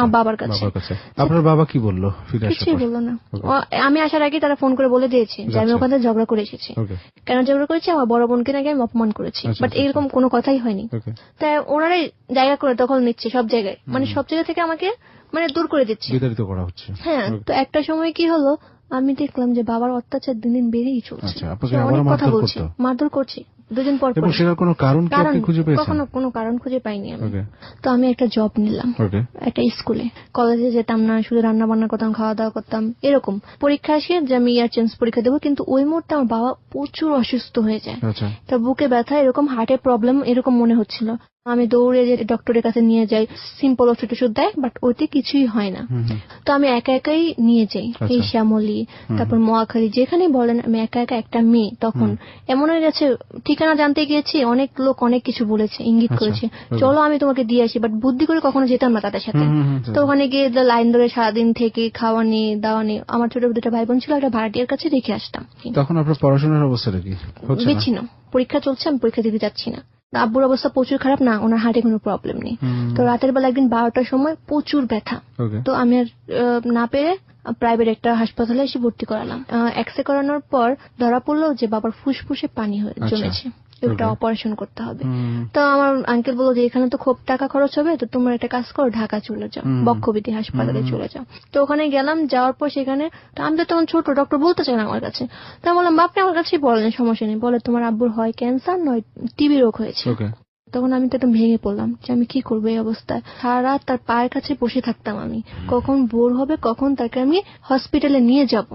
আমার বাবার কাছে। আপনার বাবা কি বললো? কিছুই বললো না। আমি আসার আগে তারা ফোন করে বলে দিয়েছে যে আমি ওখানে ঝগড়া করে এসেছি। কেন ঝগড়া করেছি? আমার বড় বোনকে নাকি আমি অপমান করেছি, বাট এরকম কোনো কথাই হয়নি। তাই ওনারাই জায়গা করে দখল নিচ্ছে সব জায়গায়, মানে সব জায়গা থেকে আমাকে মানে দূর করে দিচ্ছে, বিতাড়িত করা হচ্ছে। হ্যাঁ, তো একটা সময় কি হলো, আমি দেখলাম যে বাবার অত্যাচার দিন দিন বেড়েই চলছে। অনেক কথা বলছে, মারধর করছে। 2 দিন পর কোনো কারণ কি আপনি খুঁজে পেয়েছেন? কখনো কোনো কারণ খুঁজে পাইনি আমি। তো আমি একটা জব নিলাম একটা স্কুলে। কলেজে যেতাম না, শুধু রান্না বান্না করতাম, খাওয়া দাওয়া করতাম। এরকম পরীক্ষা আসে যে আমি ইয়ার চেঞ্জ পরীক্ষা দেবো, কিন্তু ওই মুহূর্তে আমার বাবা প্রচুর অসুস্থ হয়ে যায়। তো বুকে ব্যথা, এরকম হার্টের প্রবলেম এরকম মনে হচ্ছিল। আমি দৌড়ে যে ডক্টরের কাছে নিয়ে যাই, সিম্পল ওষুধ টষুধ দেয়, বাট ওতে কিছুই হয় না। তো আমি একা একাই নিয়ে যাই, এই শ্যামলী, তারপর মহাখালী, যেখানে বলেন আমি একা একা, একটা মেয়ে। তখন এমন হয়ে গেছে, ঠিকানা জানতে গিয়েছি, অনেক লোক অনেক কিছু বলেছে, ইঙ্গিত করেছে, চলো আমি তোমাকে দিয়ে আসি, বাট বুদ্ধি করে কখনো যেতাম না তাদের সাথে। তো ওখানে গিয়ে লাইন ধরে সারাদিন থেকে খাওয়া নিয়ে দাওয়া নিয়ে, আমার ছোট 2টা ভাই বোন ছিল, একটা ভাড়াটিয়ার কাছে রেখে আসতাম। তখন আপনার পড়াশোনার অবস্থাটা কি? বিচ্ছিন্ন, পরীক্ষা চলছে, আমি পরীক্ষা দিতে যাচ্ছি না। আব্বুর অবস্থা প্রচুর খারাপ না, ওনার হার্টে কোনো প্রবলেম নেই। তো রাতের বেলা একদিন 12টার সময় প্রচুর ব্যথা, তো আমি আর না পেরে প্রাইভেট একটা হাসপাতালে এসে ভর্তি করালাম। এক্সরে করানোর পর ধরা পড়লো যে বাবার ফুসফুসে পানি জমেছে, ওটা অপারেশন করতে হবে। তো আমার আঙ্কেল বললো যে এখানে তো খুব টাকা খরচ হবে, তো তোমরা একটা কাজ করো, ঢাকা চলে যাও, বক্ষবিধি হাসপাতালে চলে যাও। তো ওখানে গেলাম, যাওয়ার পর সেখানে আমি তো তখন ছোট, ডক্টর বলতে চাই না আমার কাছে। তো আমি বললাম আপনি আমার কাছেই বলেন, সমস্যা নেই। বলে তোমার আব্বুর হয় ক্যান্সার নয় টিবি রোগ হয়েছে। তখন আমি তো একদম ভেঙে পড়লাম যে আমি কি করবো এই অবস্থায়। সারা রাত তার পায়ের কাছে বসে থাকতাম আমি, কখন ভোর হবে, কখন তাকে আমি হসপিটালে নিয়ে যাব।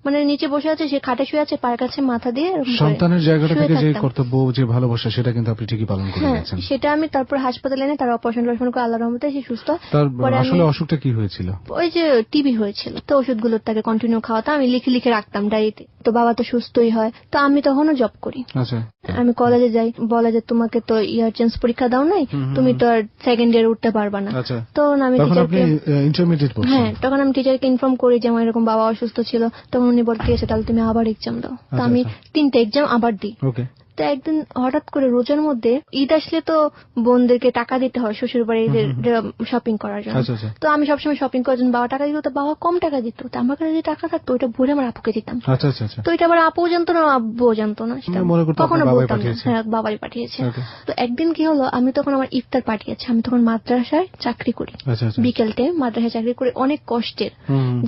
মানে নিচে বসে আছে, সে খাটে শুয়ে আছে, পায়ের কাছে মাথা দিয়ে। সন্তানের জায়গাটা থেকে যে কর্তব্য, যে ভালোবাসা, সেটা কিন্তু আপনি ঠিকই পালন করে গেছেন। সেটা আমি তারপর হাসপাতালে এনে তার অপারেশন করে আল্লাহর রহমতে সে সুস্থ। আসলে অসুখটা কি হয়েছিল? ওই যে টিবি হয়েছিল। তো ওষুধগুলো তাকে কন্টিনিউ খাওয়াতাম, আমি লিখে লিখে রাখতাম ডায়েরিতে। তো বাবা তো সুস্থই হয়। তো আমি তখনও জব করি। আমি কলেজে যাই, বলে যে তোমাকে তো ইয়ার চেঞ্জ পরীক্ষা দাও নাই, তুমি তো আর সেকেন্ড ইয়ার উঠতে পারবা না। তখন আমি তখন আমি টিচারকে ইনফর্ম করি যে আমার এরকম বাবা অসুস্থ ছিল। তখন উনি বলতে গেছে তাহলে তুমি আবার এক্সাম দাও। তো আমি 3টে এক্সাম আবার দিই। তো একদিন হঠাৎ করে রোজার মধ্যে ঈদ আসলে তো বোনদেরকে টাকা দিতে হয় শ্বশুর বাড়ি শপিং করার জন্য। তো আমি সবসময় শপিং করার জন্য বাবা টাকা দিত, তো বাবা কম টাকা দিত। তো আমার কাছে যে টাকা থাকতো ওইটা ভরে আমার আপুকে দিতাম। তো এটা আবার আপুও জানতো না, আব্বুও জানতো না, সেটা কখনো বলতাম না। হ্যাঁ, বাবাই পাঠিয়েছে। তো একদিন কি হলো, আমি তখন আমার ইফতার পাঠিয়েছি। আমি তখন মাদ্রাসায় চাকরি করি, বিকেল টাইম মাদ্রাসায় চাকরি করি, অনেক কষ্টের,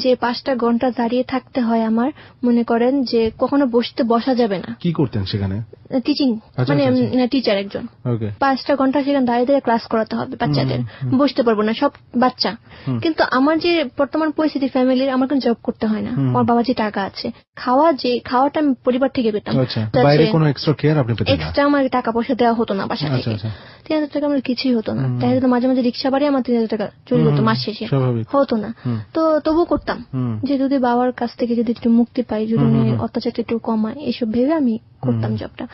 যে 5টা ঘন্টা দাঁড়িয়ে থাকতে হয় আমার। মনে করেন যে কখনো বসা যাবে না। কি করতেন সেখানে? টিচিং, মানে টিচার একজন। 5টা ঘন্টা সেখানে দাঁড়িয়ে দাঁড়িয়ে ক্লাস করাতে হবে বাচ্চাদের, বসতে পারবো না, সব বাচ্চা। কিন্তু আমার যে বর্তমান পরিস্থিতি ফ্যামিলির, আমার কোনো জব করতে হয় না, আমার বাবা যে টাকা আছে, খাওয়াটা আমি পরিবার থেকে পেতাম। এক্সট্রা আমার টাকা পয়সা দেওয়া হতো না বাসা থেকে। 3,000 টাকা আমার কিছুই হতো না। তাই তো মাঝে মাঝে রিক্সা বাড়িয়ে আমার 3,000 টাকা চলে যেত মাস শেষে, হতো না। তো তবু করতাম যে যদি বাবার কাছ থেকে যদি একটু মুক্তি পাই, যদি অত্যাচারটা একটু কমায়, এসব ভেবে আমি করতাম জবটা।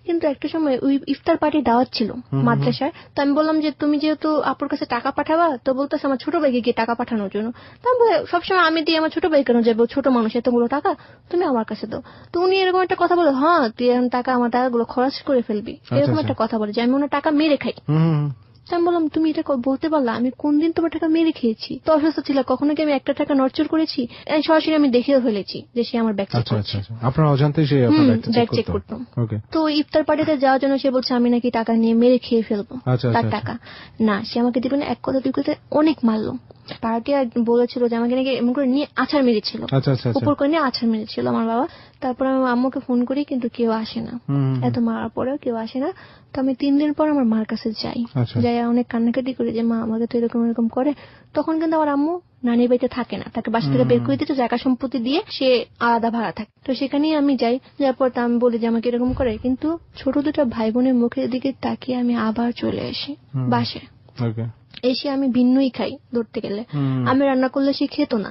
কিন্তু একটা সময় ওই ইফতার পার্টি দাওয়াত ছিল মাদ্রাসায়। তো আমি বললাম যে তুমি যেহেতু আপুর কাছে টাকা পাঠাবা, তো বলতেছে আমার ছোট ভাইকে গিয়ে টাকা পাঠানোর জন্য। তো আমি সবসময় আমি দিই, আমার ছোট ভাই কেন যাবো, ছোট মানুষ, এতগুলো টাকা তুমি আমার কাছে দাও। তো উনি এরকম একটা কথা বলে, হ্যাঁ তুই এখন টাকা, আমার টাকাগুলো খরচ করে ফেলবি, এরকম একটা কথা বলে যে আমি ওনার টাকা মেরে খাই। আমি বললাম তুমি এটা বলতে পারলা, আমি কোন দিন তোমার টাকা মেরে খেয়েছি? তো অসুস্থ ছিল, কখনো কি আমি একটা টাকা নড়চড় করেছি? সরাসরি আমি দেখেও ফেলেছি যে সে আমার ব্যাগ চেক করছে। আপনার অজান্তেই সে আপনার ব্যাগ চেক করতো। তো ইফতার পার্টিতে যাওয়ার জন্য সে বলছে আমি নাকি টাকা নিয়ে মেরে খেয়ে ফেলবো তার টাকা। না, সে আমাকে দিবে না, এক কথা দুই কথা অনেক মারলো। পার্টি বলেছিল যে আমাকে নাকি এমন করে নিয়ে আছাড় মেরেছিল, উপর করে নিয়ে আছাড় মেরেছিল আমার বাবা। তারপর আমি আম্মুকে ফোন করি, কিন্তু কেউ আসে না, এত মারার পরেও কেউ আসে না। তো আমি 3 দিন পর আমার মার কাছে যাই, অনেক কান্নাকাটি করি যে মা আমাকে তো এরকম এরকম করে। তখন কিন্তু আমার আম্মু নানির বাড়িতে থাকে না, তাকে বাসা থেকে বের করে দিতে জায়গা সম্পত্তি দিয়ে সে আলাদা ভাড়া থাকে। তো সেখানেই আমি যাই, যাওয়ার পর আমি বলি যে আমাকে এরকম করে। কিন্তু ছোট 2টা ভাই বোনের মুখের দিকে তাকিয়ে আমি আবার চলে আসি বাসায়। এসে আমি ভিন্নই খাই ধরতে গেলে। আমি রান্না করলে সে খেত না।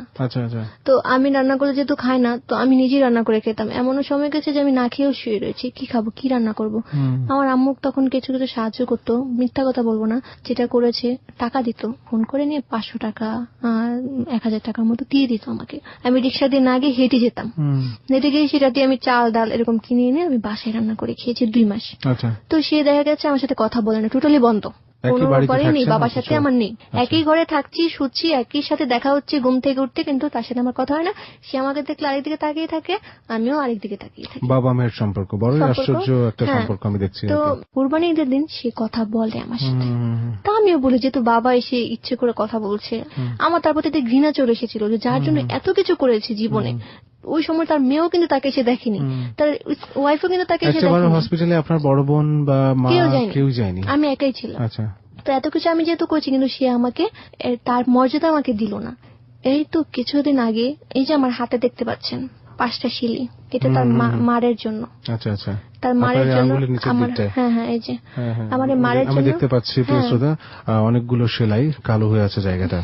তো আমি রান্না করলে যেহেতু খায় না, তো আমি নিজেই রান্না করে খেতাম। এমনও সময় গেছে যে আমি না খেয়েও শুয়ে রয়েছি, কি খাবো, কি রান্না করব। আমার আম্মু তখন কিছু কিছু সাহায্য করতো, মিথ্যা কথা বলবো না, যেটা করেছে টাকা দিত, ফোন করে নিয়ে 500 টাকা 1000 টাকার মতো দিয়ে দিত আমাকে। আমি রিক্সা দিয়ে না গিয়ে হেঁটে যেতাম, হেঁটে গিয়ে সেটা দিয়ে আমি চাল ডাল এরকম কিনে এনে আমি বাসায় রান্না করে খেয়েছি 2 মাস। তো সে দেখা গেছে আমার সাথে কথা বলে না, টোটালি বন্ধ, নেই, বাবার সাথে আমার নেই। একই ঘরে থাকছি, শুচ্ছি, একই সাথে দেখা হচ্ছে ঘুম থেকে উঠতে, কিন্তু তার সাথে আমার কথা হয় না। সে আমাকে দেখলে আরেকদিকে তাকিয়ে থাকে, আমিও আরেকদিকে তাকিয়ে থাকি। বাবা মেয়ের সম্পর্ক বড়ই আশ্চর্য একটা সম্পর্ক আমি দেখছি। তো কুরবানি ঈদের দিন সে কথা বলে আমার সাথে। তা আমিও বলি যে তো বাবা এসে ইচ্ছে করে কথা বলছে। আমার তার প্রতি ঘৃণা চলে এসেছিল যে যার জন্য এত কিছু করেছে জীবনে, ওই সময় তার মেয়েও কিন্তু তাকে এসে দেখেনি, তার ওয়াইফও কিন্তু তাকে এসে দেখেনি। হসপিটালে আপনার বড় বোন বা মা কেউ যায়নি, আমি একাই ছিলাম। তো এত কিছু আমি যেহেতু করছি, কিন্তু সে আমাকে তার মর্যাদা আমাকে দিল না। এই তো কিছুদিন আগে এই যে আমার হাতে দেখতে পাচ্ছেন 5টা শিলি, এটা তার মারের জন্য। তার মারের জন্য আমার, হ্যাঁ এই যে আমার মারের জন্য আমি দেখতে পাচ্ছি শ্রোতা, অনেকগুলো সেলাই কালো হয়ে আছে জায়গাটা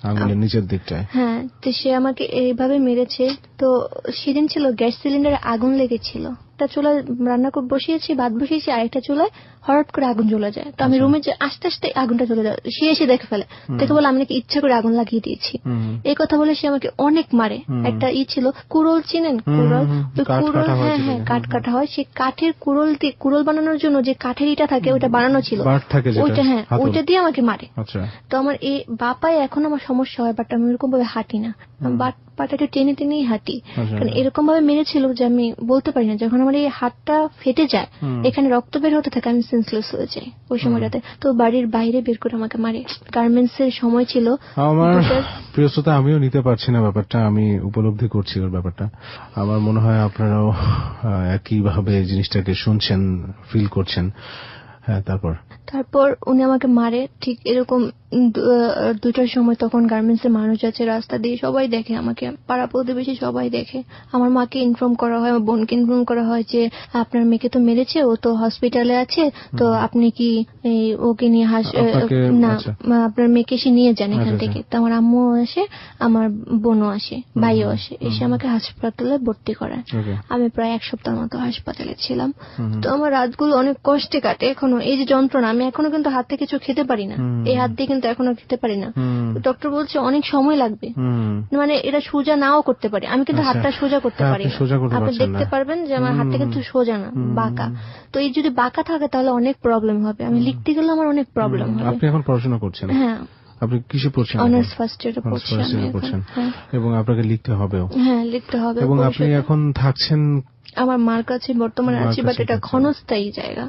আঙুলের নিচের দিকটায়। হ্যাঁ, তো সে আমাকে এইভাবে মেরেছে। তো সেদিন ছিল গ্যাস সিলিন্ডারে আগুন লেগেছিল, তা চুলায় রান্না করে বসিয়েছি, ভাত বসিয়েছি, আরেকটা চুলায় হঠাৎ করে আগুন জ্বলে যায়। তো আমি রুমে যে আস্তে আস্তে আগুনটা চলে যায়, সে এসে দেখে ফেলে, দেখে বলে আমি নাকি ইচ্ছা করে আগুন লাগিয়ে দিয়েছি। এই কথা বলে সে আমাকে অনেক মারে। একটা ছিল কুড়োল, চিনেন কুড়োল? কুড়োল, হ্যাঁ, কাঠ কাটা হয়, সে কাঠের বাঁশের কুড়োল বানানোর জন্য যে কাঠের ইটা থাকে ওটা বানানো ছিল, ওইটা হ্যাঁ ওইটা দিয়ে আমাকে মারে। তো আমার এই বাপায় এখন আমার সমস্যা হয়, বাট আমি এরকম ভাবে হাঁটি না, পাটাকে টেনে টেনেই হাঁটি, কারণ এরকম ভাবে মেরেছিল যে আমি বলতে পারি না। যখন আমার এই হাতটা ফেটে যায়, এখানে রক্ত বের হতে থাকে, আমি সেন্সলেস হয়ে যাই ওই সময়টাতে। তো বাড়ির বাইরে বের করে আমাকে মারে। গার্মেন্টস এর সময় ছিল আমার। প্রিয় শ্রোতা, আমিও নিতে পারছি না ব্যাপারটা, আমি উপলব্ধি করছি ওর ব্যাপারটা। আমার মনে হয় আপনারাও একইভাবে জিনিসটাকে শুনছেন, ফিল করছেন। হ্যাঁ, তারপর উনি আমাকে মারে ঠিক এরকম 2টার সময়। তখন গার্মেন্টস এর মানুষ আছে রাস্তা দিয়ে, সবাই দেখে আমাকে, পাড়া প্রতিবেশী সবাই দেখে। আমার মাকে ইনফর্ম করা হয়, আমার বোনকে ইনফর্ম করা হয় যে আপনার মেয়েকে তো মেরেছে, ও তো হসপিটালে আছে, তো আপনি কি ওকে নিয়ে না আপনার মেয়েকে এসে নিয়ে যান এখান থেকে। তো আমার আম্মু আসে, আমার বোনও আসে, ভাইও আসে, এসে আমাকে হাসপাতালে ভর্তি করায়। আমি প্রায় 1 সপ্তাহ মতো হাসপাতালে ছিলাম। তো আমার রাতগুলো অনেক কষ্টে কাটে এখনো। এই যে যন্ত্রণা, আমি এখনো কিন্তু হাত থেকে কিছু খেতে পারি না, এই হাত দিয়ে কিন্তু এখনো খেতে পারি না। ডক্টর বলছে অনেক সময় লাগবে, মানে এটা সোজা নাও করতে পারে। আমি কিন্তু হাতটা সোজা করতে পারি না, আপনি দেখতে পারবেন যে আমার হাতটা কিন্তু সোজা না, বাঁকা। তো এই যদি বাঁকা থাকে তাহলে অনেক প্রবলেম হবে, আমি লিখতে গেলে আমার অনেক প্রবলেম হবে। আপনি এখন পড়াশোনা করছেন? হ্যাঁ। আপনি কিসে পড়ছেন? অনার্স ফার্স্ট ইয়ারে পড়ছেন। এবং আপনাকে লিখতে হবেও? হ্যাঁ, লিখতে হবে। এবং আপনি এখন থাকছেন আমার মার কাছে বর্তমানে আছি, বাট এটা ক্ষণস্থায়ী জায়গা।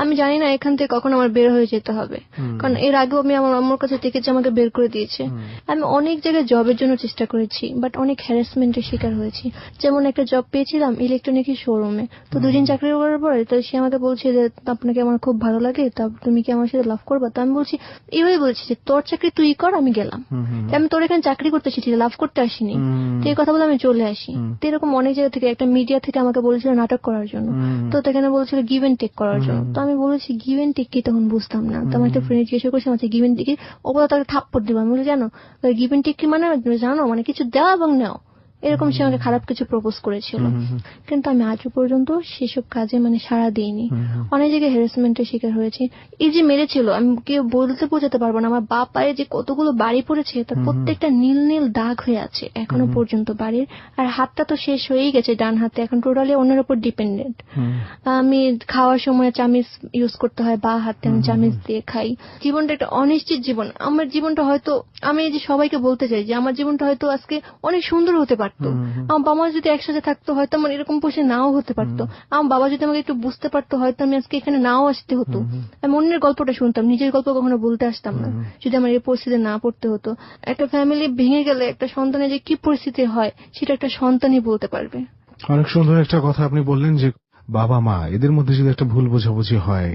আমি জানি না এখান থেকে কখন আমার বের হয়ে যেতে হবে, কারণ এর আগেও আমি আমার আম্মুর কাছে দেখেছি আমাকে বের করে দিয়েছে। আমি অনেক জায়গায় জবের জন্য চেষ্টা করেছি, বাট অনেক হ্যারাসমেন্টের শিকার হয়েছি। যেমন একটা জব পেয়েছিলাম ইলেকট্রনিক্স শোরুমে, তো 2 দিন চাকরি করার পরে তো সে আমাকে বলছে যে আপনাকে আমার খুব ভালো লাগে, তুমি কি আমার সাথে লাভ করবা? তো আমি বলছি, এইভাবে বলছি যে তোর চাকরি তুই কর, আমি গেলাম, আমি তোর এখানে চাকরি করতে এসেছি, লাভ করতে আসিনি। তো এই কথা বলে আমি চলে আসি। তো এরকম অনেক জায়গা থেকে, একটা মিডিয়া থেকে আমাকে বলেছিল নাটক করার জন্য, তো সেখানে বলছিল গিভ এন্ড টেক করার জন্য। তো আমি বলেছি গিভ এন্ড টেক কি, তখন বুঝতাম না। তো আমার একটা ফ্রেন্ড জিজ্ঞাসা করছে আমাকে গিভ এন্ড টেক, ওপরে তাকে থাপ্পড় দিবা। আমি বলি জানো গিভ এন্ড টেক কি মানে জানো, মানে কিছু দেওয়া এবং নেওয়া, এরকম সে আমাকে খারাপ কিছু প্রপোজ করেছিল। কিন্তু আমি আজও পর্যন্ত সেসব কাজে মানে সাড়া দিইনি। অনেক জায়গায় হ্যারাসমেন্টের শিকার হয়েছি। এই যে মেরেছিল, আমি কেউ বলতে বোঝাতে পারবো না। আমার বাপ পায়ে যে কতগুলো বাড়ি পড়েছে, তার প্রত্যেকটা নীল নীল দাগ হয়ে আছে এখনো পর্যন্ত বাড়ির। আর হাতটা তো শেষ হয়েই গেছে, ডান হাতে এখন টোটালি অন্যের উপর ডিপেন্ডেন্ট। আমি খাওয়ার সময় চামিচ ইউজ করতে হয়, বা হাতে আমি চামিচ দিয়ে খাই। জীবনটা একটা অনিশ্চিত জীবন। আমার জীবনটা হয়তো, আমি এই যে সবাইকে বলতে চাই যে আমার জীবনটা হয়তো আজকে অনেক সুন্দর হতে পারতো। আমার বাবা যদি একসাথে থাকতো হয়তো আমার এরকম বসে নাও হতে পারতো। আমার বাবা যদি আমাকে একটু বুঝতে পারতো হয়তো আমি আজকে এখানে নাও আসতে হতো। আমি অন্যের গল্পটা শুনতাম, নিজের গল্প কখনো বলতে আসতাম না, যদি আমার এই পরিস্থিতি না পড়তে হতো। একটা ফ্যামিলি ভেঙে গেলে একটা সন্তানের যে কি পরিস্থিতি হয় সেটা একটা সন্তানই বলতে পারবে। অনেক সুন্দর একটা কথা আপনি বললেন যে বাবা মা এদের মধ্যে যদি একটা ভুল বোঝাবুঝি হয়,